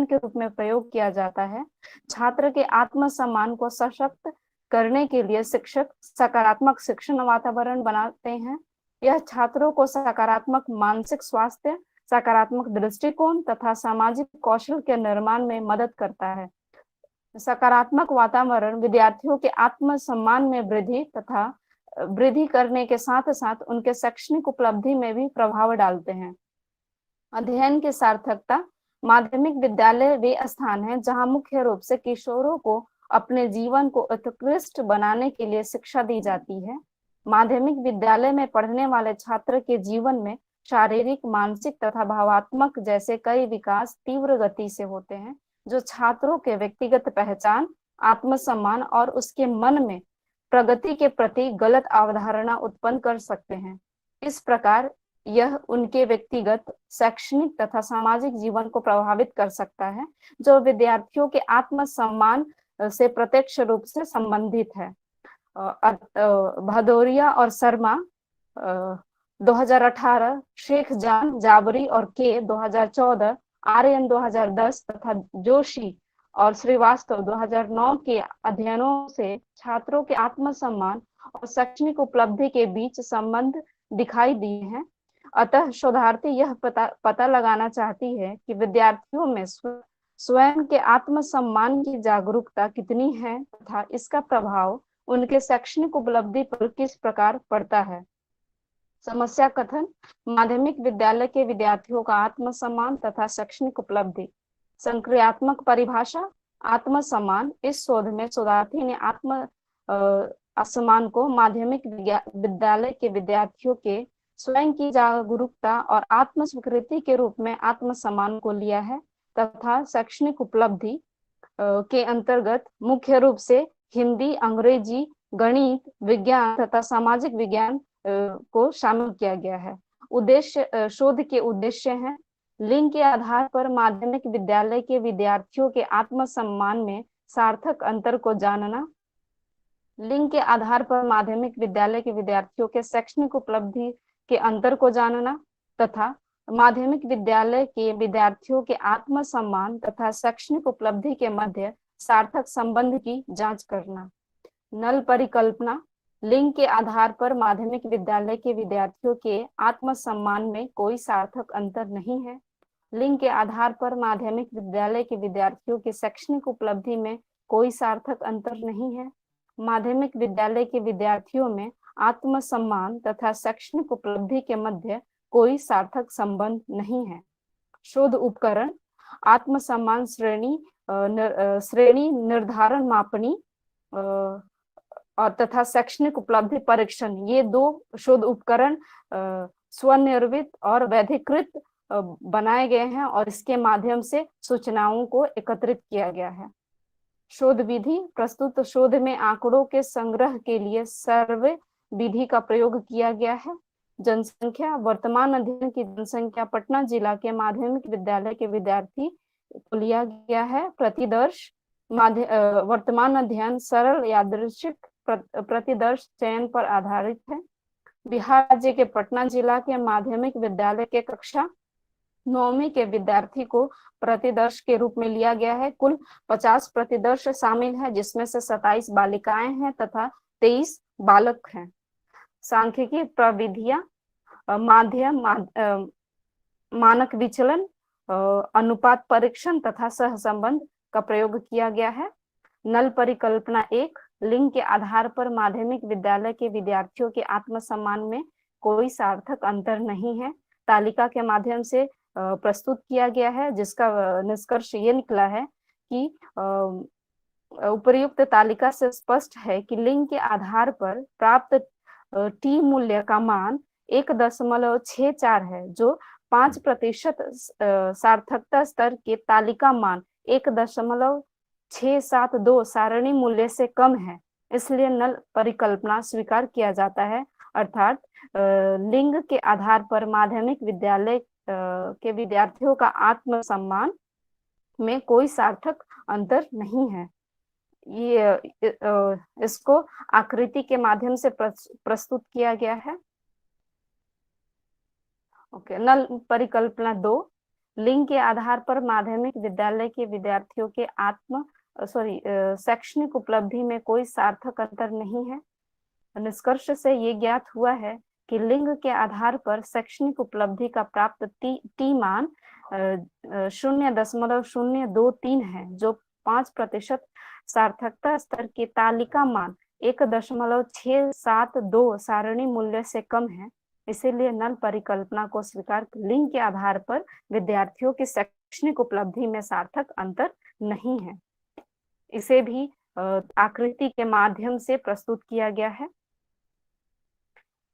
के रूप में प्रयोग किया जाता है। छात्र के आत्मसम्मान को सशक्त करने के लिए शिक्षक सकारात्मक शिक्षण वातावरण बनाते हैं। यह छात्रों को सकारात्मक मानसिक स्वास्थ्य, सकारात्मक दृष्टिकोण तथा सामाजिक कौशल के निर्माण में मदद करता है। सकारात्मक वातावरण विद्यार्थियों के आत्मसम्मान में वृद्धि करने के साथ साथ उनके शैक्षणिक उपलब्धि में भी प्रभाव डालते हैं। अध्ययन की सार्थकता। माध्यमिक विद्यालय वे स्थान है जहां मुख्य रूप से किशोरों को अपने जीवन को उत्कृष्ट बनाने के लिए शिक्षा दी जाती है। माध्यमिक विद्यालय में पढ़ने वाले छात्र के जीवन में शारीरिक, मानसिक तथा भावात्मक जैसे कई विकास तीव्र गति से होते हैं, जो छात्रों के व्यक्तिगत पहचान, आत्मसम्मान और उसके मन में प्रगति के प्रति गलत अवधारणा उत्पन्न कर सकते हैं। इस प्रकार यह उनके व्यक्तिगत, शैक्षणिक तथा सामाजिक जीवन को प्रभावित कर सकता है, जो विद्यार्थियों के आत्मसम्मान से प्रत्यक्ष रूप से संबंधित है। भदौरिया और शर्मा 2018, शेख जान, जाबरी और के 2014, आर्यन 2010 तथा जोशी और श्रीवास्तव 2009 के अध्ययनों से छात्रों के आत्मसम्मान और शैक्षणिक उपलब्धि के बीच संबंध दिखाई दिए हैं। अतः शोधार्थी यह पता लगाना चाहती है कि विद्यार्थियों में स्वयं के आत्मसम्मान की जागरूकता कितनी है तथा इसका प्रभाव उनके शैक्षणिक उपलब्धि पर किस प्रकार पड़ता है। समस्या कथन। माध्यमिक विद्यालय के विद्यार्थियों का आत्मसम्मान तथा शैक्षणिक उपलब्धि। संक्रियात्मक परिभाषा। आत्मसम्मान। इस शोध में शोधार्थी ने आत्मसम्मान को माध्यमिक विद्यालय के विद्यार्थियों के स्वयं की जागरूकता और आत्मस्वीकृति के रूप में आत्मसम्मान को लिया है तथा शैक्षणिक उपलब्धि के अंतर्गत मुख्य रूप से हिंदी, अंग्रेजी, गणित, विज्ञान तथा सामाजिक विज्ञान को शामिल किया गया है। उद्देश्य, शोध के उद्देश्य हैं लिंग के आधार पर माध्यमिक विद्यालय के विद्यार्थियों के आत्मसम्मान में सार्थक अंतर को जानना, लिंग के आधार पर माध्यमिक विद्यालय के विद्यार्थियों के शैक्षणिक उपलब्धि के अंतर को जानना तथा माध्यमिक विद्यालय के विद्यार्थियों के आत्मसम्मान तथा शैक्षणिक उपलब्धि के मध्य सार्थक संबंध की जांच करना। नल परिकल्पना, लिंग के आधार पर माध्यमिक विद्यालय के विद्यार्थियों के आत्मसम्मान में कोई सार्थक अंतर नहीं है। लिंग के आधार पर माध्यमिक विद्यालय के विद्यार्थियों के शैक्षणिक उपलब्धि में कोई सार्थक अंतर नहीं है। माध्यमिक विद्यालय के विद्यार्थियों में आत्मसम्मान तथा शैक्षणिक उपलब्धि के मध्य कोई सार्थक संबंध नहीं है। शोध उपकरण, आत्मसम्मान श्रेणी निर्धारण मापनी और तथा शैक्षणिक उपलब्धि परीक्षण, ये दो शोध उपकरण स्वनिर्मित और वैधिकृत बनाए गए हैं और इसके माध्यम से सूचनाओं को एकत्रित किया गया है। शोध विधि, प्रस्तुत शोध में आंकड़ों के संग्रह के लिए सर्वे विधि का प्रयोग किया गया है। जनसंख्या, वर्तमान अध्ययन की जनसंख्या पटना जिला के माध्यमिक विद्यालय के विद्यार्थी को लिया गया है। प्रतिदर्श, वर्तमान अध्ययन सरल यादृच्छिक प्रतिदर्श चयन पर आधारित है। बिहार राज्य के पटना जिला के माध्यमिक विद्यालय के कक्षा 9वीं के विद्यार्थी को प्रतिदर्श के रूप में लिया गया है। कुल 50 प्रतिदर्श शामिल है, जिसमें से 27 बालिकाएं हैं तथा 23 बालक हैं। सांख्यिकी प्रविधियां, माध्यम, मानक विचलन, अनुपात परीक्षण तथा सहसंबंध का प्रयोग किया गया है। नल परिकल्पना 1, लिंग के आधार पर माध्यमिक विद्यालय के विद्यार्थियों के आत्मसम्मान में कोई सार्थक अंतर नहीं है, तालिका के माध्यम से प्रस्तुत किया गया है, जिसका निष्कर्ष ये निकला है कि उपर्युक्त तालिका से स्पष्ट है कि लिंग के आधार पर प्राप्त टी मूल्य का मान 1.64 है, जो 5% सार्थकता स्तर के तालिका मान 1.672 सारणी मूल्य से कम है। इसलिए नल परिकल्पना स्वीकार किया जाता है, अर्थात लिंग के आधार पर माध्यमिक विद्यालय के विद्यार्थियों का आत्मसम्मान में कोई सार्थक अंतर नहीं है। ये इसको आकृति के माध्यम से प्रस्तुत किया गया है। ओके, नल परिकल्पना 2, लिंग के आधार पर माध्यमिक विद्यालय के विद्यार्थियों के शैक्षणिक उपलब्धि में कोई सार्थक अंतर नहीं है। निष्कर्ष से ये ज्ञात हुआ है कि लिंग के आधार पर शैक्षणिक उपलब्धि का प्राप्त टी मान 0.023 है, जो 5% सार्थकता स्तर के तालिका मान 1.672 सारणी मूल्य से कम है। इसीलिए नल परिकल्पना को स्वीकार, लिंग के आधार पर विद्यार्थियों की शैक्षणिक उपलब्धि में सार्थक अंतर नहीं है। इसे भी आकृति के माध्यम से प्रस्तुत किया गया है।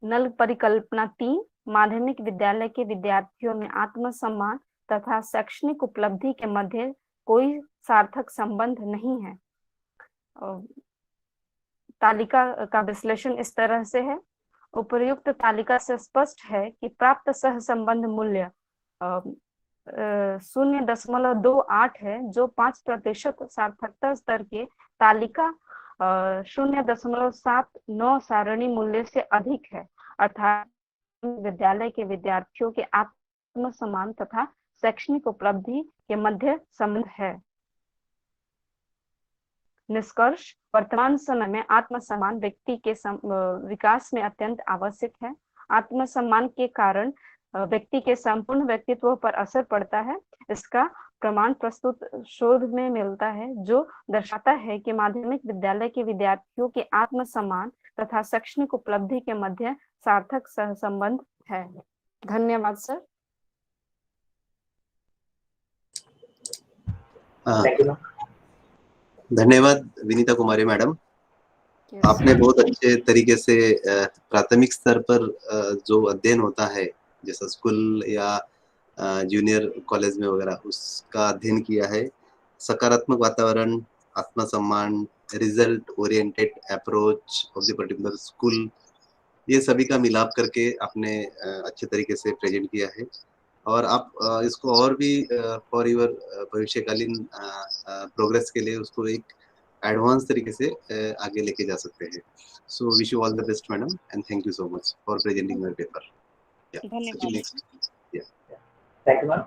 नल परिकल्पना 3, माध्यमिक विद्यालय के विद्यार्थियों में आत्मसम्मान तथा शैक्षणिक उपलब्धि के मध्य कोई सार्थक संबंध नहीं है। तालिका का विश्लेषण इस तरह से है। उपर्युक्त तालिका से स्पष्ट है कि प्राप्त सहसंबंध मूल्य 0.28 है, जो 5% सार्थकता स्तर के तालिका 0.79 सारणी मूल्य से अधिक है, अर्थात विद्यालय के विद्यार्थियों के आत्मसम्मान तथा शैक्षणिक उपलब्धि के मध्य संबंध है। निष्कर्ष, वर्तमान समय में आत्मसम्मान व्यक्ति के विकास में अत्यंत आवश्यक है। आत्मसम्मान के कारण व्यक्ति के संपूर्ण व्यक्तित्व पर असर पड़ता है। इसका प्रमाण प्रस्तुत शोध में मिलता है, जो दर्शाता है कि माध्यमिक विद्यालय के विद्यार्थियों के आत्मसम्मान तथा शैक्षणिक उपलब्धि के मध्य सार्थक सहसंबंध है। धन्यवाद सर। धन्यवाद विनीता कुमारी मैडम। आपने बहुत अच्छे तरीके से प्राथमिक स्तर पर जो अध्ययन होता है, जैसा स्कूल या जूनियर कॉलेज में वगैरह, उसका अध्ययन किया है। सकारात्मक वातावरण, आत्मसम्मान, result oriented approach of the particular school, ये सभी का मिलाप करके आपने अच्छे तरीके से प्रेजेंट किया है। और आप इसको और भी फॉर योर भविष्यकालीन प्रोग्रेस के लिए उसको एक एडवांस तरीके से आगे लेके जा सकते हैं। So wish you all the best madam and thank you so much for presenting your paper. धन्यवाद। Thank you, ma'am.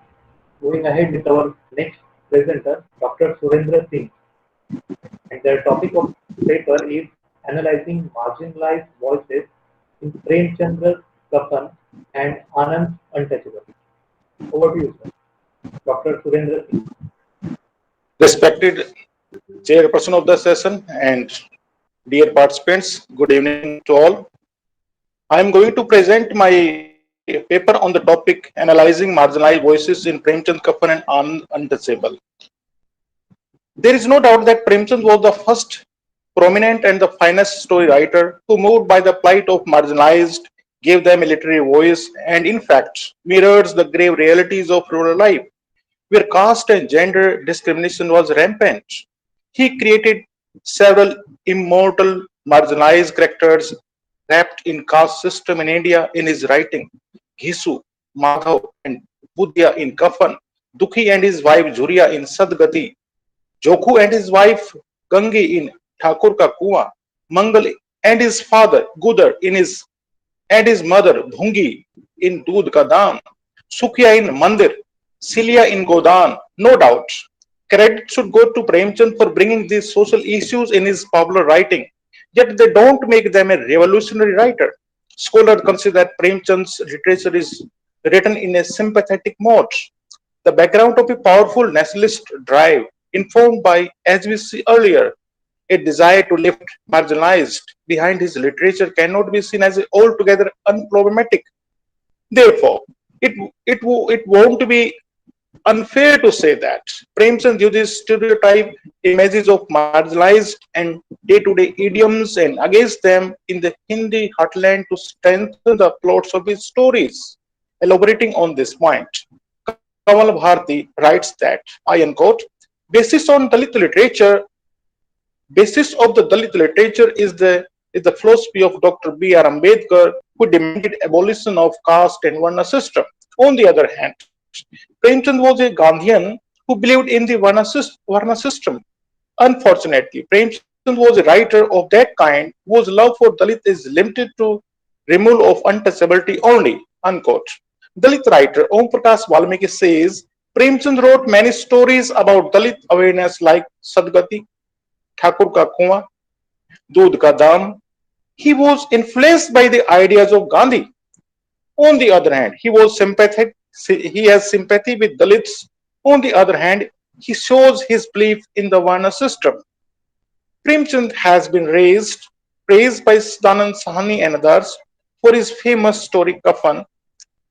Moving ahead with our next presenter, Dr. Surendra Singh. And the topic of paper is analyzing marginalized voices in Premchand's Kafan and Anand's Untouchable. Over to you, sir. Dr. Surendra Singh. Respected chairperson of the session and dear participants, good evening to all. I am going to present my paper on the topic analyzing marginalized voices in Premchand Kafan and Anand Untouchable. There is no doubt that Premchand was the first prominent and the finest story writer who, moved by the plight of marginalized, gave them a literary voice and in fact mirrors the grave realities of rural life, where caste and gender discrimination was rampant. He created several immortal marginalized characters wrapped in caste system in India in his writing. Ghisu, Madhav and Budya in Kafan, Dukhi and his wife Jhuria in Sadgati, Jokhu and his wife Gangi in Thakur Ka Kuan, Mangal and his father Gudar and his mother Bhungi in Doodh Ka Daan, Sukhya in Mandir, Celia in Godan. No doubt, credit should go to Premchand for bringing these social issues in his popular writing, yet they don't make them a revolutionary writer. Scholars consider that Premchand's literature is written in a sympathetic mode. The background of a powerful nationalist drive, informed by, as we see earlier, a desire to lift marginalized behind his literature, cannot be seen as altogether unproblematic. Therefore, it won't be unfair to say that Premchand uses stereotype images of marginalized and day-to-day idioms and against them in the Hindi heartland to strengthen the plots of his stories. Elaborating on this point, Kamal Bharti writes that, I unquote, basis of the Dalit literature is the philosophy of Dr. B.R. Ambedkar, who demanded abolition of caste and Varna system. On the other hand, Premchand was a Gandhian who believed in the Varna system. Unfortunately, Premchand was a writer of that kind whose love for Dalit is limited to removal of untouchability only, unquote. Dalit writer Om Prakash Valmiki says, Premchand wrote many stories about Dalit awareness like Sadgati, Thakur Ka Kuan, Doodh Ka Dam. He was influenced by the ideas of Gandhi. On the other hand, he has sympathy with Dalits. On the other hand, he shows his belief in the Varna system. Premchand has been praised by Sadanand Sahani and others for his famous story Kafan,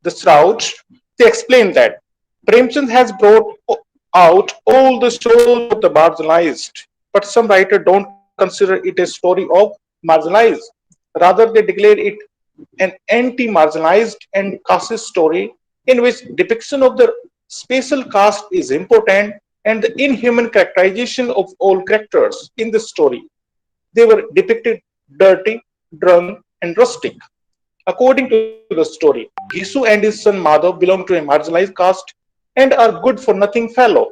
the Shroud. They explain that Premchand has brought out all the souls of the marginalized, but some writers don't consider it a story of marginalized. Rather, they declare it an anti-marginalized and caste story in which depiction of the spatial caste is important and the inhuman characterization of all characters in the story. They were depicted dirty, drunk, and rustic. According to the story, Gisu and his son Madhav belong to a marginalized caste and are good for nothing fellow.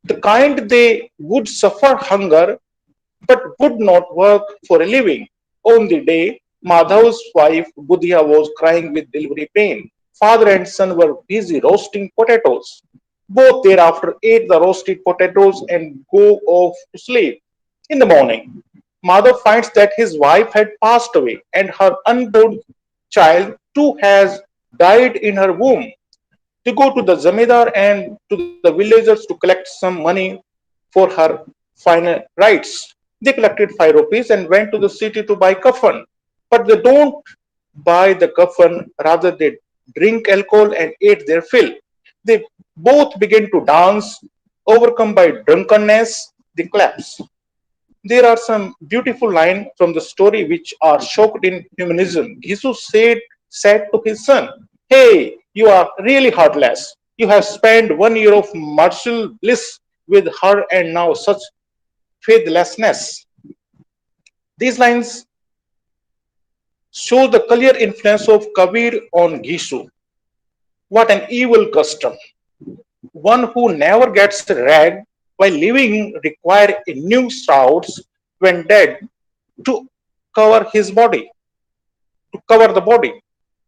The kind they would suffer hunger but would not work for a living. On the day, Madhav's wife Budhya was crying with delivery pain. Father and son were busy roasting potatoes. Both thereafter ate the roasted potatoes and go off to sleep. In the morning, Madhav finds that his wife had passed away and her unborn child too has died in her womb. They go to the Zamidar and to the villagers to collect some money for her final rites. They collected 5 rupees and went to the city to buy kafan. But they don't buy the kafan, rather they drink alcohol and ate their fill. They both begin to dance, overcome by drunkenness, they collapse. There are some beautiful lines from the story which are shocked in humanism. Jesus said to his son, "Hey, you are really heartless. You have spent 1 year of martial bliss with her and now such faithlessness. These lines show the clear influence of Kabir on Gisu. What an evil custom! One who never gets ragged while living require a new shrouds when dead to cover his body, to cover the body.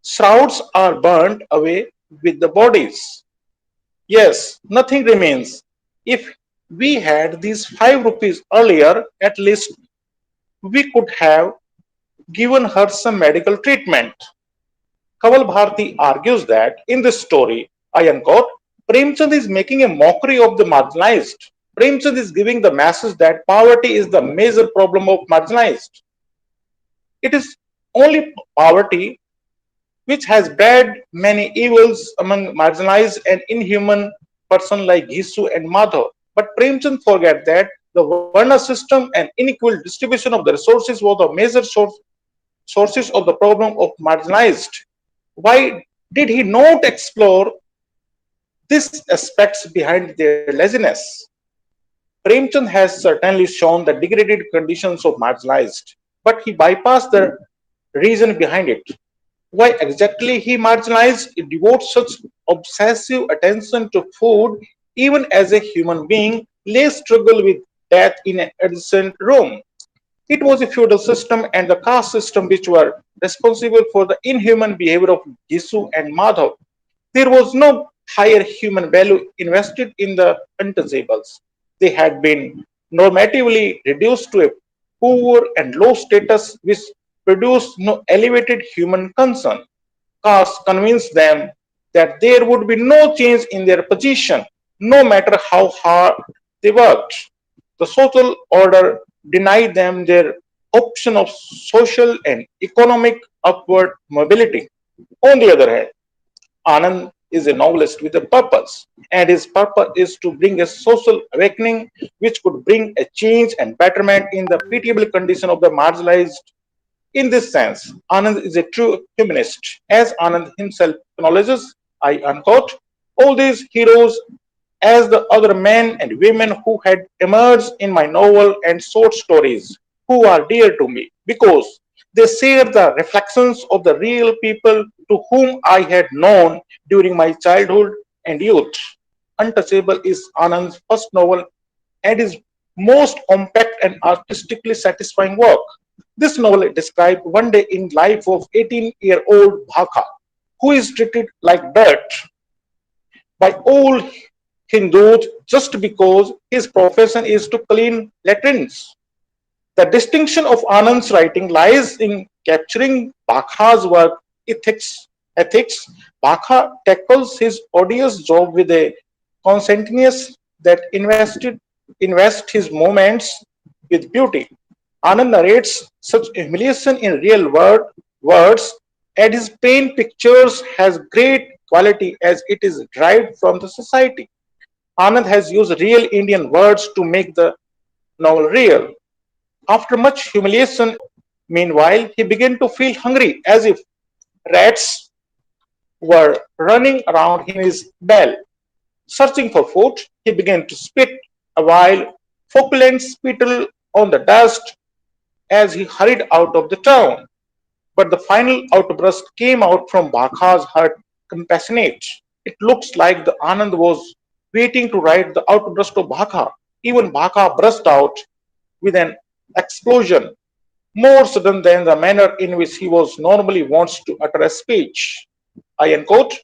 Shrouds are burned away with the bodies. Yes, nothing remains. If we had these 5 rupees earlier, at least we could have given her some medical treatment. Kaval Bharti argues that in this story, I unquote, Premchand is making a mockery of the marginalized. Premchand is giving the message that poverty is the major problem of marginalized. It is only poverty which has bred many evils among marginalized and inhuman persons like Gisu and Madhav. But Premchand forget that the Varna system and unequal distribution of the resources were the major sources of the problem of marginalized. Why did he not explore these aspects behind their laziness? Premchand has certainly shown the degraded conditions of marginalized, but he bypassed the reason behind it. Why exactly he marginalized, he devotes such obsessive attention to food, even as a human being lay struggle with death in an adjacent room. It was a feudal system and the caste system which were responsible for the inhuman behavior of Gisu and Madhav. There was no higher human value invested in the untouchables. They had been normatively reduced to a poor and low status which produced no elevated human concern. Caste convinced them that there would be no change in their position, no matter how hard they worked. The social order denied them their option of social and economic upward mobility. On the other hand, Anand is a novelist with a purpose, and his purpose is to bring a social awakening which could bring a change and betterment in the pitiable condition of the marginalized. In this sense, Anand is a true humanist. As Anand himself acknowledges, I unquote, all these heroes as the other men and women who had emerged in my novel and short stories, who are dear to me because they share the reflections of the real people to whom I had known during my childhood and youth. Untouchable is Anand's first novel and his most compact and artistically satisfying work. This novel describes one day in life of 18-year-old Bhaka, who is treated like dirt by all Hindus just because his profession is to clean latrines. The distinction of Anand's writing lies in capturing Bhakha's work ethics. Bhakha tackles his odious job with a conscientiousness that invest his moments with beauty. Anand narrates such humiliation in real words, and his pain pictures has great quality as it is derived from the society. Anand has used real Indian words to make the novel real. After much humiliation, meanwhile, he began to feel hungry as if rats were running around in his bell. Searching for food, he began to spit a while feculent spittle on the dust as he hurried out of the town. But the final outburst came out from Bhakha's heart compassionate. It looks like the Anand was waiting to write the outburst of Bhakha. Even Bhakha burst out with an explosion, more sudden than the manner in which he was normally wont to utter a speech. I unquote,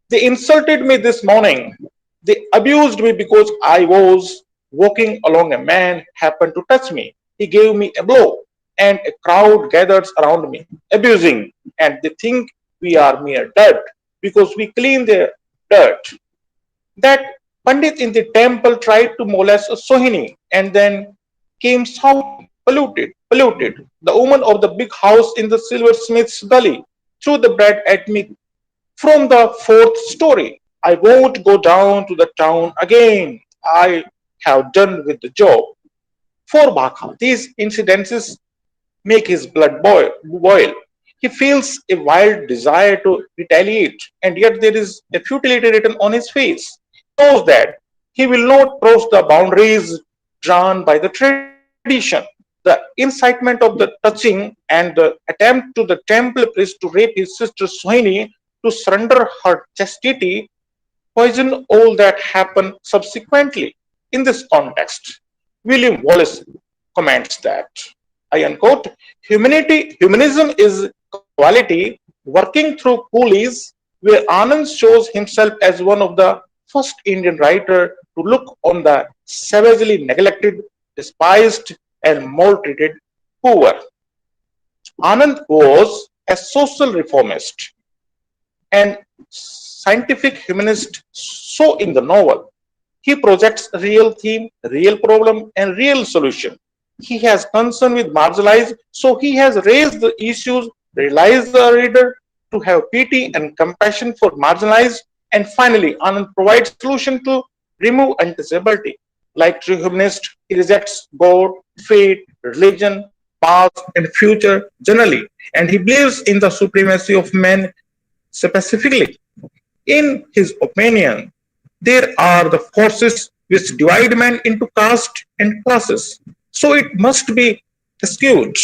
they insulted me this morning. They abused me because I was walking along. A man happened to touch me. He gave me a blow, and a crowd gathers around me, abusing, and they think we are mere dirt because we clean their dirt. That Pandit in the temple tried to molest a Sohini and then came shouting, polluted. The woman of the big house in the silversmith's gully threw the bread at me from the fourth story. I won't go down to the town again. I have done with the job. For Bhakha, these incidences make his blood boil. He feels a wild desire to retaliate, and yet there is a futility written on his face. He knows that he will not cross the boundaries drawn by the tradition. addition, the incitement of the touching and the attempt to the temple priest to rape his sister Sohini to surrender her chastity poison all that happened subsequently. In this context, William Wallace comments that, I unquote, humanism is quality working through coolies, where Anand shows himself as one of the first Indian writer to look on the savagely neglected, despised, and maltreated poor. Anand was a social reformist and scientific humanist. So in the novel, he projects real theme, real problem, and real solution. He has concern with marginalized, so he has raised the issues, realized the reader to have pity and compassion for marginalized, and finally, Anand provides solution to remove untouchability. Like true humanist, he rejects God, fate, religion, past, and future generally, and he believes in the supremacy of man specifically. In his opinion, there are the forces which divide man into caste and classes. So it must be eschewed.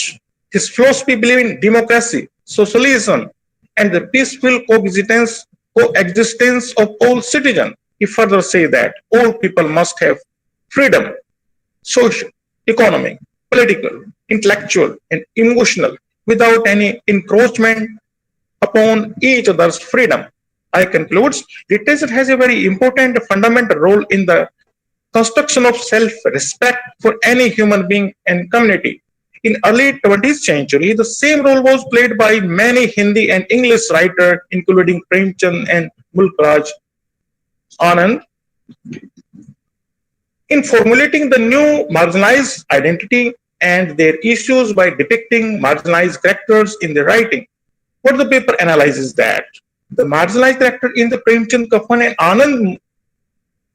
His philosophy believes in democracy, socialism, and the peaceful coexistence of all citizens. He further says that all people must have freedom, social, economic, political, intellectual, and emotional, without any encroachment upon each other's freedom. I conclude, literature has a very important fundamental role in the construction of self-respect for any human being and community. In early 20th century, the same role was played by many Hindi and English writers, including Premchand and Mulkraj Anand. In formulating the new marginalized identity and their issues by depicting marginalized characters in their writing, what the paper analyzes that the marginalized character in the Premchand, Kafan, and Anand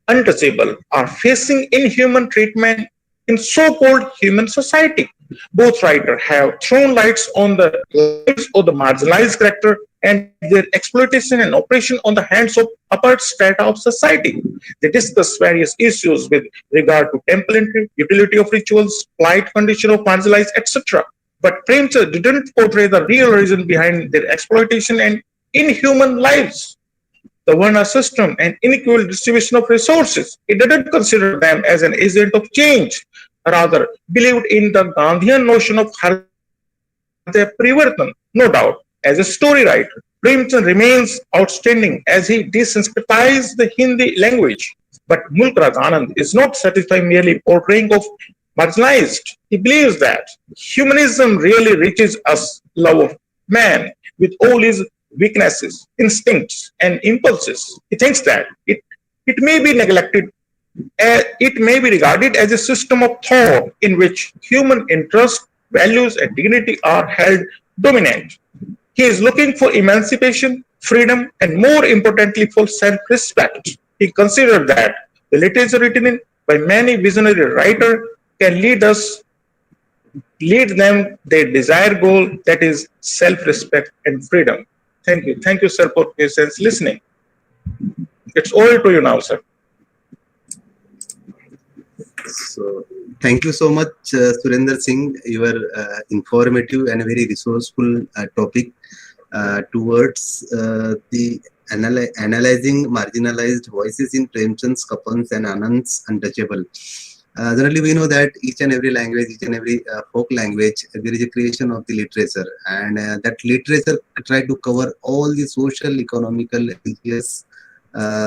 untouchable are facing inhuman treatment in so-called human society. Both writers have thrown lights on the lives of the marginalized character and their exploitation and oppression on the hands of upper strata of society. They discuss various issues with regard to temple entry, utility of rituals, plight condition of marginalized, etc. But Premchand didn't portray the real reason behind their exploitation and inhuman lives, the Varna system and unequal distribution of resources. It didn't consider them as an agent of change, rather believed in the Gandhian notion of Harde Privartan. No doubt, as a story writer, Premchand remains outstanding as he desensitized the Hindi language. But Mulkraj Anand is not satisfied merely portraying of marginalized. He believes that humanism really reaches us love of man with all his weaknesses, instincts, and impulses. He thinks that it may be neglected, it may be regarded as a system of thought in which human interest, values, and dignity are held dominant. He is looking for emancipation, freedom, and more importantly, for self-respect. He considered that the literature written by many visionary writers can lead them their desired goal, that is self-respect and freedom. Thank you. Thank you, sir, for patience listening. It's all to you now, sir. So, thank you so much, Surender Singh. Your informative and very resourceful topic towards the analyzing marginalized voices in Premchand's, Kapan's, and Anand's Untouchable. Generally, we know that each and every language, each and every folk language, there is a creation of the literature, and that literature try to cover all the social, economical, religious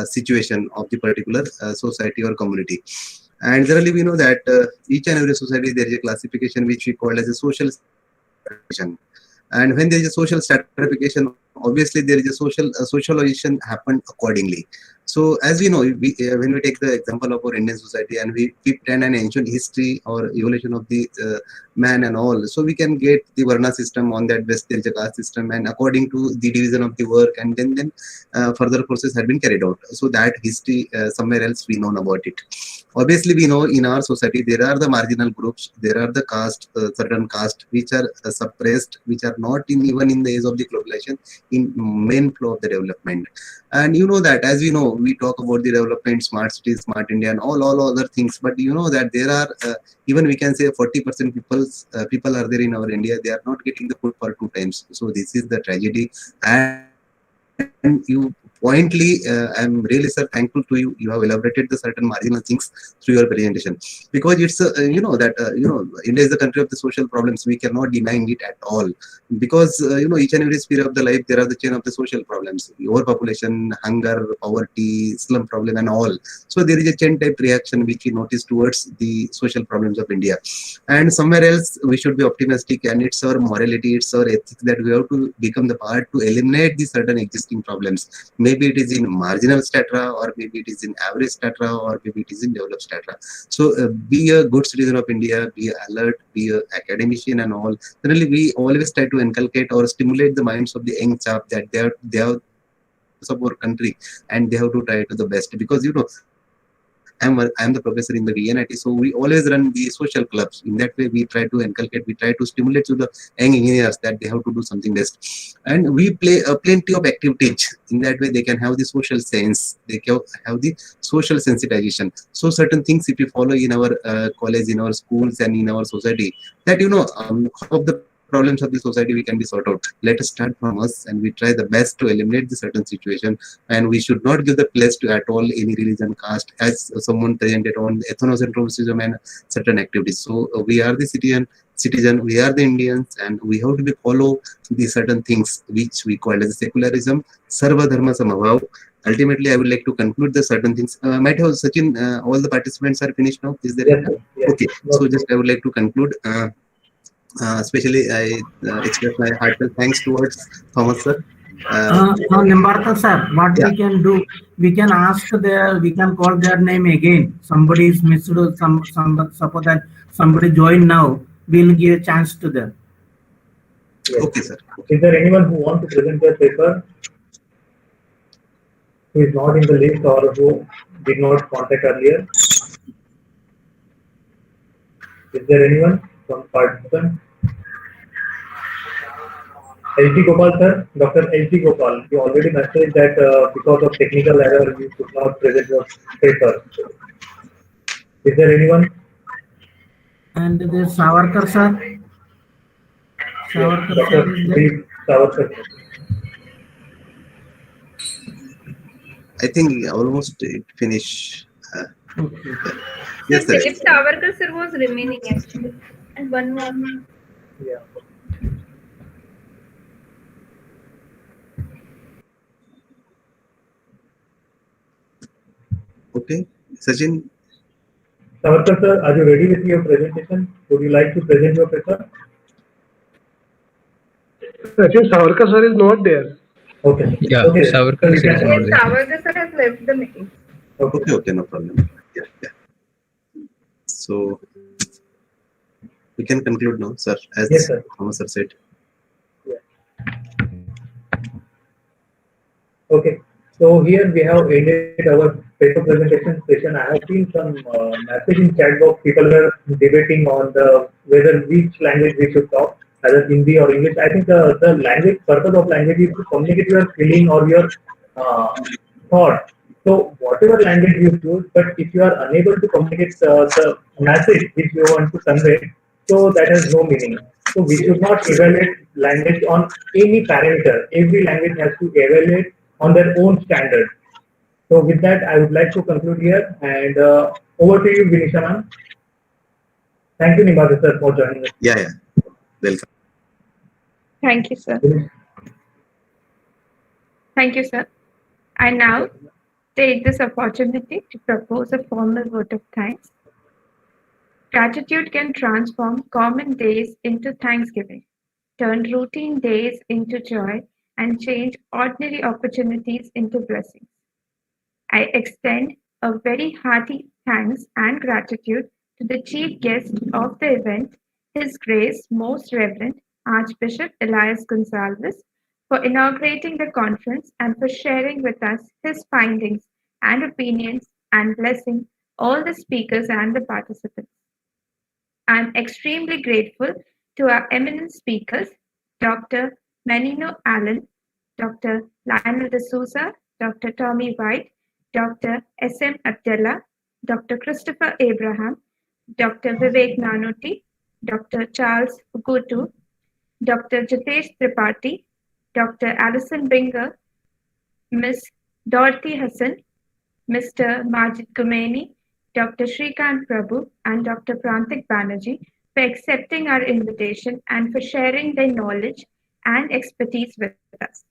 situation of the particular society or community. And generally, we know that each and every society there is a classification which we call as a social stratification. And when there is a social stratification, obviously there is a socialization happened accordingly. So as we know, when we take the example of our Indian society and we pretend an ancient history or evolution of the man and all, so we can get the Varna system on that best there is a caste system, and according to the division of the work, and then further process had been carried out. So that history somewhere else we know about it. Obviously, we know in our society there are the marginal groups, there are the caste, certain caste which are suppressed, which are not in even in the age of the globalization, in main flow of the development. And you know that, as we know, we talk about the development, smart cities, smart India, and all other things. But you know that there are even we can say 40% people are there in our India. They are not getting the food for 2 times. So this is the tragedy. And you pointly, I'm really, sir, thankful to you. You have elaborated the certain marginal things through your presentation, because it's India is the country of the social problems. We cannot deny it at all, because each and every sphere of the life there are the chain of the social problems: overpopulation, hunger, poverty, slum problem, and all. So there is a chain type reaction which we notice towards the social problems of India. And somewhere else we should be optimistic, and it's our morality, it's our ethics that we have to become the part to eliminate the certain existing problems. Maybe it is in marginal strata, or maybe it is in average strata, or maybe it is in developed strata. So be a good citizen of India, be alert, be a academician and all. Generally, we always try to inculcate or stimulate the minds of the young chap that they have of our country, and they have to try to the best, because I'm the professor in the VNIT, so we always run the social clubs. In that way, we try to inculcate, we try to stimulate to the young engineers that they have to do something best. And we play plenty of activities. In that way, they can have the social sense, they can have the social sensitization. So certain things, if you follow in our college, in our schools, and in our society, that half of the problems of the society we can be sort out. Let us start from us, and we try the best to eliminate the certain situation. And we should not give the place to at all any religion, caste, as someone presented on ethnocentrism and certain activities. So we are the citizen, we are the Indians, and we have to be follow the certain things which we call as secularism, sarva dharma samabhav. Ultimately, I would like to conclude the certain things. Might have Sachin, all the participants are finished now. Is there? Yes, sir. Yes. Okay. So just I would like to conclude. Especially, I express my heartfelt thanks towards Thomas sir. Nimbarka sir, what Yeah. we can do, we can we can call their name again. Somebody is missed, suppose that somebody joined now, we'll give a chance to them. Yes. Okay, sir. Is there anyone who wants to present their paper who is not in the list or who did not contact earlier? Is there anyone from participants? LT Gopal sir, Dr. LT Gopal, you already messaged that because of technical error you could not present your paper. Is there anyone? And there's Savarkar sir. Savarkar Yes, sir Dr. is there. Savarkar. I think almost it finish. Okay. Yes, sir. Philip Savarkar sir was remaining actually, and one more. Yeah. Okay, Sachin. Savarkar sir, are you ready with your presentation? Would you like to present your paper? I think Savarkar sir is not there. Okay. Yeah, Okay. Savarkar sir is not there. Savarkar sir has left the meeting. Okay, no problem. Yeah. So we can conclude now, sir, as Yes, sir. Thomas sir said. Okay. So here we have ended our paper presentation session. I have seen some message in chat box. People were debating on whether which language we should talk, either Hindi or English. I think the language purpose of language is to communicate your feeling or your thought. So whatever language you choose, but if you are unable to communicate the message which you want to convey, so that has no meaning. So we should not evaluate language on any parameter. Every language has to evaluate on their own standard. So with that, I would like to conclude here, and over to you, Vinisha ma'am. Thank you, Nimbarka sir, for joining us. Yeah. Welcome. Thank you, sir. Thank you, sir. I now take this opportunity to propose a formal vote of thanks. Gratitude can transform common days into thanksgiving, turn routine days into joy, and change ordinary opportunities into blessings. I extend a very hearty thanks and gratitude to the chief guest of the event, His Grace Most Reverend Archbishop Elias Gonsalves, for inaugurating the conference and for sharing with us his findings and opinions and blessing all the speakers and the participants. I'm extremely grateful to our eminent speakers, Dr. Menino Allen, Dr. Lionel D'Souza, Dr. Tommy White, Dr. S.M. Abdullah, Dr. Christopher Abraham, Dr. Vivek Nanoti, Dr. Charles Ugutu, Dr. Jitesh Tripathi, Dr. Alison Binger, Ms. Dorothy Hassan, Mr. Majid Gumeni, Dr. Shrikant Prabhu, and Dr. Prantik Banarjee for accepting our invitation and for sharing their knowledge and expertise with us.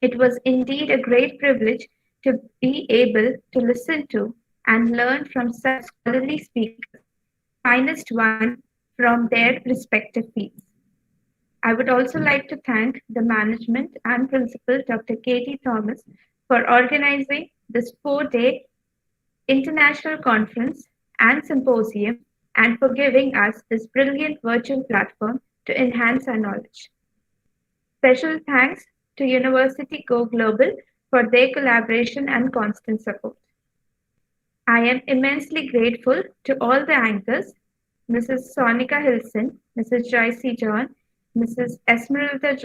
It was indeed a great privilege to be able to listen to and learn from such scholarly speakers, finest one from their respective fields. I would also like to thank the management and principal, Dr. Katie Thomas, for organizing this 4-day international conference and symposium and for giving us this brilliant virtual platform to enhance our knowledge. Special thanks to University Go Global for their collaboration and constant support. I am immensely grateful to all the anchors, Mrs. Sonika Hilson, Mrs. Joyce John, Mrs. Esmeralda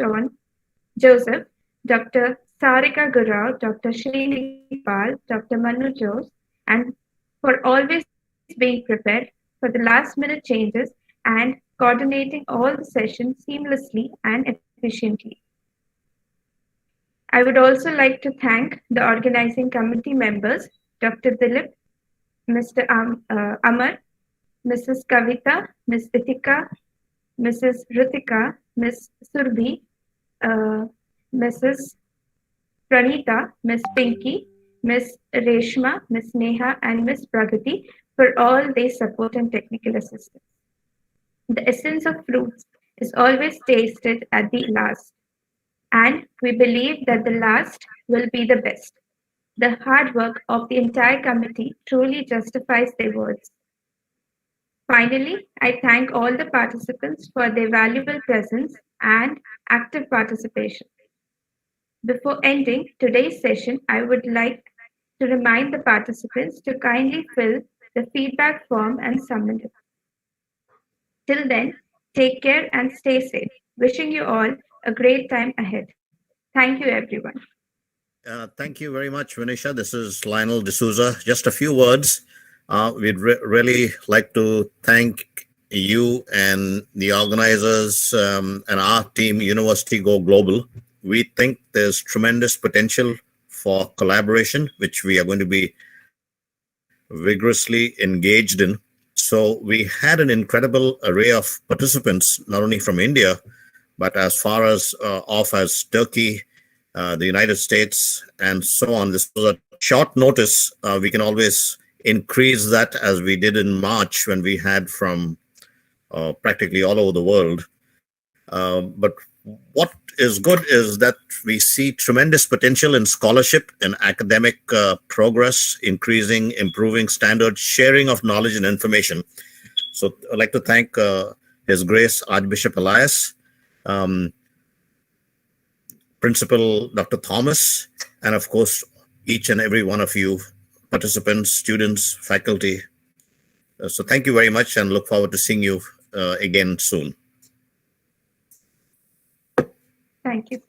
Joseph, Dr. Sarika Gurao, Dr. Srini Pal, Dr. Manu Jose, and for always being prepared for the last minute changes and coordinating all the sessions seamlessly and efficiently. I would also like to thank the organizing committee members, Dr. Dilip, Mr. Amar, Mrs. Kavita, Ms. Itika, Mrs. Ritika, Ms. Surbhi, Mrs. Pranita, Ms. Pinky, Ms. Reshma, Ms. Neha, and Ms. Pragati for all their support and technical assistance. The essence of fruits is always tasted at the last, and we believe that the last will be the best. The hard work of the entire committee truly justifies their words. Finally, I thank all the participants for their valuable presence and active participation. Before ending today's session, I would like to remind the participants to kindly fill the feedback form and submit it. Till then, take care and stay safe. Wishing you all a great time ahead. Thank you, everyone. Thank you very much, Vinisha. This is Lionel D'Souza. Just a few words. We'd really like to thank you and the organizers and our team, University Go Global. We think there's tremendous potential for collaboration, which we are going to be vigorously engaged in. So we had an incredible array of participants, not only from India, but as far as off as Turkey, the United States, and so on. This was a short notice. We can always increase that as we did in March when we had from practically all over the world. But what is good is that we see tremendous potential in scholarship and academic progress, improving standards, sharing of knowledge and information. So I'd like to thank His Grace Archbishop Elias, Principal Dr. Thomas, and of course, each and every one of you, participants, students, faculty. So thank you very much and look forward to seeing you again soon. Thank you.